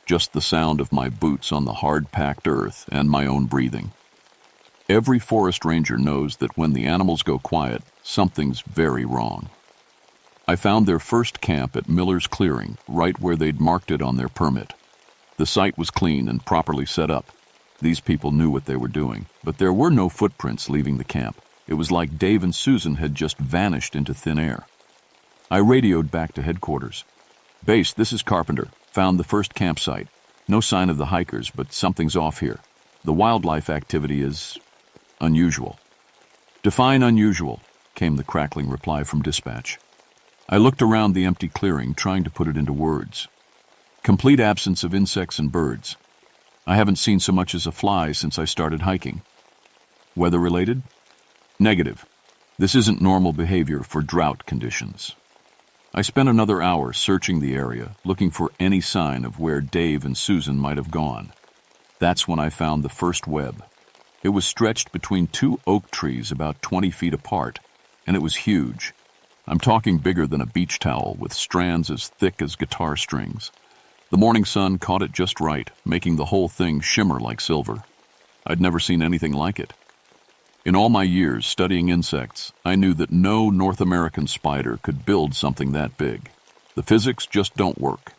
A: Just the sound of my boots on the hard-packed earth and my own breathing. Every forest ranger knows that when the animals go quiet, something's very wrong. I found their first camp at Miller's Clearing, right where they'd marked it on their permit. The site was clean and properly set up. These people knew what they were doing, but there were no footprints leaving the camp. It was like Dave and Susan had just vanished into thin air. I radioed back to headquarters. "Base, this is Carpenter. Found the first campsite. No sign of the hikers, but something's off here. The wildlife activity is unusual." "Define unusual," came the crackling reply from dispatch. I looked around the empty clearing, trying to put it into words. "Complete absence of insects and birds. I haven't seen so much as a fly since I started hiking." "Weather-related?" "Negative. This isn't normal behavior for drought conditions." I spent another hour searching the area, looking for any sign of where Dave and Susan might have gone. That's when I found the first web. It was stretched between two oak trees about 20 feet apart, and it was huge. I'm talking bigger than a beach towel, with strands as thick as guitar strings. The morning sun caught it just right, making the whole thing shimmer like silver. I'd never seen anything like it. In all my years studying insects, I knew that no North American spider could build something that big. The physics just don't work.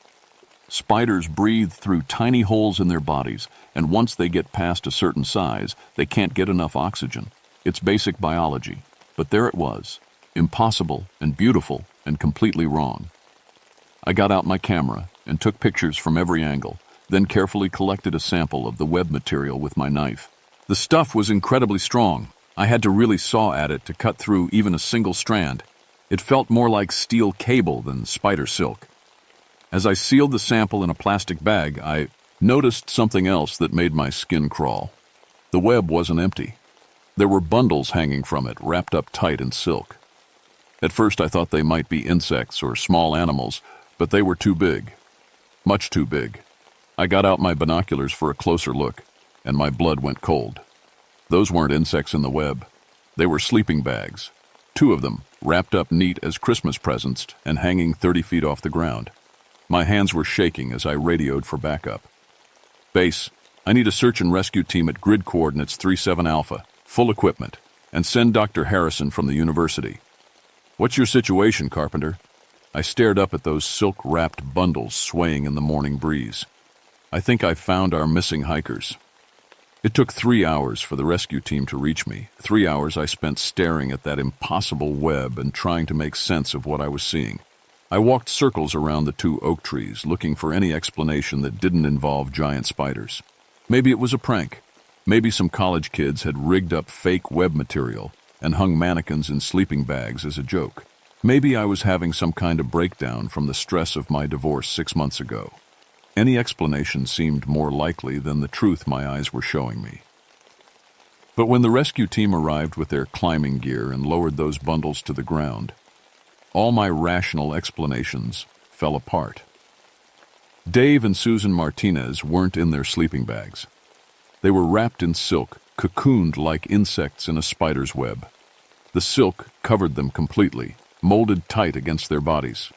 A: Spiders breathe through tiny holes in their bodies, and once they get past a certain size, they can't get enough oxygen. It's basic biology. But there it was, impossible and beautiful and completely wrong. I got out my camera and took pictures from every angle, then carefully collected a sample of the web material with my knife. The stuff was incredibly strong. I had to really saw at it to cut through even a single strand. It felt more like steel cable than spider silk. As I sealed the sample in a plastic bag, I noticed something else that made my skin crawl. The web wasn't empty. There were bundles hanging from it, wrapped up tight in silk. At first I thought they might be insects or small animals, but they were too big. Much too big. I got out my binoculars for a closer look, and my blood went cold. Those weren't insects in the web. They were sleeping bags. 2 of them, wrapped up neat as Christmas presents and hanging 30 feet off the ground. My hands were shaking as I radioed for backup. "Base, I need a search and rescue team at grid coordinates 37 Alpha, full equipment, and send Dr. Harrison from the university." "What's your situation, Carpenter?" I stared up at those silk-wrapped bundles swaying in the morning breeze. "I think I've found our missing hikers." It took 3 hours for the rescue team to reach me. 3 hours I spent staring at that impossible web and trying to make sense of what I was seeing. I walked circles around the 2 oak trees, looking for any explanation that didn't involve giant spiders. Maybe it was a prank. Maybe some college kids had rigged up fake web material and hung mannequins in sleeping bags as a joke. Maybe I was having some kind of breakdown from the stress of my divorce 6 months ago. Any explanation seemed more likely than the truth my eyes were showing me. But when the rescue team arrived with their climbing gear and lowered those bundles to the ground, all my rational explanations fell apart. Dave and Susan Martinez weren't in their sleeping bags. They were wrapped in silk, cocooned like insects in a spider's web. The silk covered them completely, molded tight against their bodies.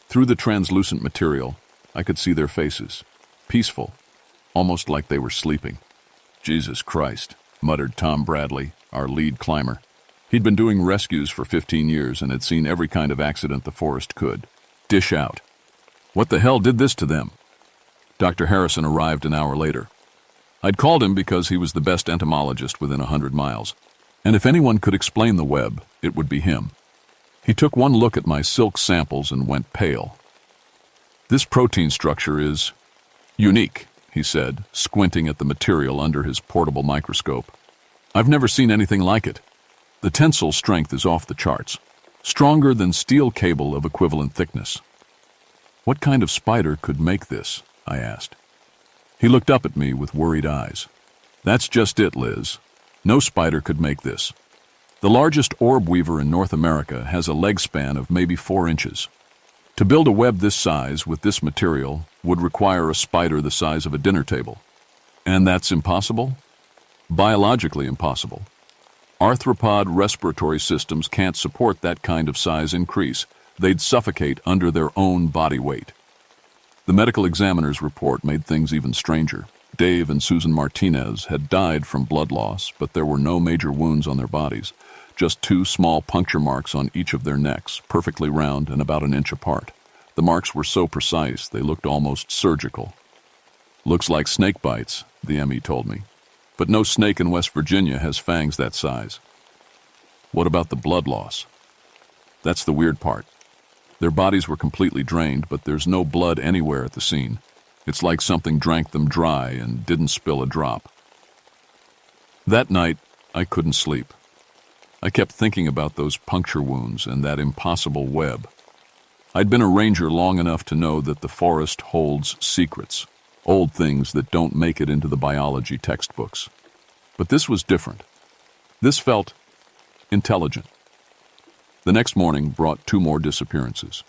A: Through the translucent material, I could see their faces, peaceful, almost like they were sleeping. "Jesus Christ," muttered Tom Bradley, our lead climber. He'd been doing rescues for 15 years and had seen every kind of accident the forest could dish out. "What the hell did this to them?" Dr. Harrison arrived an hour later. I'd called him because he was the best entomologist within 100 miles, and if anyone could explain the web, it would be him. He took one look at my silk samples and went pale. "This protein structure is unique," he said, squinting at the material under his portable microscope. "I've never seen anything like it. The tensile strength is off the charts, stronger than steel cable of equivalent thickness." "What kind of spider could make this?" I asked. He looked up at me with worried eyes. "That's just it, Liz. No spider could make this. The largest orb weaver in North America has a leg span of maybe 4 inches. To build a web this size with this material would require a spider the size of a dinner table. And that's impossible? Biologically impossible. Arthropod respiratory systems can't support that kind of size increase. They'd suffocate under their own body weight." The medical examiner's report made things even stranger. Dave and Susan Martinez had died from blood loss, but there were no major wounds on their bodies, just two small puncture marks on each of their necks, perfectly round and about an inch apart. The marks were so precise they looked almost surgical. "Looks like snake bites," the ME told me. "But no snake in West Virginia has fangs that size." "What about the blood loss?" "That's the weird part. Their bodies were completely drained, but there's no blood anywhere at the scene. It's like something drank them dry and didn't spill a drop." That night, I couldn't sleep. I kept thinking about those puncture wounds and that impossible web. I'd been a ranger long enough to know that the forest holds secrets, old things that don't make it into the biology textbooks. But this was different. This felt intelligent. The next morning brought two more disappearances.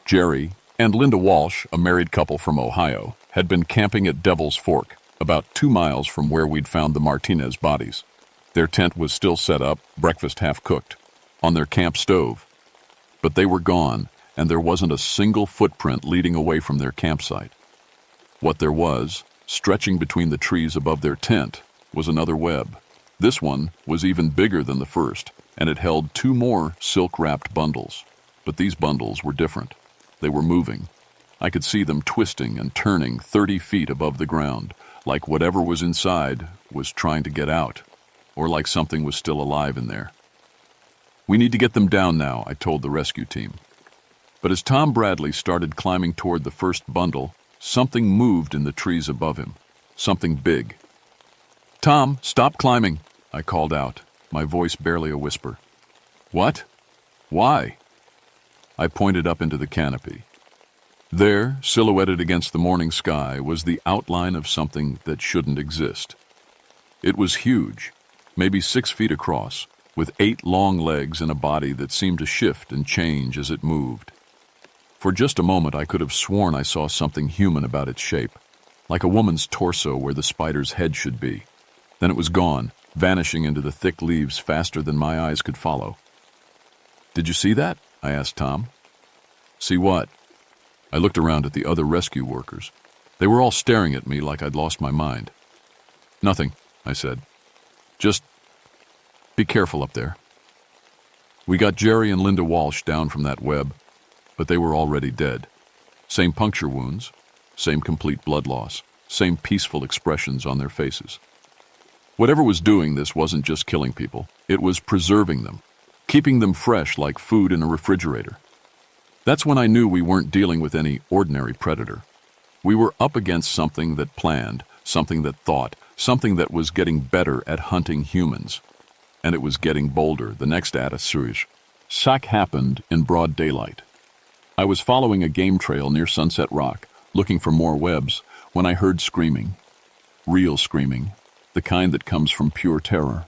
A: Jerry and Linda Walsh, a married couple from Ohio, had been camping at Devil's Fork, about 2 miles from where we'd found the Martinez bodies. Their tent was still set up, breakfast half cooked, on their camp stove. But they were gone, and there wasn't a single footprint leading away from their campsite. What there was, stretching between the trees above their tent, was another web. This one was even bigger than the first, and it held 2 more silk-wrapped bundles. But these bundles were different. They were moving. I could see them twisting and turning 30 feet above the ground, like whatever was inside was trying to get out, or like something was still alive in there. "We need to get them down now," I told the rescue team. But as Tom Bradley started climbing toward the first bundle, something moved in the trees above him. Something big. "Tom, stop climbing," I called out, my voice barely a whisper. "What? Why?" I pointed up into the canopy. There, silhouetted against the morning sky, was the outline of something that shouldn't exist. It was huge, maybe 6 feet across, with 8 long legs and a body that seemed to shift and change as it moved. For just a moment I could have sworn I saw something human about its shape, like a woman's torso where the spider's head should be. Then it was gone, vanishing into the thick leaves faster than my eyes could follow. "Did you see that?" I asked Tom. "See what?" I looked around at the other rescue workers. They were all staring at me like I'd lost my mind. "Nothing," I said. "Just be careful up there." We got Jerry and Linda Walsh down from that web, but they were already dead. Same puncture wounds, same complete blood loss, same peaceful expressions on their faces. Whatever was doing this wasn't just killing people, it was preserving them, keeping them fresh like food in a refrigerator. That's when I knew we weren't dealing with any ordinary predator. We were up against something that planned, something that thought, something that was getting better at hunting humans. And it was getting bolder. The next attack happened in broad daylight. I was following a game trail near Sunset Rock, looking for more webs, when I heard screaming. Real screaming, the kind that comes from pure terror.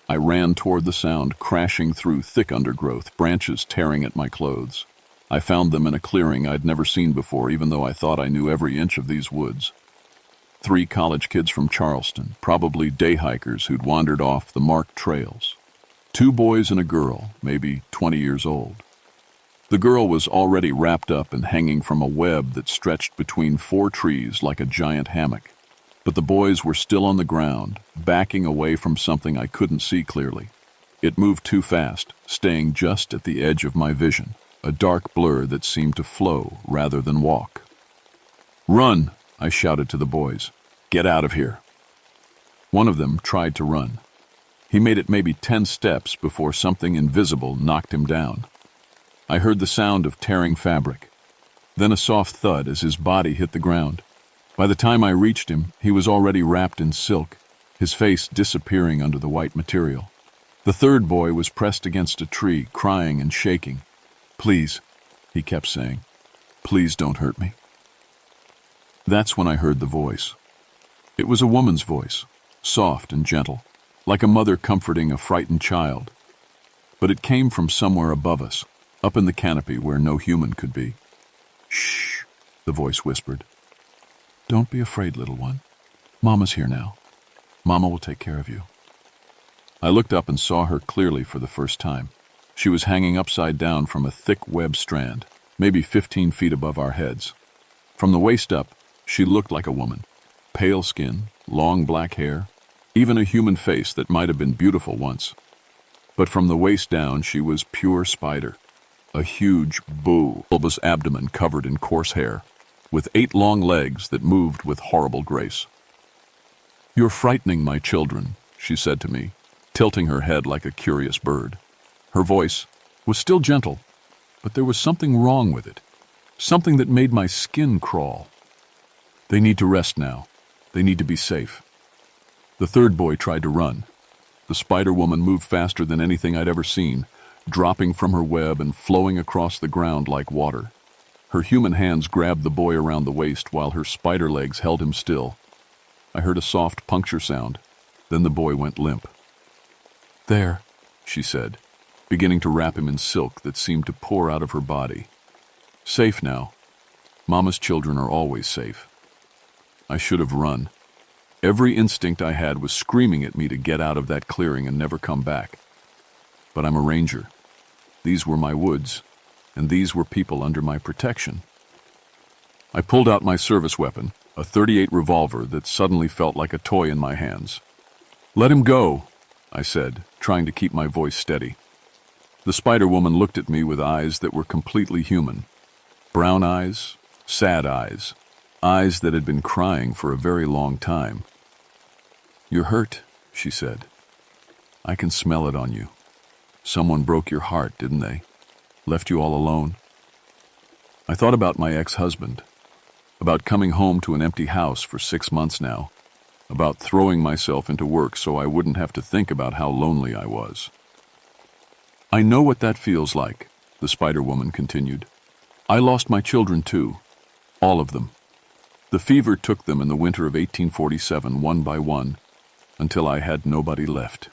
A: I ran toward the sound, crashing through thick undergrowth, branches tearing at my clothes. I found them in a clearing I'd never seen before, even though I thought I knew every inch of these woods. 3 college kids from Charleston, probably day hikers who'd wandered off the marked trails. 2 boys and a girl, maybe 20 years old. The girl was already wrapped up and hanging from a web that stretched between 4 trees like a giant hammock. But the boys were still on the ground, backing away from something I couldn't see clearly. It moved too fast, staying just at the edge of my vision, a dark blur that seemed to flow rather than walk. "Run!" I shouted to the boys. "Get out of here." One of them tried to run. He made it maybe 10 steps before something invisible knocked him down. I heard the sound of tearing fabric, then a soft thud as his body hit the ground. By the time I reached him, he was already wrapped in silk, his face disappearing under the white material. The third boy was pressed against a tree, crying and shaking. "Please," he kept saying, "please don't hurt me." That's when I heard the voice. It was a woman's voice, soft and gentle, like a mother comforting a frightened child. But it came from somewhere above us, up in the canopy where no human could be. "Shh," the voice whispered. "Don't be afraid, little one. Mama's here now. Mama will take care of you." I looked up and saw her clearly for the first time. She was hanging upside down from a thick web strand, maybe 15 feet above our heads. From the waist up, she looked like a woman. Pale skin, long black hair, even a human face that might have been beautiful once. But from the waist down, she was pure spider. A huge, bulbous abdomen covered in coarse hair, with 8 long legs that moved with horrible grace. "You're frightening my children," she said to me, tilting her head like a curious bird. Her voice was still gentle, but there was something wrong with it, something that made my skin crawl. "They need to rest now. They need to be safe." The third boy tried to run. The spider woman moved faster than anything I'd ever seen, dropping from her web and flowing across the ground like water. Her human hands grabbed the boy around the waist while her spider legs held him still. I heard a soft puncture sound. Then the boy went limp. "There," she said, beginning to wrap him in silk that seemed to pour out of her body. "Safe now. Mama's children are always safe." I should have run. Every instinct I had was screaming at me to get out of that clearing and never come back. But I'm a ranger. These were my woods, and these were people under my protection. I pulled out my service weapon, a .38 revolver that suddenly felt like a toy in my hands. "Let him go," I said, trying to keep my voice steady. The spider woman looked at me with eyes that were completely human. Brown eyes, sad eyes, eyes that had been crying for a very long time. "You're hurt," she said. "I can smell it on you. Someone broke your heart, didn't they? Left you all alone?" I thought about my ex-husband, about coming home to an empty house for 6 months now, about throwing myself into work so I wouldn't have to think about how lonely I was. "I know what that feels like," the spider woman continued. "I lost my children too, all of them. The fever took them in the winter of 1847, one by one, until I had nobody left."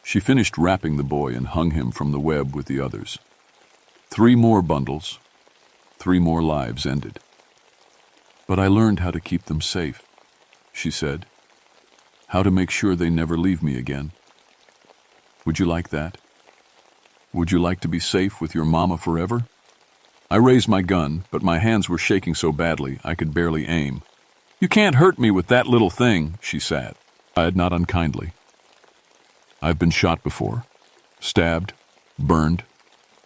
A: She finished wrapping the boy and hung him from the web with the others. 3 more bundles, 3 more lives ended. "But I learned how to keep them safe," she said. "How to make sure they never leave me again. Would you like that? Would you like to be safe with your mama forever?" I raised my gun, but my hands were shaking so badly I could barely aim. "You can't hurt me with that little thing," she said. Not unkindly. "I've been shot before. Stabbed, burned,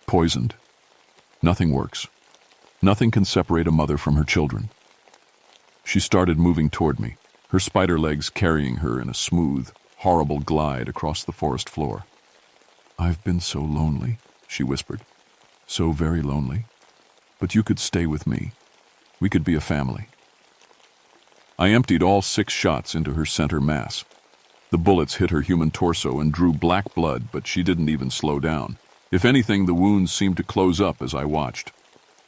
A: poisoned. Nothing works. Nothing can separate a mother from her children." She started moving toward me, her spider legs carrying her in a smooth, horrible glide across the forest floor. "I've been so lonely," she whispered. "So very lonely. But you could stay with me. We could be a family." I emptied all 6 shots into her center mass. The bullets hit her human torso and drew black blood, but she didn't even slow down. If anything, the wounds seemed to close up as I watched.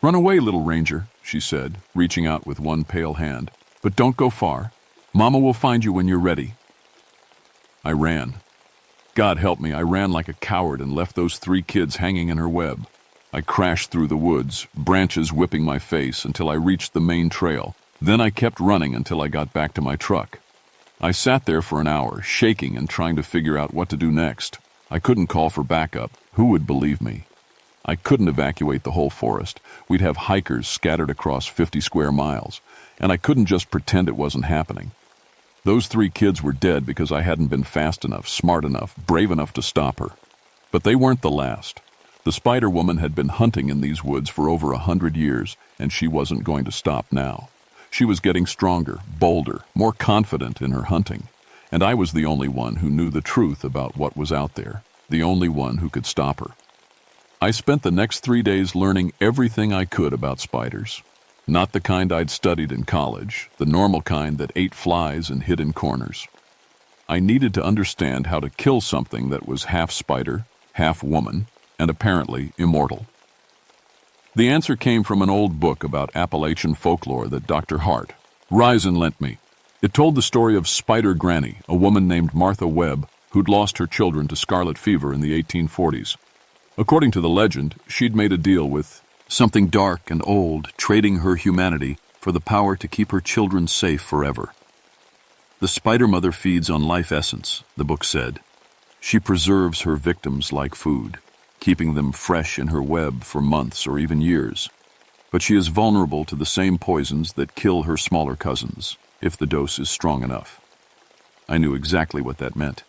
A: "Run away, little ranger," she said, reaching out with one pale hand. "But don't go far. Mama will find you when you're ready." I ran. God help me, I ran like a coward and left those 3 kids hanging in her web. I crashed through the woods, branches whipping my face until I reached the main trail. Then I kept running until I got back to my truck. I sat there for an hour, shaking and trying to figure out what to do next. I couldn't call for backup. Who would believe me? I couldn't evacuate the whole forest. We'd have hikers scattered across 50 square miles, and I couldn't just pretend it wasn't happening. Those 3 kids were dead because I hadn't been fast enough, smart enough, brave enough to stop her. But they weren't the last. The spider woman had been hunting in these woods for over 100 years, and she wasn't going to stop now. She was getting stronger, bolder, more confident in her hunting, and I was the only one who knew the truth about what was out there, the only one who could stop her. I spent the next 3 days learning everything I could about spiders. Not the kind I'd studied in college, the normal kind that ate flies and hid in corners. I needed to understand how to kill something that was half spider, half woman, and apparently immortal. The answer came from an old book about Appalachian folklore that Dr. Hart, Risen, lent me. It told the story of Spider Granny, a woman named Martha Webb, who'd lost her children to scarlet fever in the 1840s. According to the legend, she'd made a deal with something dark and old, trading her humanity for the power to keep her children safe forever. The spider mother feeds on life essence, the book said. She preserves her victims like food, keeping them fresh in her web for months or even years. But she is vulnerable to the same poisons that kill her smaller cousins, if the dose is strong enough. I knew exactly what that meant.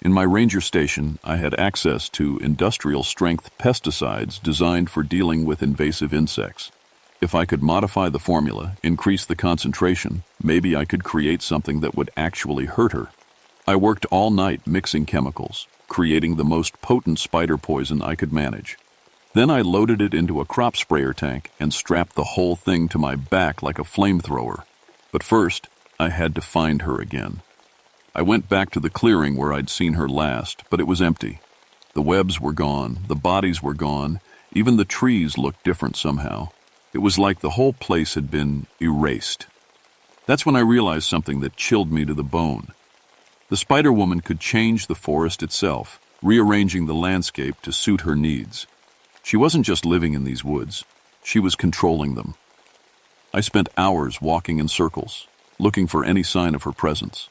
A: In my ranger station, I had access to industrial-strength pesticides designed for dealing with invasive insects. If I could modify the formula, increase the concentration, maybe I could create something that would actually hurt her. I worked all night mixing chemicals, creating the most potent spider poison I could manage. Then I loaded it into a crop sprayer tank and strapped the whole thing to my back like a flamethrower. But first, I had to find her again. I went back to the clearing where I'd seen her last, but it was empty. The webs were gone, the bodies were gone, even the trees looked different somehow. It was like the whole place had been erased. That's when I realized something that chilled me to the bone. The Spider Woman could change the forest itself, rearranging the landscape to suit her needs. She wasn't just living in these woods, she was controlling them. I spent hours walking in circles, looking for any sign of her presence.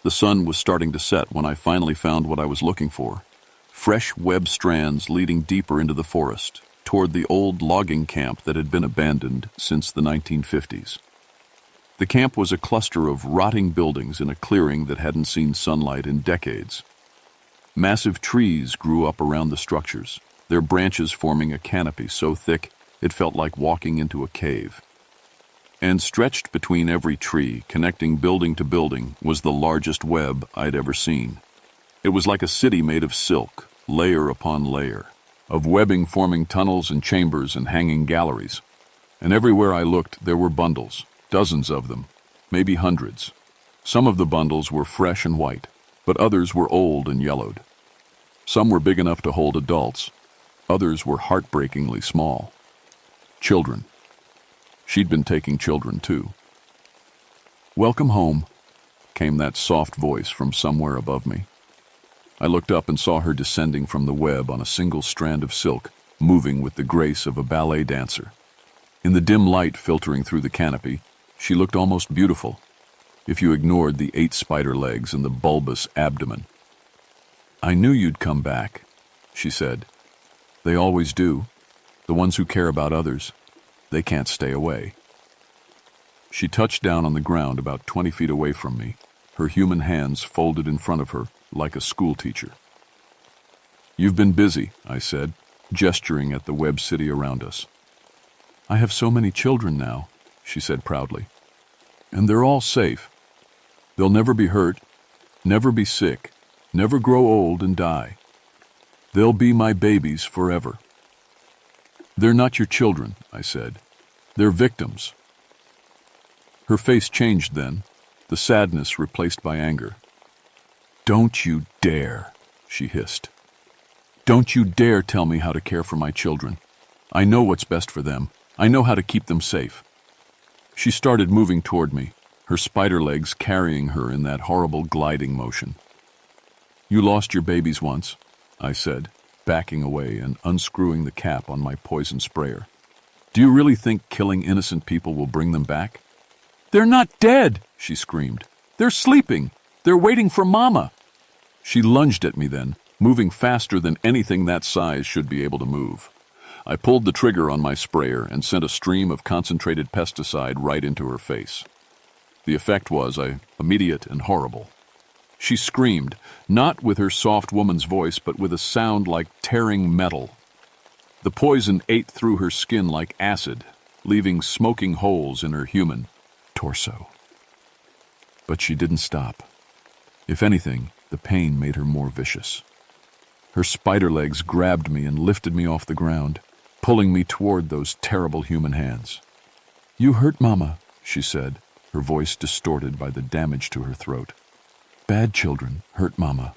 A: The sun was starting to set when I finally found what I was looking for. Fresh web strands leading deeper into the forest, toward the old logging camp that had been abandoned since the 1950s. The camp was a cluster of rotting buildings in a clearing that hadn't seen sunlight in decades. Massive trees grew up around the structures, their branches forming a canopy so thick it felt like walking into a cave. And stretched between every tree, connecting building to building, was the largest web I'd ever seen. It was like a city made of silk, layer upon layer, of webbing forming tunnels and chambers and hanging galleries. And everywhere I looked, there were bundles, dozens of them, maybe hundreds. Some of the bundles were fresh and white, but others were old and yellowed. Some were big enough to hold adults. Others were heartbreakingly small. Children. She'd been taking children, too. "Welcome home," came that soft voice from somewhere above me. I looked up and saw her descending from the web on a single strand of silk, moving with the grace of a ballet dancer. In the dim light filtering through the canopy, she looked almost beautiful, if you ignored the 8 spider legs and the bulbous abdomen. "I knew you'd come back," she said. "They always do. The ones who care about others. They can't stay away." She touched down on the ground about 20 feet away from me, her human hands folded in front of her like a schoolteacher. "You've been busy," I said, gesturing at the web city around us. "I have so many children now," she said proudly. "And they're all safe. They'll never be hurt, never be sick, never grow old and die. They'll be my babies forever." "They're not your children," I said. "They're victims." Her face changed then, the sadness replaced by anger. "Don't you dare," she hissed. "Don't you dare tell me how to care for my children. I know what's best for them. I know how to keep them safe." She started moving toward me, her spider legs carrying her in that horrible gliding motion. "You lost your babies once," I said, backing away and unscrewing the cap on my poison sprayer. "Do you really think killing innocent people will bring them back?" "They're not dead," she screamed. "They're sleeping. They're waiting for Mama." She lunged at me then, moving faster than anything that size should be able to move. I pulled the trigger on my sprayer and sent a stream of concentrated pesticide right into her face. The effect was immediate and horrible. She screamed, not with her soft woman's voice, but with a sound like tearing metal. The poison ate through her skin like acid, leaving smoking holes in her human torso. But she didn't stop. If anything, the pain made her more vicious. Her spider legs grabbed me and lifted me off the ground, pulling me toward those terrible human hands. "You hurt Mama," she said, her voice distorted by the damage to her throat. "Bad children hurt Mama."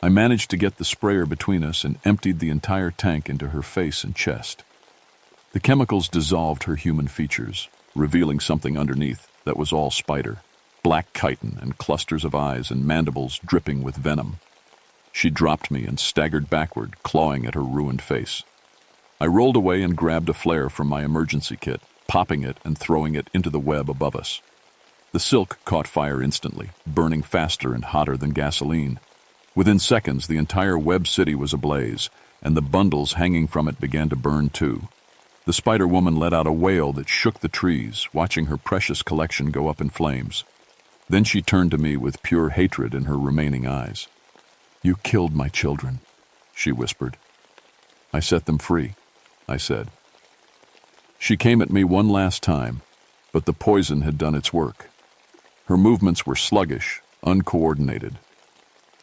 A: I managed to get the sprayer between us and emptied the entire tank into her face and chest. The chemicals dissolved her human features, revealing something underneath that was all spider, black chitin and clusters of eyes and mandibles dripping with venom. She dropped me and staggered backward, clawing at her ruined face. I rolled away and grabbed a flare from my emergency kit, popping it and throwing it into the web above us. The silk caught fire instantly, burning faster and hotter than gasoline. Within seconds, the entire web city was ablaze, and the bundles hanging from it began to burn too. The Spider Woman let out a wail that shook the trees, watching her precious collection go up in flames. Then she turned to me with pure hatred in her remaining eyes. "You killed my children," she whispered. "I set them free," I said. She came at me one last time, but the poison had done its work. Her movements were sluggish, uncoordinated.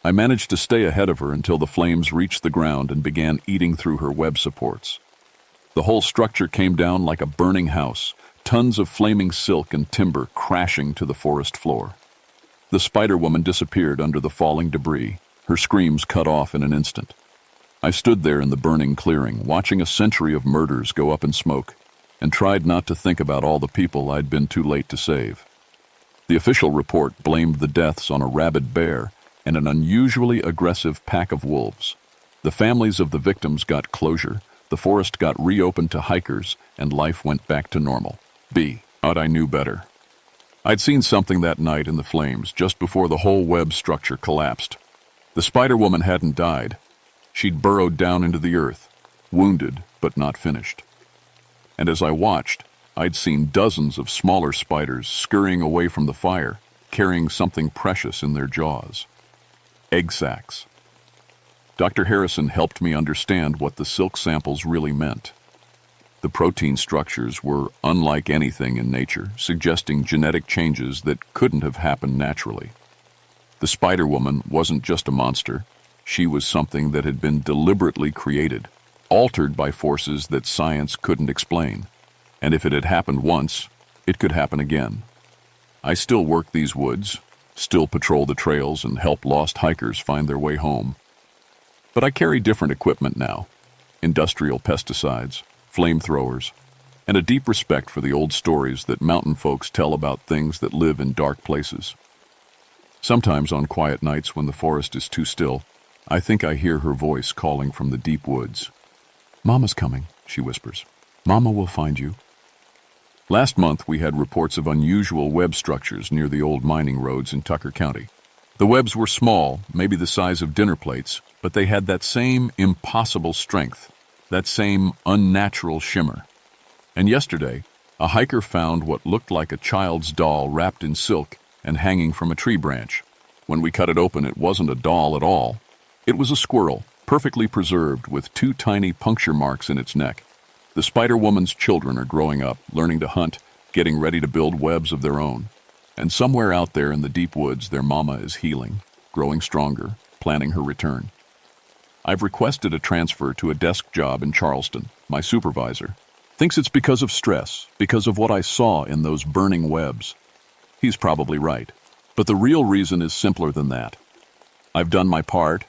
A: I managed to stay ahead of her until the flames reached the ground and began eating through her web supports. The whole structure came down like a burning house, tons of flaming silk and timber crashing to the forest floor. The Spider-Woman disappeared under the falling debris, her screams cut off in an instant. I stood there in the burning clearing, watching a century of murders go up in smoke, and tried not to think about all the people I'd been too late to save. The official report blamed the deaths on a rabid bear and an unusually aggressive pack of wolves. The families of the victims got closure, the forest got reopened to hikers, and life went back to normal. But I knew better. I'd seen something that night in the flames, just before the whole web structure collapsed. The Spider-Woman hadn't died. She'd burrowed down into the earth, wounded but not finished. And as I watched, I'd seen dozens of smaller spiders scurrying away from the fire, carrying something precious in their jaws. Egg sacs. Dr. Harrison helped me understand what the silk samples really meant. The protein structures were unlike anything in nature, suggesting genetic changes that couldn't have happened naturally. The Spider-Woman wasn't just a monster. She was something that had been deliberately created, altered by forces that science couldn't explain. And if it had happened once, it could happen again. I still work these woods, still patrol the trails and help lost hikers find their way home. But I carry different equipment now: industrial pesticides, flamethrowers, and a deep respect for the old stories that mountain folks tell about things that live in dark places. Sometimes on quiet nights when the forest is too still, I think I hear her voice calling from the deep woods. "Mama's coming," she whispers. "Mama will find you." Last month we had reports of unusual web structures near the old mining roads in Tucker County. The webs were small, maybe the size of dinner plates, but they had that same impossible strength, that same unnatural shimmer. And yesterday, a hiker found what looked like a child's doll wrapped in silk and hanging from a tree branch. When we cut it open, it wasn't a doll at all. It was a squirrel, perfectly preserved, with 2 tiny puncture marks in its neck. The Spider-Woman's children are growing up, learning to hunt, getting ready to build webs of their own. And somewhere out there in the deep woods, their mama is healing, growing stronger, planning her return. I've requested a transfer to a desk job in Charleston. My supervisor thinks it's because of stress, because of what I saw in those burning webs. He's probably right. But the real reason is simpler than that. I've done my part,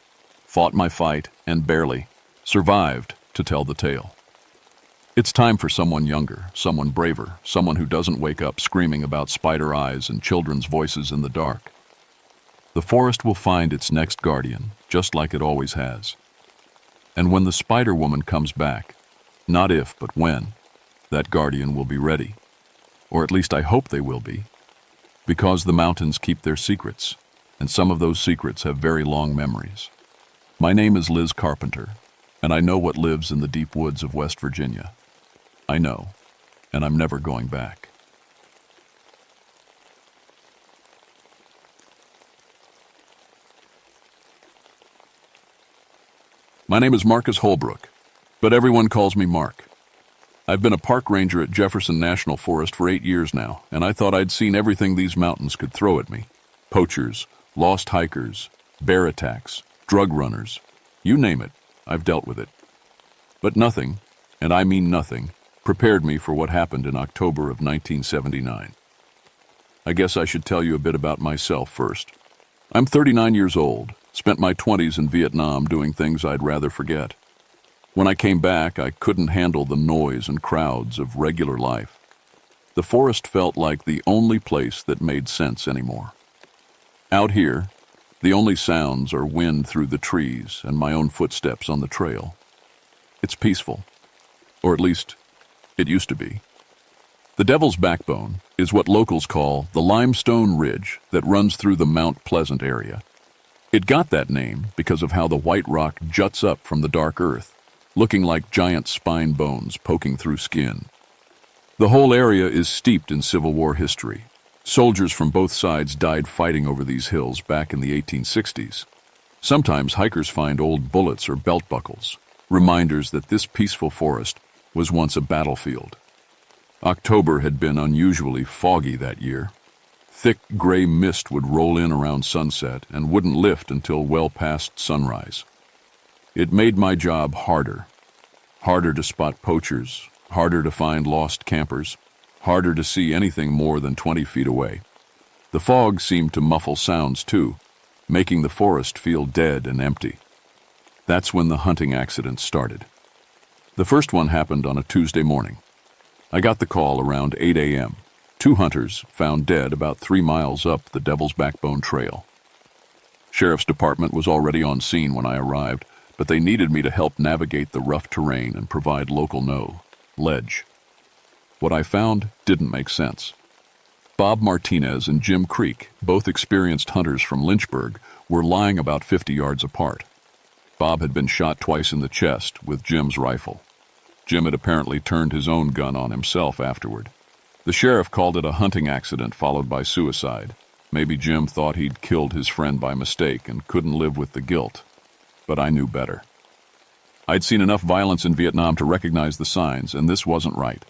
A: fought my fight, and barely survived to tell the tale. It's time for someone younger, someone braver, someone who doesn't wake up screaming about spider eyes and children's voices in the dark. The forest will find its next guardian, just like it always has. And when the Spider-Woman comes back, not if, but when, that guardian will be ready. Or at least I hope they will be. Because the mountains keep their secrets, and some of those secrets have very long memories. My name is Liz Carpenter, and I know what lives in the deep woods of West Virginia. I know, and I'm never going back. My name is Marcus Holbrook, but everyone calls me Mark. I've been a park ranger at Jefferson National Forest for 8 years now, and I thought I'd seen everything these mountains could throw at me. Poachers, lost hikers, bear attacks, drug runners, you name it, I've dealt with it. But nothing, and I mean nothing, prepared me for what happened in October of 1979. I guess I should tell you a bit about myself first. I'm 39 years old, spent my 20s in Vietnam doing things I'd rather forget. When I came back, I couldn't handle the noise and crowds of regular life. The forest felt like the only place that made sense anymore. Out here, the only sounds are wind through the trees and my own footsteps on the trail. It's peaceful, or at least it used to be. The Devil's Backbone is what locals call the limestone ridge that runs through the Mount Pleasant area. It got that name because of how the white rock juts up from the dark earth, looking like giant spine bones poking through skin. The whole area is steeped in Civil War history. Soldiers from both sides died fighting over these hills back in the 1860s. Sometimes hikers find old bullets or belt buckles, reminders that this peaceful forest was once a battlefield. October had been unusually foggy that year. Thick gray mist would roll in around sunset and wouldn't lift until well past sunrise. It made my job harder. Harder to spot poachers, harder to find lost campers, harder to see anything more than 20 feet away. The fog seemed to muffle sounds too, making the forest feel dead and empty. That's when the hunting accidents started. The first one happened on a Tuesday morning. I got the call around 8 a.m. 2 hunters found dead about 3 miles up the Devil's Backbone Trail. Sheriff's Department was already on scene when I arrived, but they needed me to help navigate the rough terrain and provide local ledge. What I found didn't make sense. Bob Martinez and Jim Creek, both experienced hunters from Lynchburg, were lying about 50 yards apart. Bob had been shot twice in the chest with Jim's rifle. Jim had apparently turned his own gun on himself afterward. The sheriff called it a hunting accident followed by suicide. Maybe Jim thought he'd killed his friend by mistake and couldn't live with the guilt. But I knew better. I'd seen enough violence in Vietnam to recognize the signs, and this wasn't right.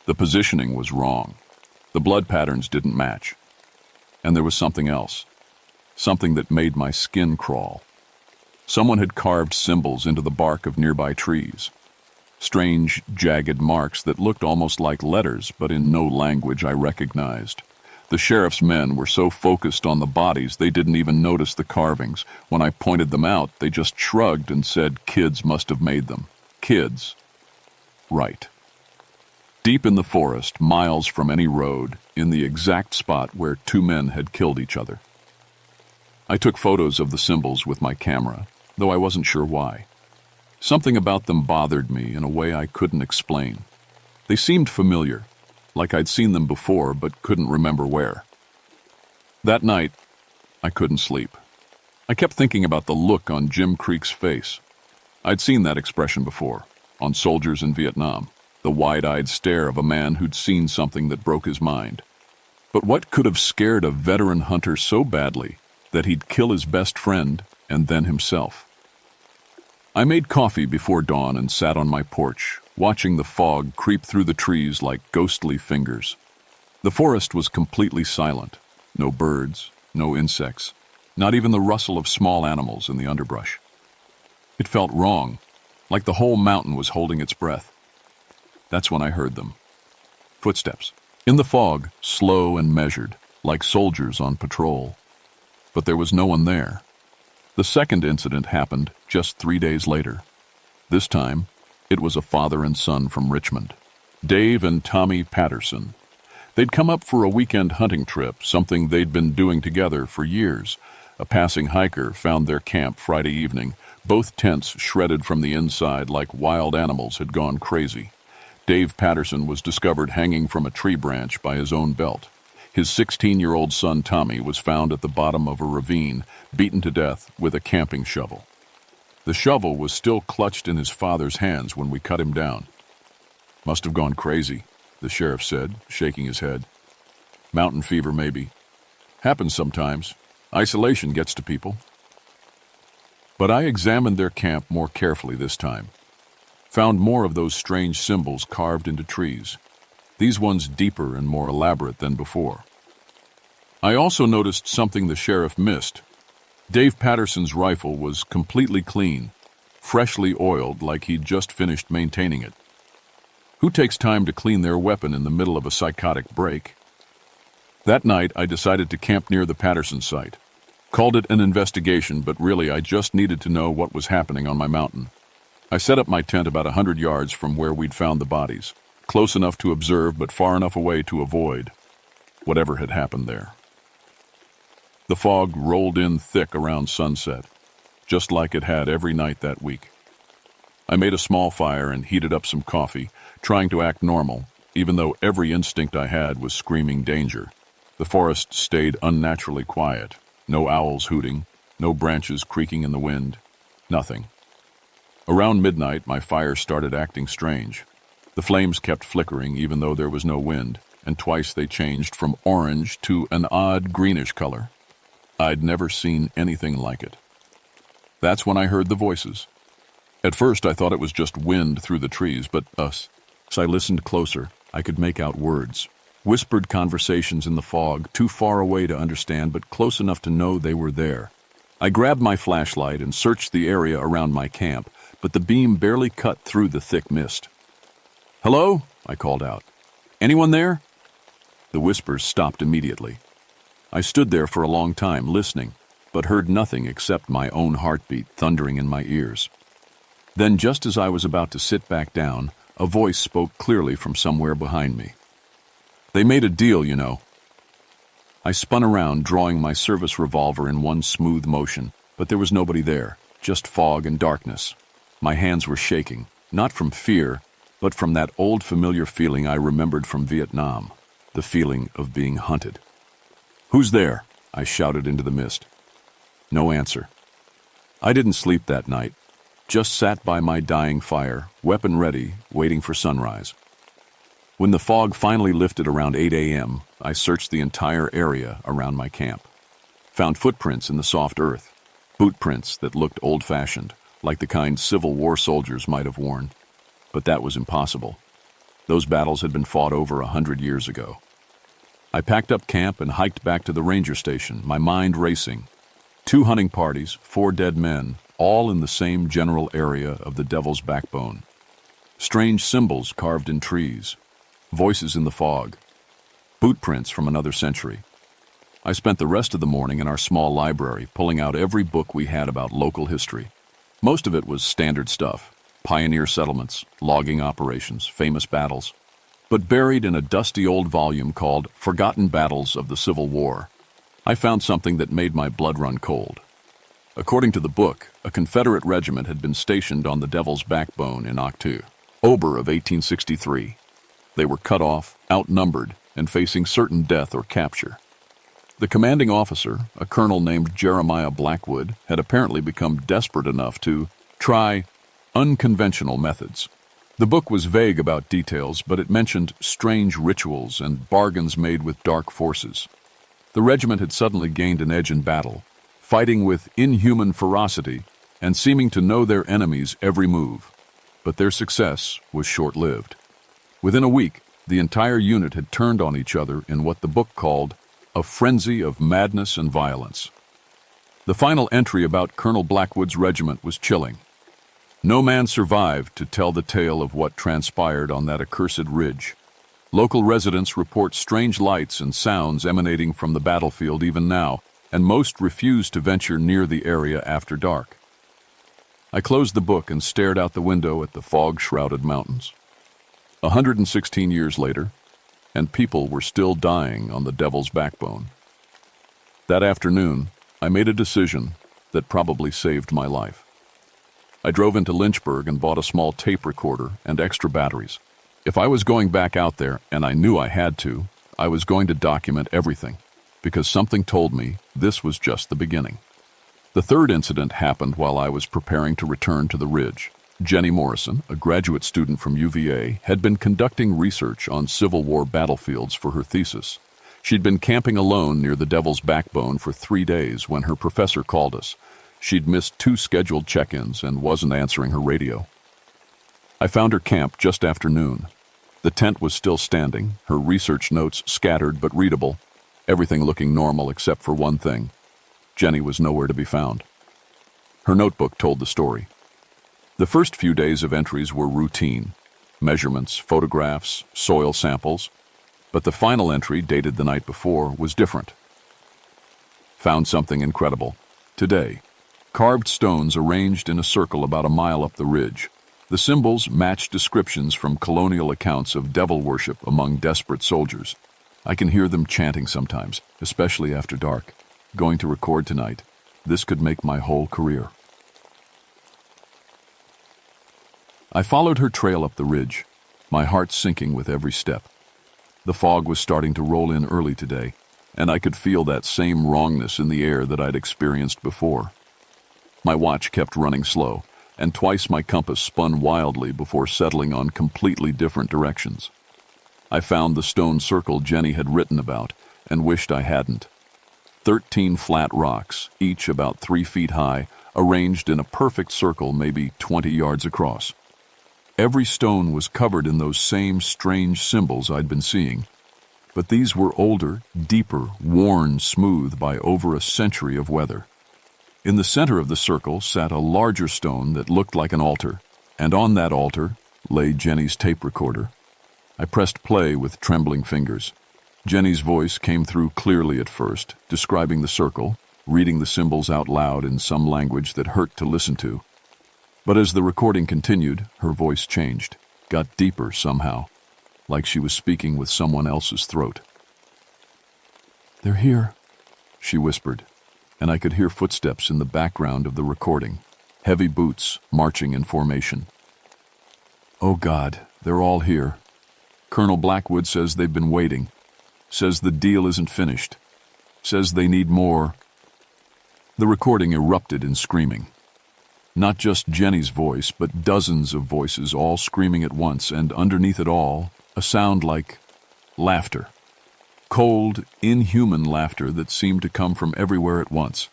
A: The positioning was wrong. The blood patterns didn't match. And there was something else. Something that made my skin crawl. Someone had carved symbols into the bark of nearby trees. Strange, jagged marks that looked almost like letters, but in no language I recognized. The sheriff's men were so focused on the bodies they didn't even notice the carvings. When I pointed them out, they just shrugged and said kids must have made them. Kids. Right. Deep in the forest, miles from any road, in the exact spot where 2 men had killed each other. I took photos of the symbols with my camera, though I wasn't sure why. Something about them bothered me in a way I couldn't explain. They seemed familiar, like I'd seen them before but couldn't remember where. That night, I couldn't sleep. I kept thinking about the look on Jim Creek's face. I'd seen that expression before, on soldiers in Vietnam, the wide-eyed stare of a man who'd seen something that broke his mind. But what could have scared a veteran hunter so badly that he'd kill his best friend and then himself? I made coffee before dawn and sat on my porch, watching the fog creep through the trees like ghostly fingers. The forest was completely silent. No birds, no insects, not even the rustle of small animals in the underbrush. It felt wrong, like the whole mountain was holding its breath. That's when I heard them. Footsteps. In the fog, slow and measured, like soldiers on patrol. But there was no one there. The second incident happened just 3 days later. This time, it was a father and son from Richmond, Dave and Tommy Patterson. They'd come up for a weekend hunting trip, something they'd been doing together for years. A passing hiker found their camp Friday evening, both tents shredded from the inside like wild animals had gone crazy. Dave Patterson was discovered hanging from a tree branch by his own belt. His 16-year-old son Tommy was found at the bottom of a ravine, beaten to death with a camping shovel. The shovel was still clutched in his father's hands when we cut him down. Must have gone crazy, the sheriff said, shaking his head. Mountain fever, maybe. Happens sometimes. Isolation gets to people. But I examined their camp more carefully this time. Found more of those strange symbols carved into trees. These ones deeper and more elaborate than before. I also noticed something the sheriff missed. Dave Patterson's rifle was completely clean, freshly oiled like he'd just finished maintaining it. Who takes time to clean their weapon in the middle of a psychotic break? That night, I decided to camp near the Patterson site. Called it an investigation, but really I just needed to know what was happening on my mountain. I set up my tent about 100 yards from where we'd found the bodies, close enough to observe but far enough away to avoid whatever had happened there. The fog rolled in thick around sunset, just like it had every night that week. I made a small fire and heated up some coffee, trying to act normal, even though every instinct I had was screaming danger. The forest stayed unnaturally quiet. No owls hooting, no branches creaking in the wind, nothing. Around midnight, my fire started acting strange. The flames kept flickering even though there was no wind, and twice they changed from orange to an odd greenish color. I'd never seen anything like it. That's when I heard the voices. At first, I thought it was just wind through the trees, but us. As I listened closer, I could make out words. Whispered conversations in the fog, too far away to understand, but close enough to know they were there. I grabbed my flashlight and searched the area around my camp, but the beam barely cut through the thick mist. "Hello?" I called out. "Anyone there?" The whispers stopped immediately. I stood there for a long time, listening, but heard nothing except my own heartbeat thundering in my ears. Then, just as I was about to sit back down, a voice spoke clearly from somewhere behind me. "They made a deal, you know." I spun around, drawing my service revolver in one smooth motion, but there was nobody there, just fog and darkness. My hands were shaking, not from fear, but from that old familiar feeling I remembered from Vietnam, the feeling of being hunted. "Who's there?" I shouted into the mist. No answer. I didn't sleep that night, just sat by my dying fire, weapon ready, waiting for sunrise. When the fog finally lifted around 8 a.m., I searched the entire area around my camp. Found footprints in the soft earth, boot prints that looked old-fashioned, like the kind Civil War soldiers might have worn. But that was impossible. Those battles had been fought over 100 years ago. I packed up camp and hiked back to the ranger station, my mind racing. 2 hunting parties, 4 dead men, all in the same general area of the Devil's Backbone. Strange symbols carved in trees, voices in the fog, boot prints from another century. I spent the rest of the morning in our small library, pulling out every book we had about local history. Most of it was standard stuff, pioneer settlements, logging operations, famous battles. But buried in a dusty old volume called Forgotten Battles of the Civil War, I found something that made my blood run cold. According to the book, a Confederate regiment had been stationed on the Devil's Backbone in October of 1863. They were cut off, outnumbered, and facing certain death or capture. The commanding officer, a colonel named Jeremiah Blackwood, had apparently become desperate enough to try unconventional methods. The book was vague about details, but it mentioned strange rituals and bargains made with dark forces. The regiment had suddenly gained an edge in battle, fighting with inhuman ferocity and seeming to know their enemy's every move. But their success was short-lived. Within a week, the entire unit had turned on each other in what the book called a frenzy of madness and violence. The final entry about Colonel Blackwood's regiment was chilling. No man survived to tell the tale of what transpired on that accursed ridge. Local residents report strange lights and sounds emanating from the battlefield even now, and most refuse to venture near the area after dark. I closed the book and stared out the window at the fog-shrouded mountains. 116 years later, and people were still dying on the Devil's Backbone. That afternoon, I made a decision that probably saved my life. I drove into Lynchburg and bought a small tape recorder and extra batteries. If I was going back out there, and I knew I had to, I was going to document everything, because something told me this was just the beginning. The third incident happened while I was preparing to return to the ridge. Jenny Morrison, a graduate student from UVA, had been conducting research on Civil War battlefields for her thesis. She'd been camping alone near the Devil's Backbone for 3 days when her professor called us. She'd missed 2 scheduled check-ins and wasn't answering her radio. I found her camp just after noon. The tent was still standing, her research notes scattered but readable, everything looking normal except for one thing. Jenny was nowhere to be found. Her notebook told the story. The first few days of entries were routine, measurements, photographs, soil samples, but the final entry, dated the night before, was different. Found something incredible. Today, carved stones arranged in a circle about a mile up the ridge. The symbols matched descriptions from colonial accounts of devil worship among desperate soldiers. I can hear them chanting sometimes, especially after dark. Going to record tonight. This could make my whole career. I followed her trail up the ridge, my heart sinking with every step. The fog was starting to roll in early today, and I could feel that same wrongness in the air that I'd experienced before. My watch kept running slow, and twice my compass spun wildly before settling on completely different directions. I found the stone circle Jenny had written about and wished I hadn't. 13 flat rocks, each about 3 feet high, arranged in a perfect circle maybe 20 yards across. Every stone was covered in those same strange symbols I'd been seeing, but these were older, deeper, worn smooth by over a century of weather. In the center of the circle sat a larger stone that looked like an altar, and on that altar lay Jenny's tape recorder. I pressed play with trembling fingers. Jenny's voice came through clearly at first, describing the circle, reading the symbols out loud in some language that hurt to listen to. But as the recording continued, her voice changed, got deeper somehow, like she was speaking with someone else's throat. "They're here," she whispered, and I could hear footsteps in the background of the recording, heavy boots marching in formation. "Oh God, they're all here. Colonel Blackwood says they've been waiting, says the deal isn't finished, says they need more." The recording erupted in screaming. Not just Jenny's voice, but dozens of voices all screaming at once, and underneath it all, a sound like laughter. Cold, inhuman laughter that seemed to come from everywhere at once.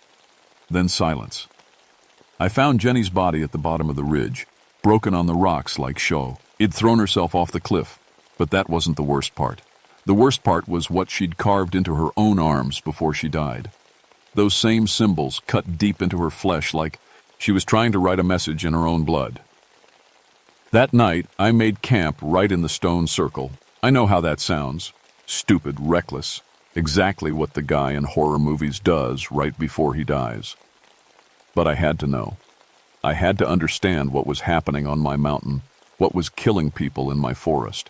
A: Then silence. I found Jenny's body at the bottom of the ridge, broken on the rocks like show. It'd thrown herself off the cliff, but that wasn't the worst part. The worst part was what she'd carved into her own arms before she died. Those same symbols cut deep into her flesh like she was trying to write a message in her own blood. That night, I made camp right in the stone circle. I know how that sounds. Stupid, reckless. Exactly what the guy in horror movies does right before he dies. But I had to know. I had to understand what was happening on my mountain, what was killing people in my forest.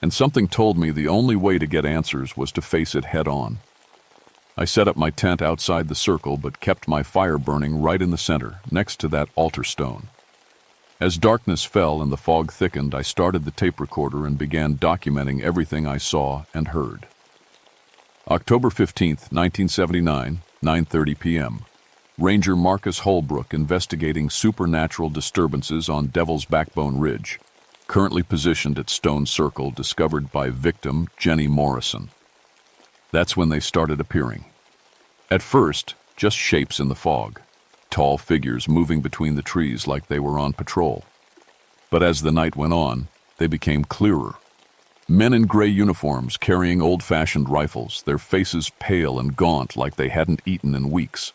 A: And something told me the only way to get answers was to face it head on. I set up my tent outside the circle, but kept my fire burning right in the center, next to that altar stone. As darkness fell and the fog thickened, I started the tape recorder and began documenting everything I saw and heard. October 15th, 1979, 9:30 p.m. Ranger Marcus Holbrook investigating supernatural disturbances on Devil's Backbone Ridge. Currently positioned at Stone Circle, discovered by victim Jenny Morrison. That's when they started appearing. At first, just shapes in the fog. Tall figures moving between the trees like they were on patrol. But as the night went on, they became clearer. Men in gray uniforms carrying old-fashioned rifles, their faces pale and gaunt like they hadn't eaten in weeks.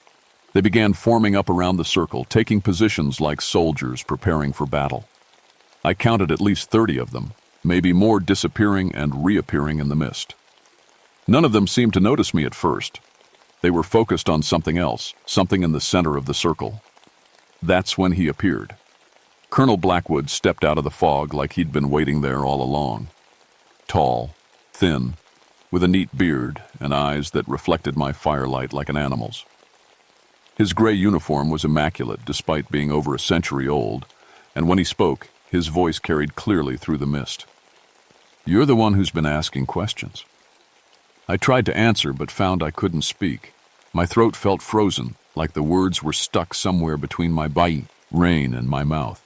A: They began forming up around the circle, taking positions like soldiers preparing for battle. I counted at least 30 of them, maybe more, disappearing and reappearing in the mist. None of them seemed to notice me at first. They were focused on something else, something in the center of the circle. That's when he appeared. Colonel Blackwood stepped out of the fog like he'd been waiting there all along. Tall, thin, with a neat beard and eyes that reflected my firelight like an animal's. His gray uniform was immaculate despite being over a century old, and when he spoke, his voice carried clearly through the mist. "You're the one who's been asking questions." I tried to answer but found I couldn't speak. My throat felt frozen, like the words were stuck somewhere between my brain and my mouth.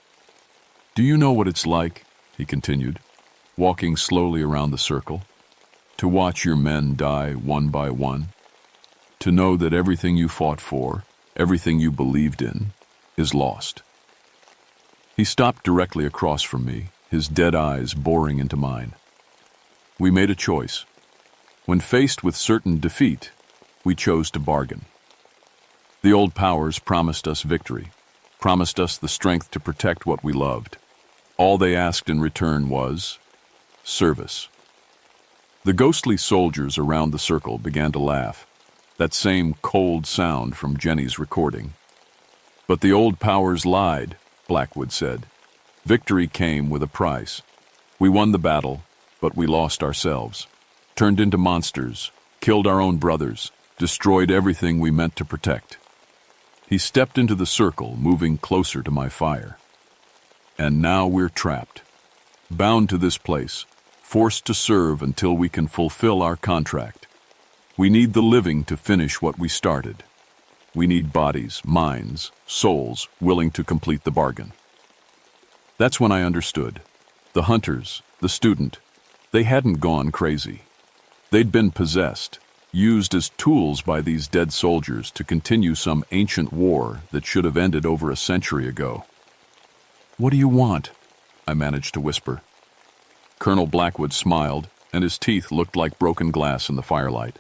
A: "Do you know what it's like," he continued, walking slowly around the circle, "to watch your men die one by one? To know that everything you fought for, everything you believed in, is lost?" He stopped directly across from me, his dead eyes boring into mine. We made a choice. When faced with certain defeat, we chose to bargain. The old powers promised us victory, promised us the strength to protect what we loved. All they asked in return was service. The ghostly soldiers around the circle began to laugh, that same cold sound from Jenny's recording. "But the old powers lied," Blackwood said. "Victory came with a price. We won the battle, but we lost ourselves. Turned into monsters, killed our own brothers, destroyed everything we meant to protect." He stepped into the circle, moving closer to my fire. "And now we're trapped, bound to this place, forced to serve until we can fulfill our contract. We need the living to finish what we started. We need bodies, minds, souls willing to complete the bargain." That's when I understood. The hunters, the student, they hadn't gone crazy. They'd been possessed, used as tools by these dead soldiers to continue some ancient war that should have ended over a century ago. "What do you want?" I managed to whisper. Colonel Blackwood smiled, and his teeth looked like broken glass in the firelight.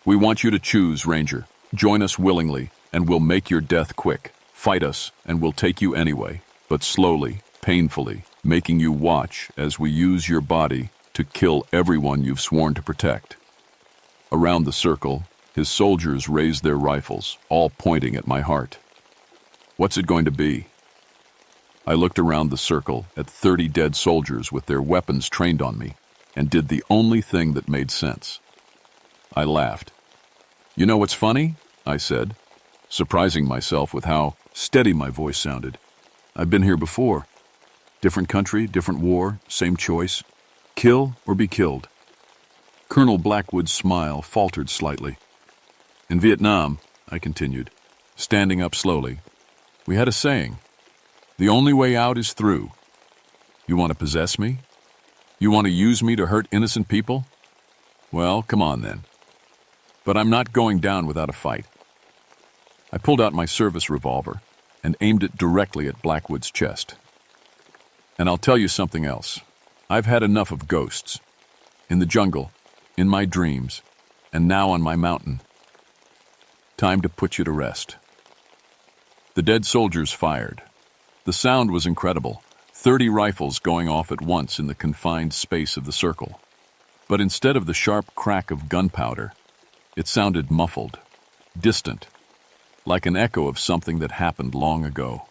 A: "We want you to choose, Ranger. Join us willingly, and we'll make your death quick. Fight us, and we'll take you anyway, but slowly, painfully, making you watch as we use your body to kill everyone you've sworn to protect." Around the circle, his soldiers raised their rifles, all pointing at my heart. What's it going to be? I looked around the circle at 30 dead soldiers with their weapons trained on me, and did the only thing that made sense. I laughed. "You know what's funny?" I said, surprising myself with how steady my voice sounded. "I've been here before. Different country, different war, same choice. Kill or be killed." Colonel Blackwood's smile faltered slightly. "In Vietnam," I continued, standing up slowly, "we had a saying. The only way out is through. You want to possess me? You want to use me to hurt innocent people? Well, come on then. But I'm not going down without a fight." I pulled out my service revolver and aimed it directly at Blackwood's chest. "And I'll tell you something else. I've had enough of ghosts. In the jungle, in my dreams, and now on my mountain. Time to put you to rest." The dead soldiers fired. The sound was incredible, 30 rifles going off at once in the confined space of the circle. But instead of the sharp crack of gunpowder, it sounded muffled, distant, like an echo of something that happened long ago.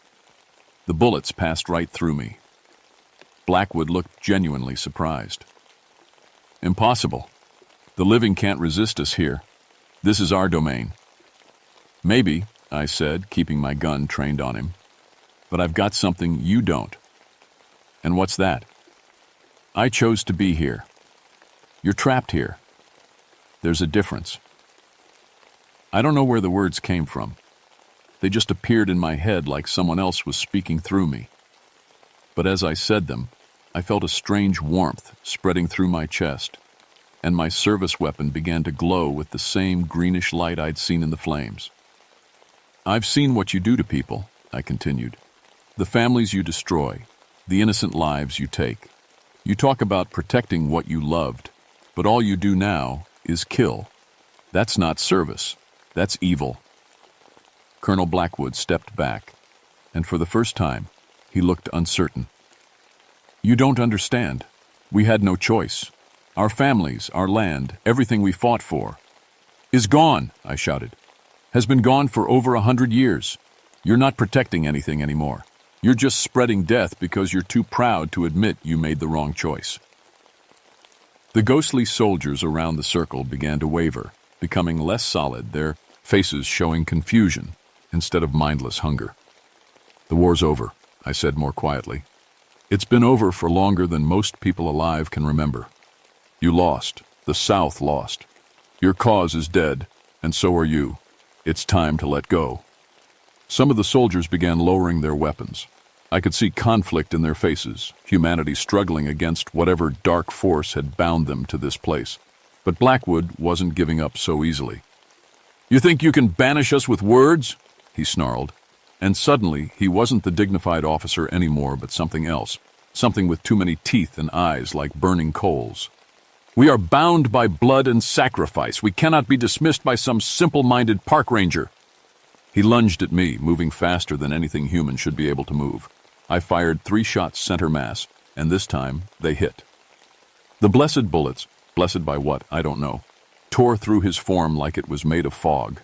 A: The bullets passed right through me. Blackwood looked genuinely surprised. "Impossible. The living can't resist us here. This is our domain." "Maybe," I said, keeping my gun trained on him. "But I've got something you don't." "And what's that?" "I chose to be here. You're trapped here. There's a difference." I don't know where the words came from. They just appeared in my head like someone else was speaking through me. But as I said them, I felt a strange warmth spreading through my chest, and my service weapon began to glow with the same greenish light I'd seen in the flames. "I've seen what you do to people," I continued. "The families you destroy, the innocent lives you take. You talk about protecting what you loved, but all you do now is kill. That's not service. That's evil." Colonel Blackwood stepped back, and for the first time, he looked uncertain. "You don't understand. We had no choice. Our families, our land, everything we fought for, is gone," I shouted. "Has been gone for over 100 years. You're not protecting anything anymore. You're just spreading death because you're too proud to admit you made the wrong choice." The ghostly soldiers around the circle began to waver, becoming less solid, their faces showing confusion instead of mindless hunger. "The war's over," I said more quietly. "It's been over for longer than most people alive can remember. You lost. The South lost. Your cause is dead, and so are you. It's time to let go." Some of the soldiers began lowering their weapons. I could see conflict in their faces, humanity struggling against whatever dark force had bound them to this place. But Blackwood wasn't giving up so easily. "You think you can banish us with words?" he snarled. And suddenly, he wasn't the dignified officer anymore, but something else, something with too many teeth and eyes like burning coals. "We are bound by blood and sacrifice. We cannot be dismissed by some simple-minded park ranger." He lunged at me, moving faster than anything human should be able to move. I fired 3 shots center mass, and this time they hit. The blessed bullets, blessed by what, I don't know, tore through his form like it was made of fog.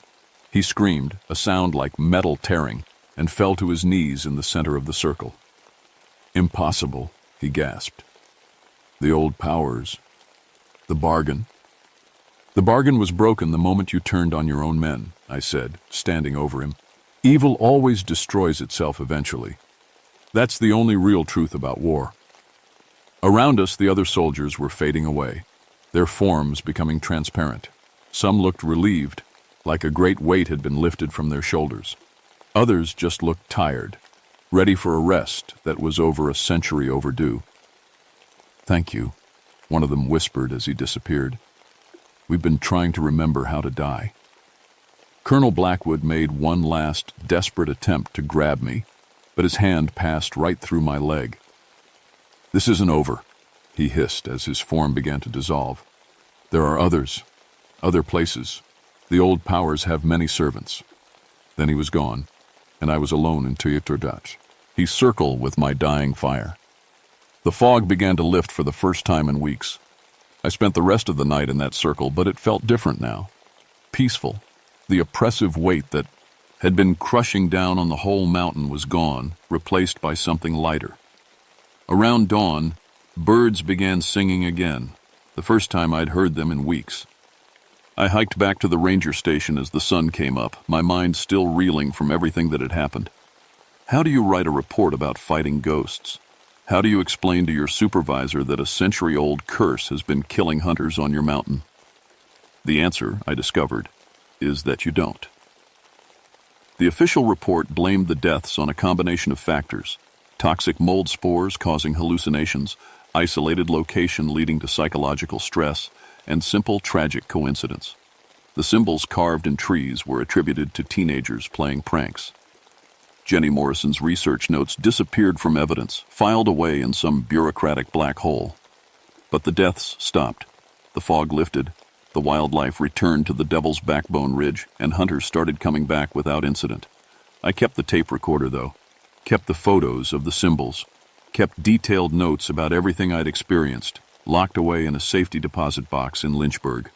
A: He screamed, a sound like metal tearing, and fell to his knees in the center of the circle. "Impossible," he gasped. "The old powers. The bargain." "The bargain was broken the moment you turned on your own men," I said, standing over him. "Evil always destroys itself eventually. That's the only real truth about war." Around us, the other soldiers were fading away, their forms becoming transparent. Some looked relieved, like a great weight had been lifted from their shoulders. Others just looked tired, ready for a rest that was over a century overdue. "Thank you," one of them whispered as he disappeared. We've been trying to remember how to die. Colonel Blackwood made one last, desperate attempt to grab me, but his hand passed right through my leg. "This isn't over," he hissed as his form began to dissolve. "There are others, other places. The old powers have many servants." Then he was gone, and I was alone in Teotihuacan. He circled with my dying fire. The fog began to lift for the first time in weeks. I spent the rest of the night in that circle, but it felt different now. Peaceful. The oppressive weight that had been crushing down on the whole mountain was gone, replaced by something lighter. Around dawn, birds began singing again, the first time I'd heard them in weeks. I hiked back to the ranger station as the sun came up, my mind still reeling from everything that had happened. How do you write a report about fighting ghosts? How do you explain to your supervisor that a century-old curse has been killing hunters on your mountain? The answer, I discovered, is that you don't. The official report blamed the deaths on a combination of factors: toxic mold spores causing hallucinations, isolated location leading to psychological stress, and simple tragic coincidence. The symbols carved in trees were attributed to teenagers playing pranks. Jenny Morrison's research notes disappeared from evidence, filed away in some bureaucratic black hole. But the deaths stopped. The fog lifted. The wildlife returned to the Devil's Backbone Ridge, and hunters started coming back without incident. I kept the tape recorder, though, kept the photos of the symbols, kept detailed notes about everything I'd experienced, locked away in a safety deposit box in Lynchburg.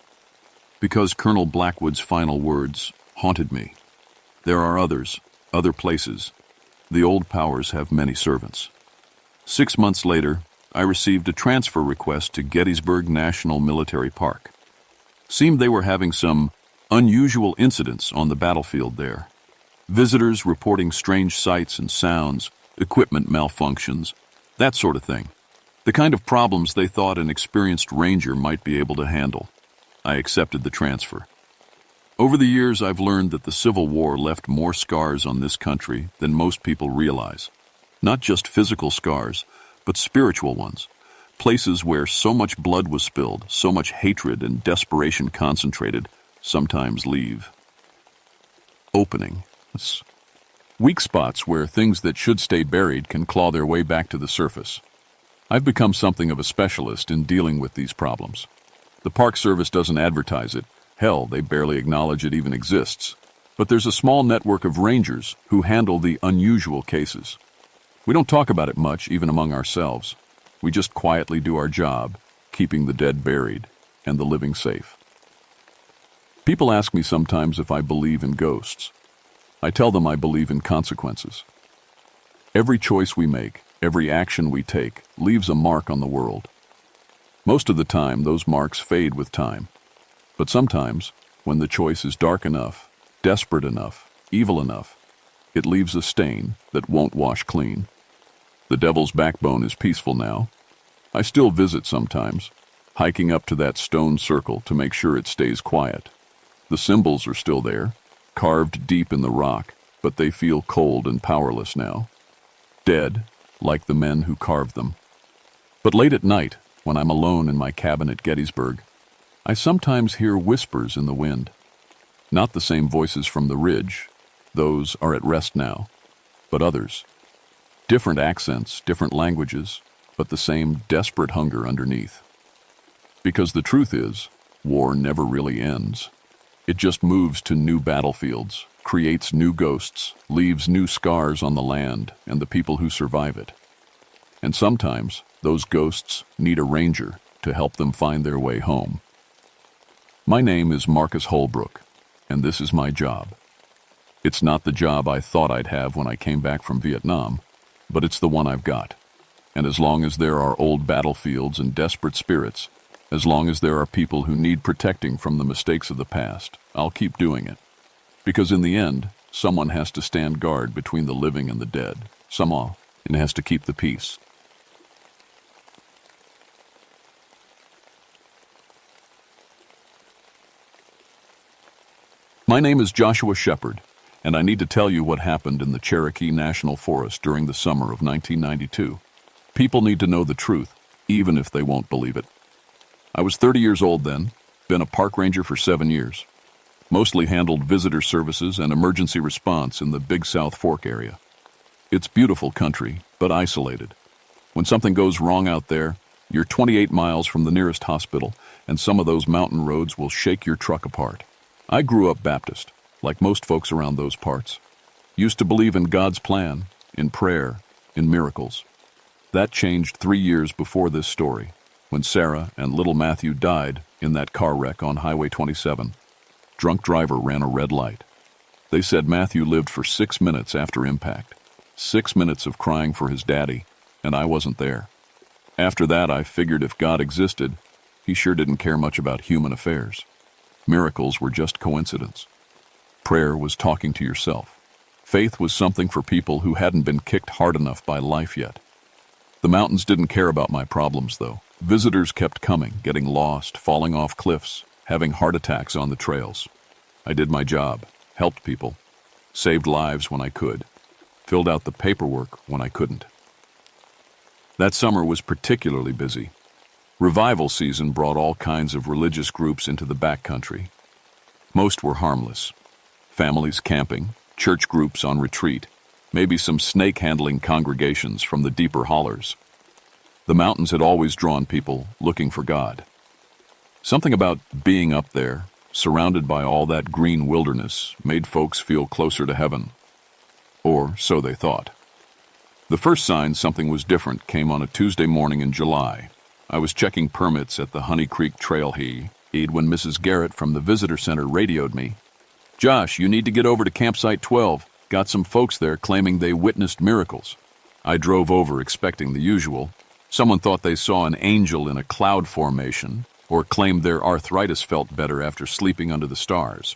A: Because Colonel Blackwood's final words haunted me. There are others, other places. The old powers have many servants. 6 months later, I received a transfer request to Gettysburg National Military Park. Seemed they were having some unusual incidents on the battlefield there. Visitors reporting strange sights and sounds, equipment malfunctions, that sort of thing. The kind of problems they thought an experienced ranger might be able to handle. I accepted the transfer. Over the years, I've learned that the Civil War left more scars on this country than most people realize. Not just physical scars, but spiritual ones. Places where so much blood was spilled, so much hatred and desperation concentrated, sometimes leave. Opening. Weak spots where things that should stay buried can claw their way back to the surface. I've become something of a specialist in dealing with these problems. The Park Service doesn't advertise it. Hell, they barely acknowledge it even exists. But there's a small network of rangers who handle the unusual cases. We don't talk about it much, even among ourselves. We just quietly do our job, keeping the dead buried and the living safe. People ask me sometimes if I believe in ghosts. I tell them I believe in consequences. Every choice we make, every action we take, leaves a mark on the world. Most of the time, those marks fade with time. But sometimes, when the choice is dark enough, desperate enough, evil enough, it leaves a stain that won't wash clean. The Devil's Backbone is peaceful now. I still visit sometimes, hiking up to that stone circle to make sure it stays quiet. The symbols are still there, carved deep in the rock, but they feel cold and powerless now. Dead, like the men who carved them. But late at night, when I'm alone in my cabin at Gettysburg, I sometimes hear whispers in the wind. Not the same voices from the ridge, those are at rest now, but others. Different accents, different languages, but the same desperate hunger underneath. Because the truth is, war never really ends. It just moves to new battlefields, creates new ghosts, leaves new scars on the land and the people who survive it. And sometimes, those ghosts need a ranger to help them find their way home. My name is Marcus Holbrook, and this is my job. It's not the job I thought I'd have when I came back from Vietnam, but it's the one I've got. And as long as there are old battlefields and desperate spirits, as long as there are people who need protecting from the mistakes of the past, I'll keep doing it. Because in the end, someone has to stand guard between the living and the dead. Someone has to keep the peace. My name is Joshua Shepard, and I need to tell you what happened in the Cherokee National Forest during the summer of 1992. People need to know the truth, even if they won't believe it. I was 30 years old then, Been a park ranger for 7 years. Mostly handled visitor services and emergency response in the Big South Fork area. It's beautiful country, but isolated. When something goes wrong out there, you're 28 miles from the nearest hospital, and some of those mountain roads will shake your truck apart. I grew up Baptist, like most folks around those parts. Used to believe in God's plan, in prayer, in miracles. That changed 3 years before this story, when Sarah and little Matthew died in that car wreck on Highway 27. Drunk driver ran a red light. They said Matthew lived for 6 minutes after impact. 6 minutes of crying for his daddy, and I wasn't there. After that, I figured if God existed, he sure didn't care much about human affairs. Miracles were just coincidence. Prayer was talking to yourself. Faith was something for people who hadn't been kicked hard enough by life yet. The mountains didn't care about my problems, though. Visitors kept coming, getting lost, falling off cliffs, having heart attacks on the trails. I did my job, helped people, saved lives when I could, filled out the paperwork when I couldn't. That summer was particularly busy. Revival season brought all kinds of religious groups into the backcountry. Most were harmless. Families camping, church groups on retreat, maybe some snake-handling congregations from the deeper hollers. The mountains had always drawn people looking for God. Something about being up there, surrounded by all that green wilderness, made folks feel closer to heaven. Or so they thought. The first sign something was different came on a Tuesday morning in July. I was checking permits at the Honey Creek Trailhead when Mrs. Garrett from the visitor center radioed me. "Josh, you need to get over to campsite 12. Got some folks there claiming they witnessed miracles." I drove over expecting the usual. Someone thought they saw an angel in a cloud formation, or claimed their arthritis felt better after sleeping under the stars.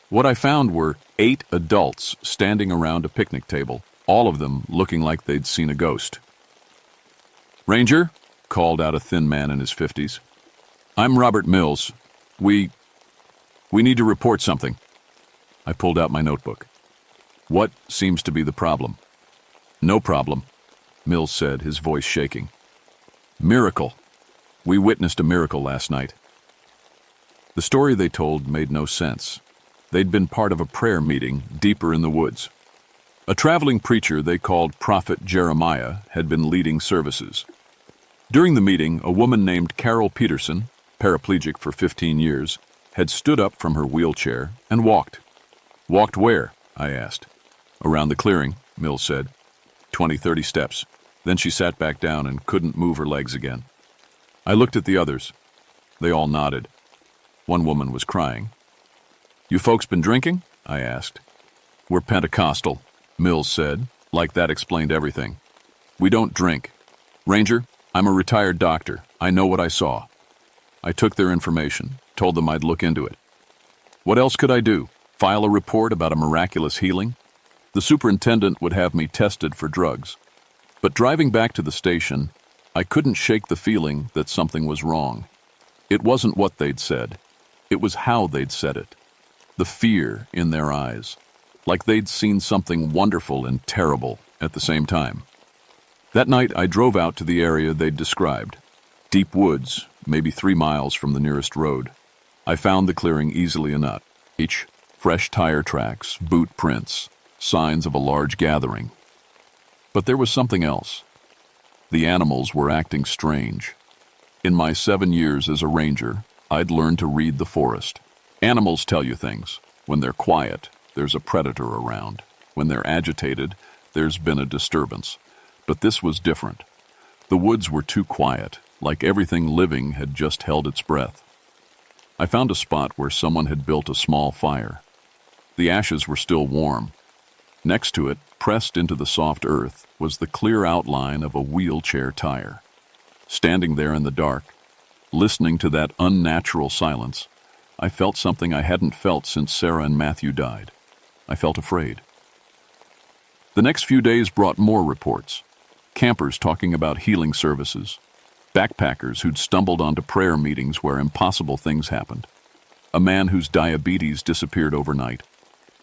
A: What I found were 8 adults standing around a picnic table, all of them looking like they'd seen a ghost. "Ranger," called out a thin man in his 50s. "I'm Robert Mills. We need to report something." I pulled out my notebook. "What seems to be the problem?" "No problem," Mills said, his voice shaking. "Miracle. We witnessed a miracle last night." The story they told made no sense. They'd been part of a prayer meeting deeper in the woods. A traveling preacher they called Prophet Jeremiah had been leading services. During the meeting, a woman named Carol Peterson, paraplegic for 15 years, had stood up from her wheelchair and walked. "Walked where?" I asked. "Around the clearing," Mills said. 20-30 steps. Then she sat back down and couldn't move her legs again. I looked at the others. They all nodded. One woman was crying. "You folks been drinking?" I asked. "We're Pentecostal," Mills said, like that explained everything. "We don't drink. Ranger, I'm a retired doctor. I know what I saw." I took their information, told them I'd look into it. What else could I do? File a report about a miraculous healing? The superintendent would have me tested for drugs. But driving back to the station, I couldn't shake the feeling that something was wrong. It wasn't what they'd said. It was how they'd said it. The fear in their eyes, like they'd seen something wonderful and terrible at the same time. That night, I drove out to the area they'd described. Deep woods, maybe 3 miles from the nearest road. I found the clearing easily enough. Fresh tire tracks, boot prints, signs of a large gathering. But there was something else. The animals were acting strange. In my 7 years as a ranger, I'd learned to read the forest. Animals tell you things. When they're quiet, there's a predator around. When they're agitated, there's been a disturbance. But this was different. The woods were too quiet, like everything living had just held its breath. I found a spot where someone had built a small fire. The ashes were still warm. Next to it, pressed into the soft earth, was the clear outline of a wheelchair tire. Standing there in the dark, listening to that unnatural silence, I felt something I hadn't felt since Sarah and Matthew died. I felt afraid. The next few days brought more reports. Campers talking about healing services. Backpackers who'd stumbled onto prayer meetings where impossible things happened. A man whose diabetes disappeared overnight.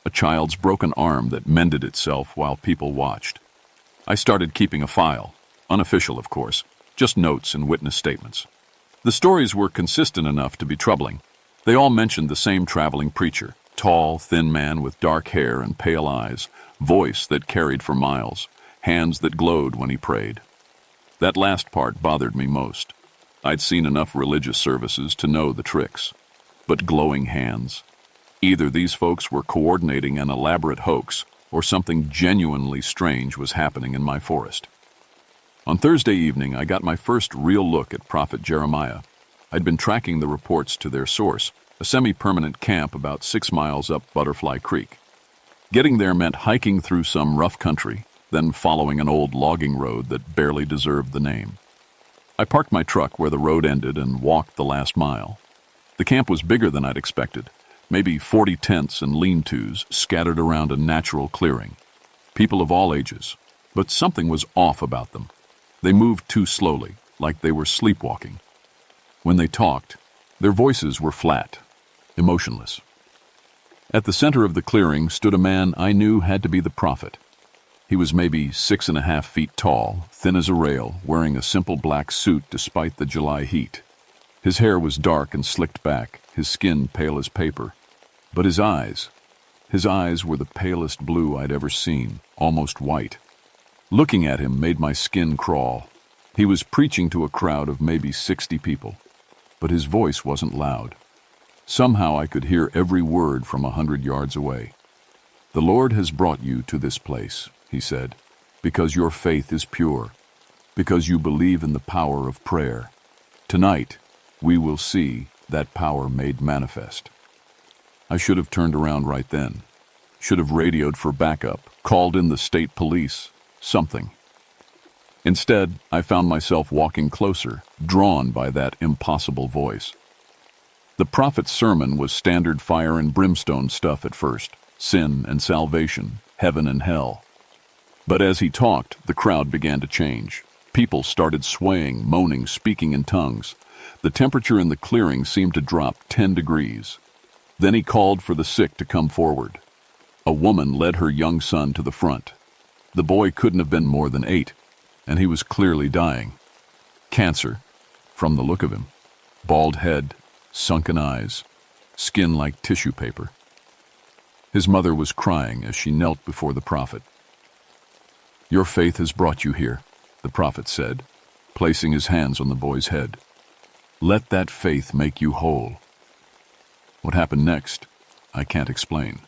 A: A child's broken arm that mended itself while people watched. I started keeping a file, unofficial of course, just notes and witness statements. The stories were consistent enough to be troubling. They all mentioned the same traveling preacher, tall, thin man with dark hair and pale eyes, voice that carried for miles, hands that glowed when he prayed. That last part bothered me most. I'd seen enough religious services to know the tricks. But glowing hands. Either these folks were coordinating an elaborate hoax, or something genuinely strange was happening in my forest. On Thursday evening, I got my first real look at Prophet Jeremiah. I'd been tracking the reports to their source, a semi-permanent camp about 6 miles up Butterfly Creek. Getting there meant hiking through some rough country, then following an old logging road that barely deserved the name. I parked my truck where the road ended and walked the last mile. The camp was bigger than I'd expected, maybe 40 tents and lean-tos scattered around a natural clearing. People of all ages, but something was off about them. They moved too slowly, like they were sleepwalking. When they talked, their voices were flat, emotionless. At the center of the clearing stood a man I knew had to be the prophet. He was maybe 6.5 feet tall, thin as a rail, wearing a simple black suit despite the July heat. His hair was dark and slicked back, his skin pale as paper. But his eyes were the palest blue I'd ever seen, almost white. Looking at him made my skin crawl. He was preaching to a crowd of maybe 60 people, but his voice wasn't loud. Somehow I could hear every word from 100 yards away. "The Lord has brought you to this place," he said, "because your faith is pure, because you believe in the power of prayer. Tonight, we will see that power made manifest." I should have turned around right then, should have radioed for backup, called in the state police, something. Instead, I found myself walking closer, drawn by that impossible voice. The prophet's sermon was standard fire and brimstone stuff at first, sin and salvation, heaven and hell. But as he talked, the crowd began to change. People started swaying, moaning, speaking in tongues. The temperature in the clearing seemed to drop 10 degrees. Then he called for the sick to come forward. A woman led her young son to the front. The boy couldn't have been more than 8, and he was clearly dying. Cancer, from the look of him. Bald head, sunken eyes, skin like tissue paper. His mother was crying as she knelt before the prophet. "Your faith has brought you here," the prophet said, placing his hands on the boy's head. "Let that faith make you whole." What happened next, I can't explain.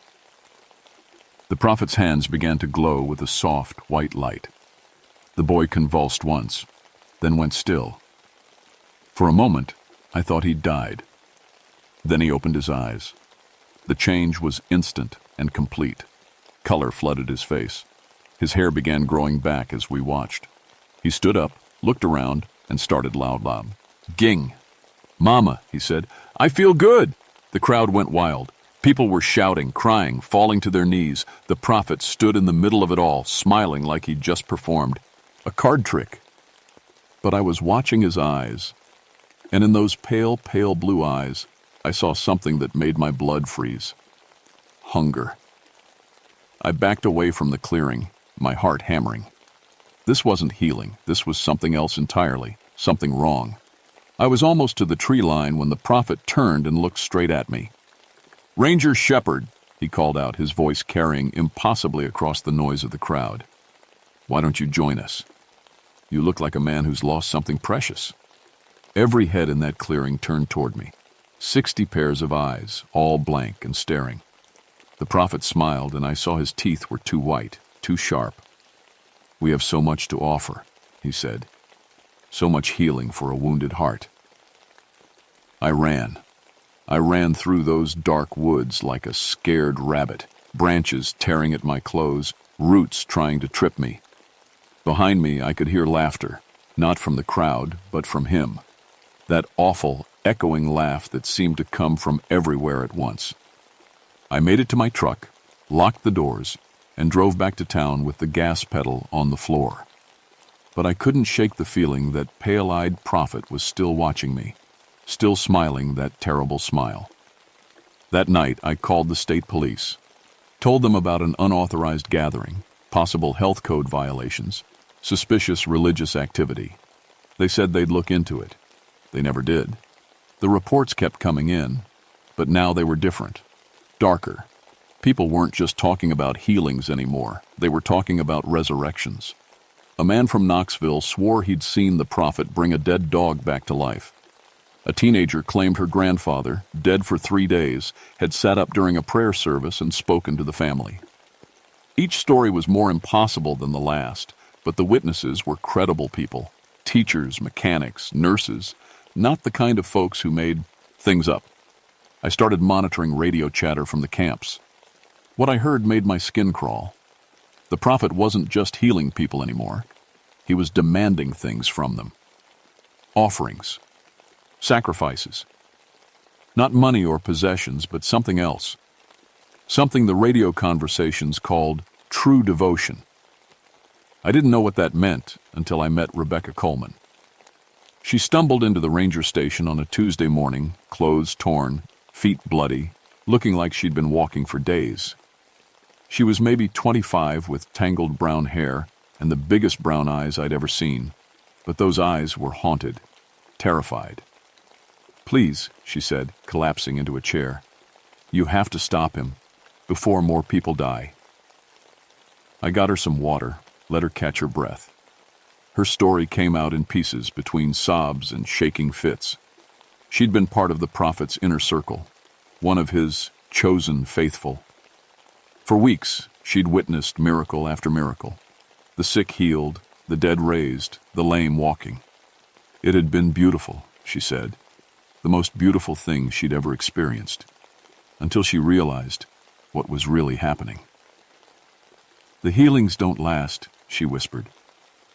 A: The prophet's hands began to glow with a soft, white light. The boy convulsed once, then went still. For a moment, I thought he'd died. Then he opened his eyes. The change was instant and complete. Color flooded his face. His hair began growing back as we watched. He stood up, looked around, and started loud. "Ging! Mama," he said, "I feel good!" The crowd went wild. People were shouting, crying, falling to their knees. The prophet stood in the middle of it all, smiling like he'd just performed a card trick. But I was watching his eyes, and in those pale, pale blue eyes, I saw something that made my blood freeze. Hunger. I backed away from the clearing, my heart hammering. This wasn't healing. This was something else entirely, something wrong. I was almost to the tree line when the prophet turned and looked straight at me. "Ranger Shepherd," he called out, his voice carrying impossibly across the noise of the crowd. "Why don't you join us? You look like a man who's lost something precious." Every head in that clearing turned toward me. 60 pairs of eyes, all blank and staring. The prophet smiled, and I saw his teeth were too white, too sharp. "We have so much to offer," he said. "So much healing for a wounded heart." I ran. I ran through those dark woods like a scared rabbit, branches tearing at my clothes, roots trying to trip me. Behind me, I could hear laughter, not from the crowd, but from him. That awful, echoing laugh that seemed to come from everywhere at once. I made it to my truck, locked the doors, and drove back to town with the gas pedal on the floor. But I couldn't shake the feeling that pale-eyed prophet was still watching me, still smiling that terrible smile. That night, I called the state police, told them about an unauthorized gathering, possible health code violations, suspicious religious activity. They said they'd look into it. They never did. The reports kept coming in, But now they were different, darker. People weren't just talking about healings anymore. They were talking about resurrections. A man from Knoxville swore he'd seen the prophet bring a dead dog back to life. A teenager claimed her grandfather, dead for 3 days, had sat up during a prayer service and spoken to the family. Each story was more impossible than the last, but the witnesses were credible people. Teachers, mechanics, nurses, not the kind of folks who made things up. I started monitoring radio chatter from the camps. What I heard made my skin crawl. The prophet wasn't just healing people anymore. He was demanding things from them. Offerings. Sacrifices. Not money or possessions, but something else. Something the radio conversations called true devotion. I didn't know what that meant until I met Rebecca Coleman. She stumbled into the ranger station on a Tuesday morning, clothes torn, feet bloody, looking like she'd been walking for days. She was maybe 25 with tangled brown hair and the biggest brown eyes I'd ever seen, but those eyes were haunted, terrified. "Please," she said, collapsing into a chair. "You have to stop him, before more people die." I got her some water, let her catch her breath. Her story came out in pieces between sobs and shaking fits. She'd been part of the prophet's inner circle, one of his chosen faithful. For weeks, she'd witnessed miracle after miracle. The sick healed, the dead raised, the lame walking. It had been beautiful, she said, the most beautiful thing she'd ever experienced, until she realized what was really happening. "The healings don't last," she whispered.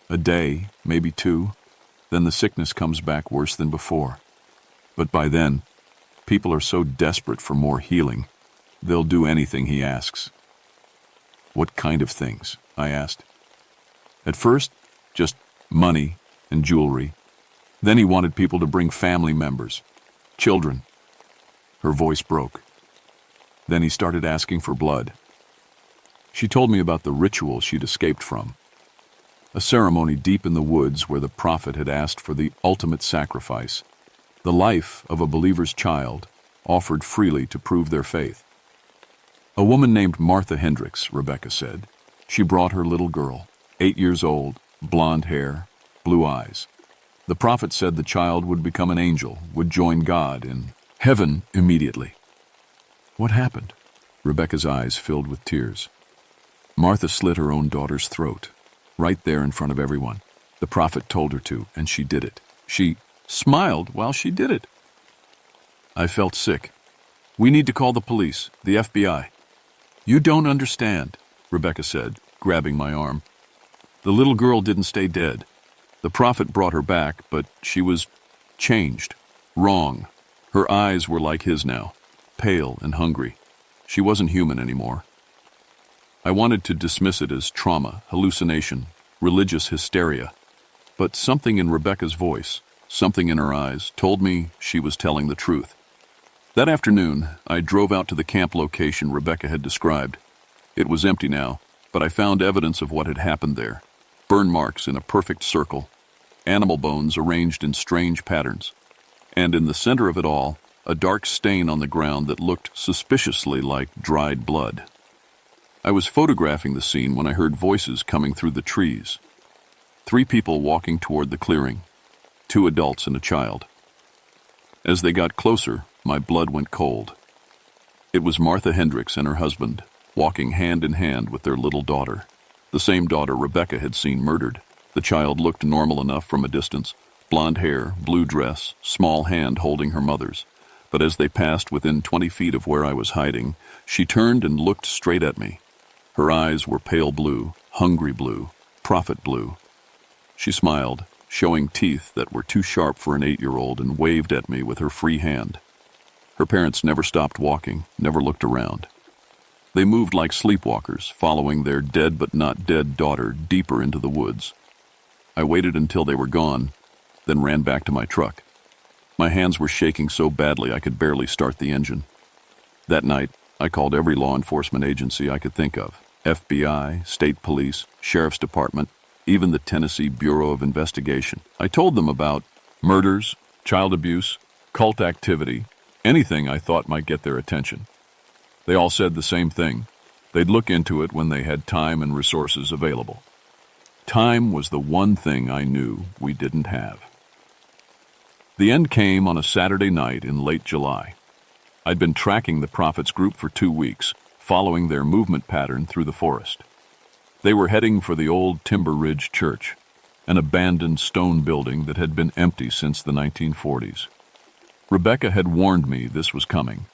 A: "A day, maybe 2, then the sickness comes back worse than before. But by then, people are so desperate for more healing, they'll do anything he asks." "What kind of things?" I asked. "At first, just money and jewelry. Then he wanted people to bring family members, children." Her voice broke. "Then he started asking for blood." She told me about the ritual she'd escaped from. A ceremony deep in the woods where the prophet had asked for the ultimate sacrifice, the life of a believer's child, offered freely to prove their faith. "A woman named Martha Hendricks," Rebecca said. "She brought her little girl, 8 years old, blonde hair, blue eyes. The prophet said the child would become an angel, would join God in heaven immediately." "What happened?" Rebecca's eyes filled with tears. "Martha slit her own daughter's throat, right there in front of everyone. The prophet told her to, and she did it. She smiled while she did it." I felt sick. "We need to call the police, the FBI." "You don't understand," Rebecca said, grabbing my arm. "The little girl didn't stay dead. The prophet brought her back, but she was changed, wrong. Her eyes were like his now, pale and hungry. She wasn't human anymore." I wanted to dismiss it as trauma, hallucination, religious hysteria, but something in Rebecca's voice, something in her eyes, told me she was telling the truth. That afternoon, I drove out to the camp location Rebecca had described. It was empty now, but I found evidence of what had happened there. Burn marks in a perfect circle, animal bones arranged in strange patterns, and in the center of it all, a dark stain on the ground that looked suspiciously like dried blood. I was photographing the scene when I heard voices coming through the trees. 3 people walking toward the clearing, 2 adults and a child. As they got closer, my blood went cold. It was Martha Hendricks and her husband, walking hand in hand with their little daughter, the same daughter Rebecca had seen murdered. The child looked normal enough from a distance, blonde hair, blue dress, small hand holding her mother's. But as they passed within 20 feet of where I was hiding, she turned and looked straight at me. Her eyes were pale blue, hungry blue, prophet blue. She smiled, showing teeth that were too sharp for an 8-year-old, and waved at me with her free hand. Her parents never stopped walking, never looked around. They moved like sleepwalkers, following their dead but not dead daughter deeper into the woods. I waited until they were gone, then ran back to my truck. My hands were shaking so badly I could barely start the engine. That night, I called every law enforcement agency I could think of. FBI, state police, sheriff's department, even the Tennessee Bureau of Investigation. I told them about murders, child abuse, cult activity, Anything I thought might get their attention. They all said the same thing. They'd look into it when they had time and resources available. Time was the one thing I knew we didn't have. The end came on a Saturday night in late July. I'd been tracking the Prophets group for 2 weeks, following their movement pattern through the forest. They were heading for the old Timber Ridge Church, an abandoned stone building that had been empty since the 1940s. Rebecca had warned me this was coming.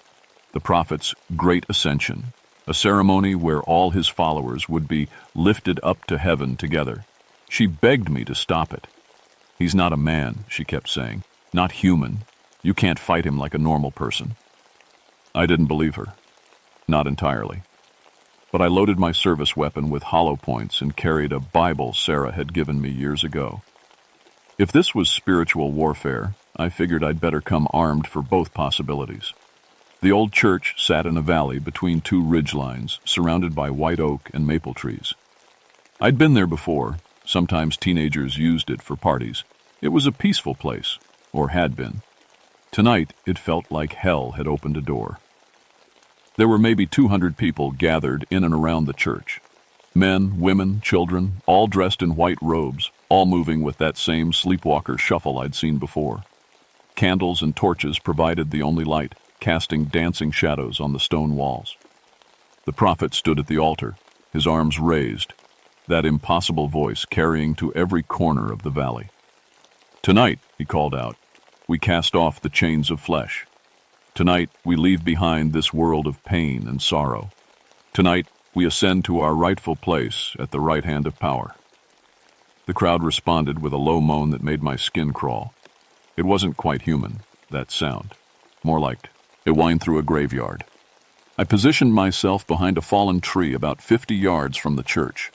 A: The Prophet's Great Ascension, a ceremony where all his followers would be lifted up to heaven together. She begged me to stop it. "He's not a man," she kept saying. "Not human. You can't fight him like a normal person." I didn't believe her. Not entirely. But I loaded my service weapon with hollow points and carried a Bible Sarah had given me years ago. If this was spiritual warfare, I figured I'd better come armed for both possibilities. The old church sat in a valley between 2 ridgelines, surrounded by white oak and maple trees. I'd been there before. Sometimes teenagers used it for parties. It was a peaceful place, or had been. Tonight, it felt like hell had opened a door. There were maybe 200 people gathered in and around the church. Men, women, children, all dressed in white robes, all moving with that same sleepwalker shuffle I'd seen before. Candles and torches provided the only light, casting dancing shadows on the stone walls. The prophet stood at the altar, his arms raised, that impossible voice carrying to every corner of the valley. "Tonight," he called out, "we cast off the chains of flesh. Tonight, we leave behind this world of pain and sorrow. Tonight, we ascend to our rightful place at the right hand of power." The crowd responded with a low moan that made my skin crawl. It wasn't quite human, that sound. More like it whined through a graveyard. I positioned myself behind a fallen tree about 50 yards from the church.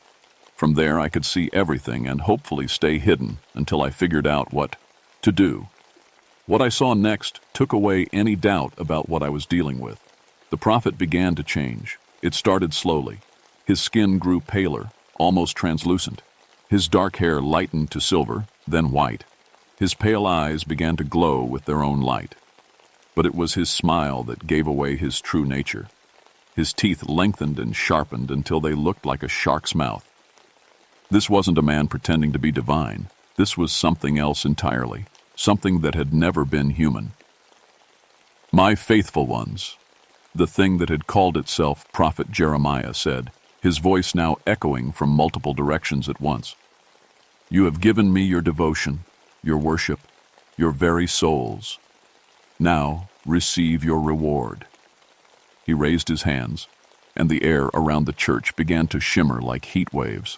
A: From there, I could see everything and hopefully stay hidden until I figured out what to do. What I saw next took away any doubt about what I was dealing with. The prophet began to change. It started slowly. His skin grew paler, almost translucent. His dark hair lightened to silver, then white. His pale eyes began to glow with their own light. But it was his smile that gave away his true nature. His teeth lengthened and sharpened until they looked like a shark's mouth. This wasn't a man pretending to be divine. This was something else entirely, something that had never been human. "My faithful ones," the thing that had called itself Prophet Jeremiah said, his voice now echoing from multiple directions at once. "You have given me your devotion, your worship, your very souls. Now receive your reward." He raised his hands, and the air around the church began to shimmer like heat waves.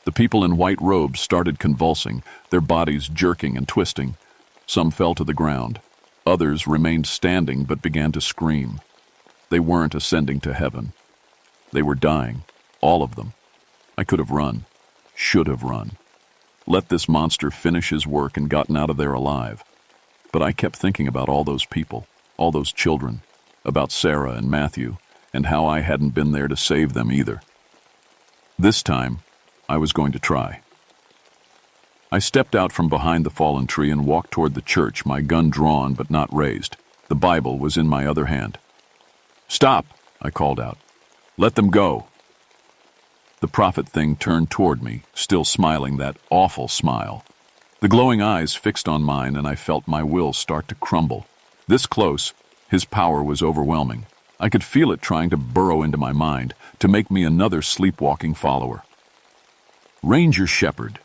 A: The people in white robes started convulsing, their bodies jerking and twisting. Some fell to the ground. Others remained standing but began to scream. They weren't ascending to heaven. They were dying, all of them. I could have run, should have run. Let this monster finish his work and gotten out of there alive. But I kept thinking about all those people, all those children, about Sarah and Matthew, and how I hadn't been there to save them either. This time, I was going to try. I stepped out from behind the fallen tree and walked toward the church, my gun drawn but not raised. The Bible was in my other hand. "Stop!" I called out. "Let them go." The prophet thing turned toward me, still smiling that awful smile. The glowing eyes fixed on mine, and I felt my will start to crumble. This close, his power was overwhelming. I could feel it trying to burrow into my mind, to make me another sleepwalking follower. "Ranger Shepherd,"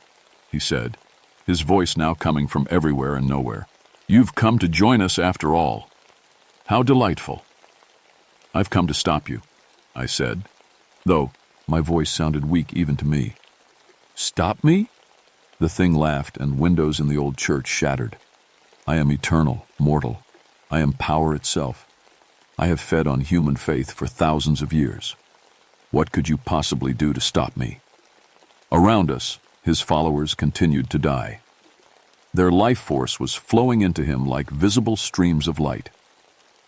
A: he said, his voice now coming from everywhere and nowhere. "You've come to join us after all. How delightful." "I've come to stop you," I said, though my voice sounded weak even to me. "Stop me?" The thing laughed, and windows in the old church shattered. "I am eternal, mortal. I am power itself. I have fed on human faith for thousands of years. What could you possibly do to stop me?" Around us, his followers continued to die. Their life force was flowing into him like visible streams of light.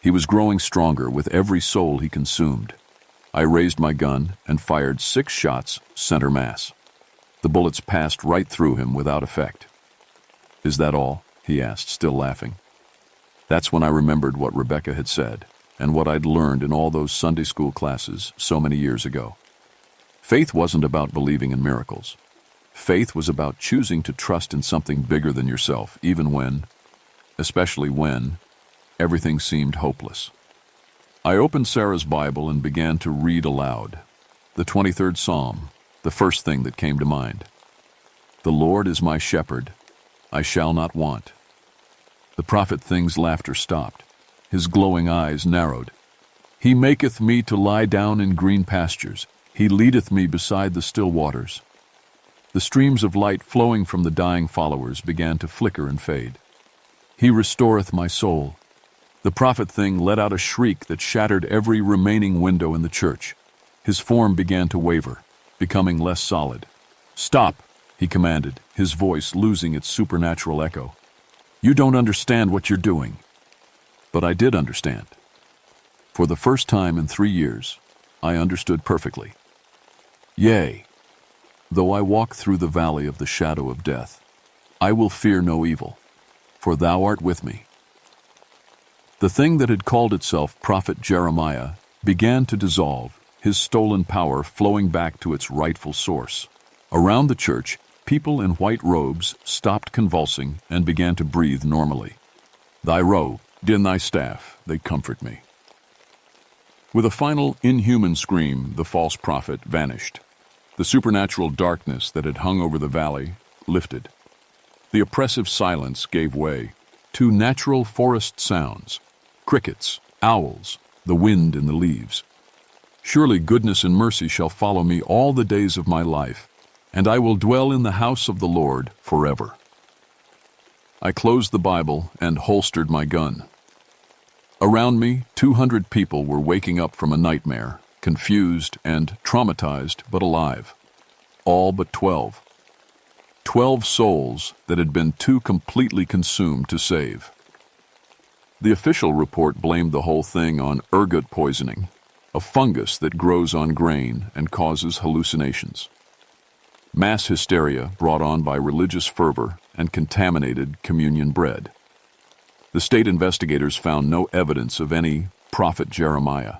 A: He was growing stronger with every soul he consumed. I raised my gun and fired 6 shots center mass. The bullets passed right through him without effect. "Is that all?" he asked, still laughing. That's when I remembered what Rebecca had said and what I'd learned in all those Sunday school classes so many years ago. Faith wasn't about believing in miracles. Faith was about choosing to trust in something bigger than yourself, even when, especially when, everything seemed hopeless. I opened Sarah's Bible and began to read aloud. The 23rd Psalm, the first thing that came to mind. The Lord is my shepherd, I shall not want. The prophet Thing's laughter stopped. His glowing eyes narrowed. He maketh me to lie down in green pastures. He leadeth me beside the still waters. The streams of light flowing from the dying followers began to flicker and fade. He restoreth my soul. The prophet Thing let out a shriek that shattered every remaining window in the church. His form began to waver, becoming less solid. Stop, he commanded, his voice losing its supernatural echo. You don't understand what you're doing. But I did understand. For the first time in 3 years, I understood perfectly. Yea, though I walk through the valley of the shadow of death, I will fear no evil, for thou art with me. The thing that had called itself Prophet Jeremiah began to dissolve, his stolen power flowing back to its rightful source. Around the church, people in white robes stopped convulsing and began to breathe normally. Thy robe, and thy staff, they comfort me. With a final inhuman scream, the false prophet vanished. The supernatural darkness that had hung over the valley lifted. The oppressive silence gave way to natural forest sounds, crickets, owls, the wind in the leaves. Surely goodness and mercy shall follow me all the days of my life, and I will dwell in the house of the Lord forever. I closed the Bible and holstered my gun. Around me, 200 people were waking up from a nightmare, confused and traumatized but alive. All but 12. 12 souls that had been too completely consumed to save. The official report blamed the whole thing on ergot poisoning, a fungus that grows on grain and causes hallucinations. Mass hysteria brought on by religious fervor and contaminated communion bread. The state investigators found no evidence of any prophet Jeremiah.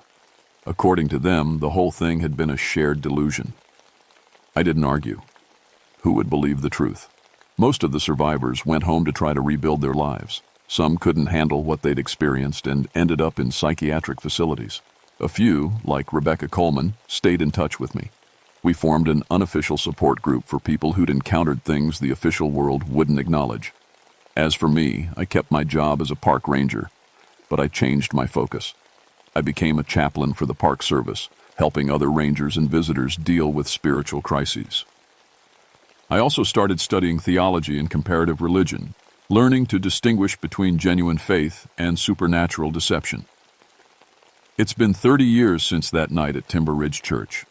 A: According to them, the whole thing had been a shared delusion. I didn't argue. Who would believe the truth? Most of the survivors went home to try to rebuild their lives. Some couldn't handle what they'd experienced and ended up in psychiatric facilities. A few, like Rebecca Coleman, stayed in touch with me. We formed an unofficial support group for people who'd encountered things the official world wouldn't acknowledge. As for me, I kept my job as a park ranger, but I changed my focus. I became a chaplain for the Park Service, helping other rangers and visitors deal with spiritual crises. I also started studying theology and comparative religion, learning to distinguish between genuine faith and supernatural deception. It's been 30 years since that night at Timber Ridge Church.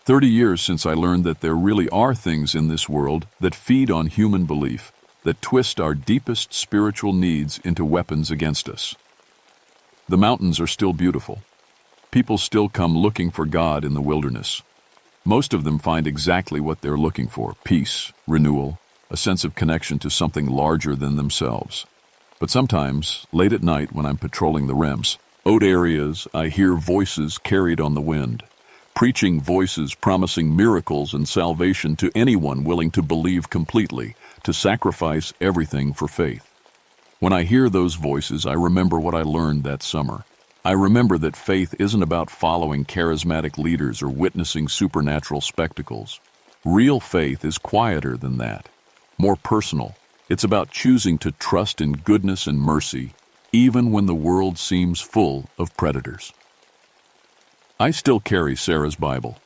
A: 30 years since I learned that there really are things in this world that feed on human belief, that twist our deepest spiritual needs into weapons against us. The mountains are still beautiful. People still come looking for God in the wilderness. Most of them find exactly what they're looking for: peace, renewal, a sense of connection to something larger than themselves. But sometimes, late at night when I'm patrolling the remote areas, I hear voices carried on the wind, preaching voices promising miracles and salvation to anyone willing to believe completely, to sacrifice everything for faith. When I hear those voices, I remember what I learned that summer. I remember that faith isn't about following charismatic leaders or witnessing supernatural spectacles. Real faith is quieter than that, more personal. It's about choosing to trust in goodness and mercy, even when the world seems full of predators. I still carry Sarah's Bible,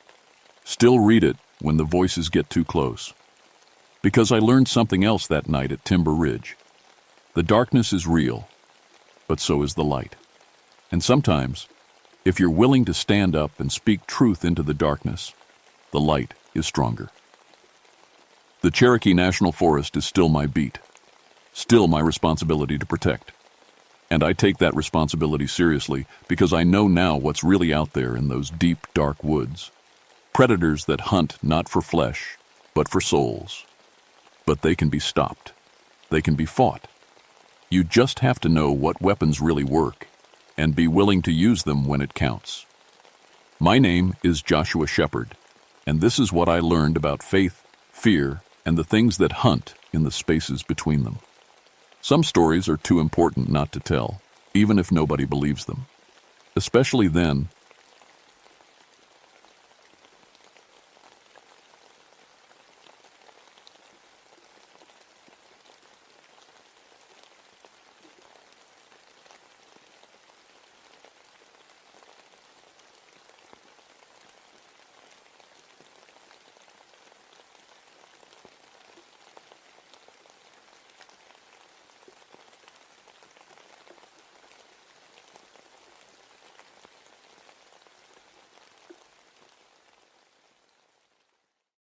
A: still read it when the voices get too close. Because I learned something else that night at Timber Ridge. The darkness is real, but so is the light. And sometimes, if you're willing to stand up and speak truth into the darkness, the light is stronger. The Cherokee National Forest is still my beat, still my responsibility to protect. And I take that responsibility seriously because I know now what's really out there in those deep, dark woods. Predators that hunt not for flesh, but for souls. But they can be stopped. They can be fought. You just have to know what weapons really work and be willing to use them when it counts. My name is Joshua Shepherd, and this is what I learned about faith, fear, and the things that hunt in the spaces between them. Some stories are too important not to tell, even if nobody believes them. Especially then,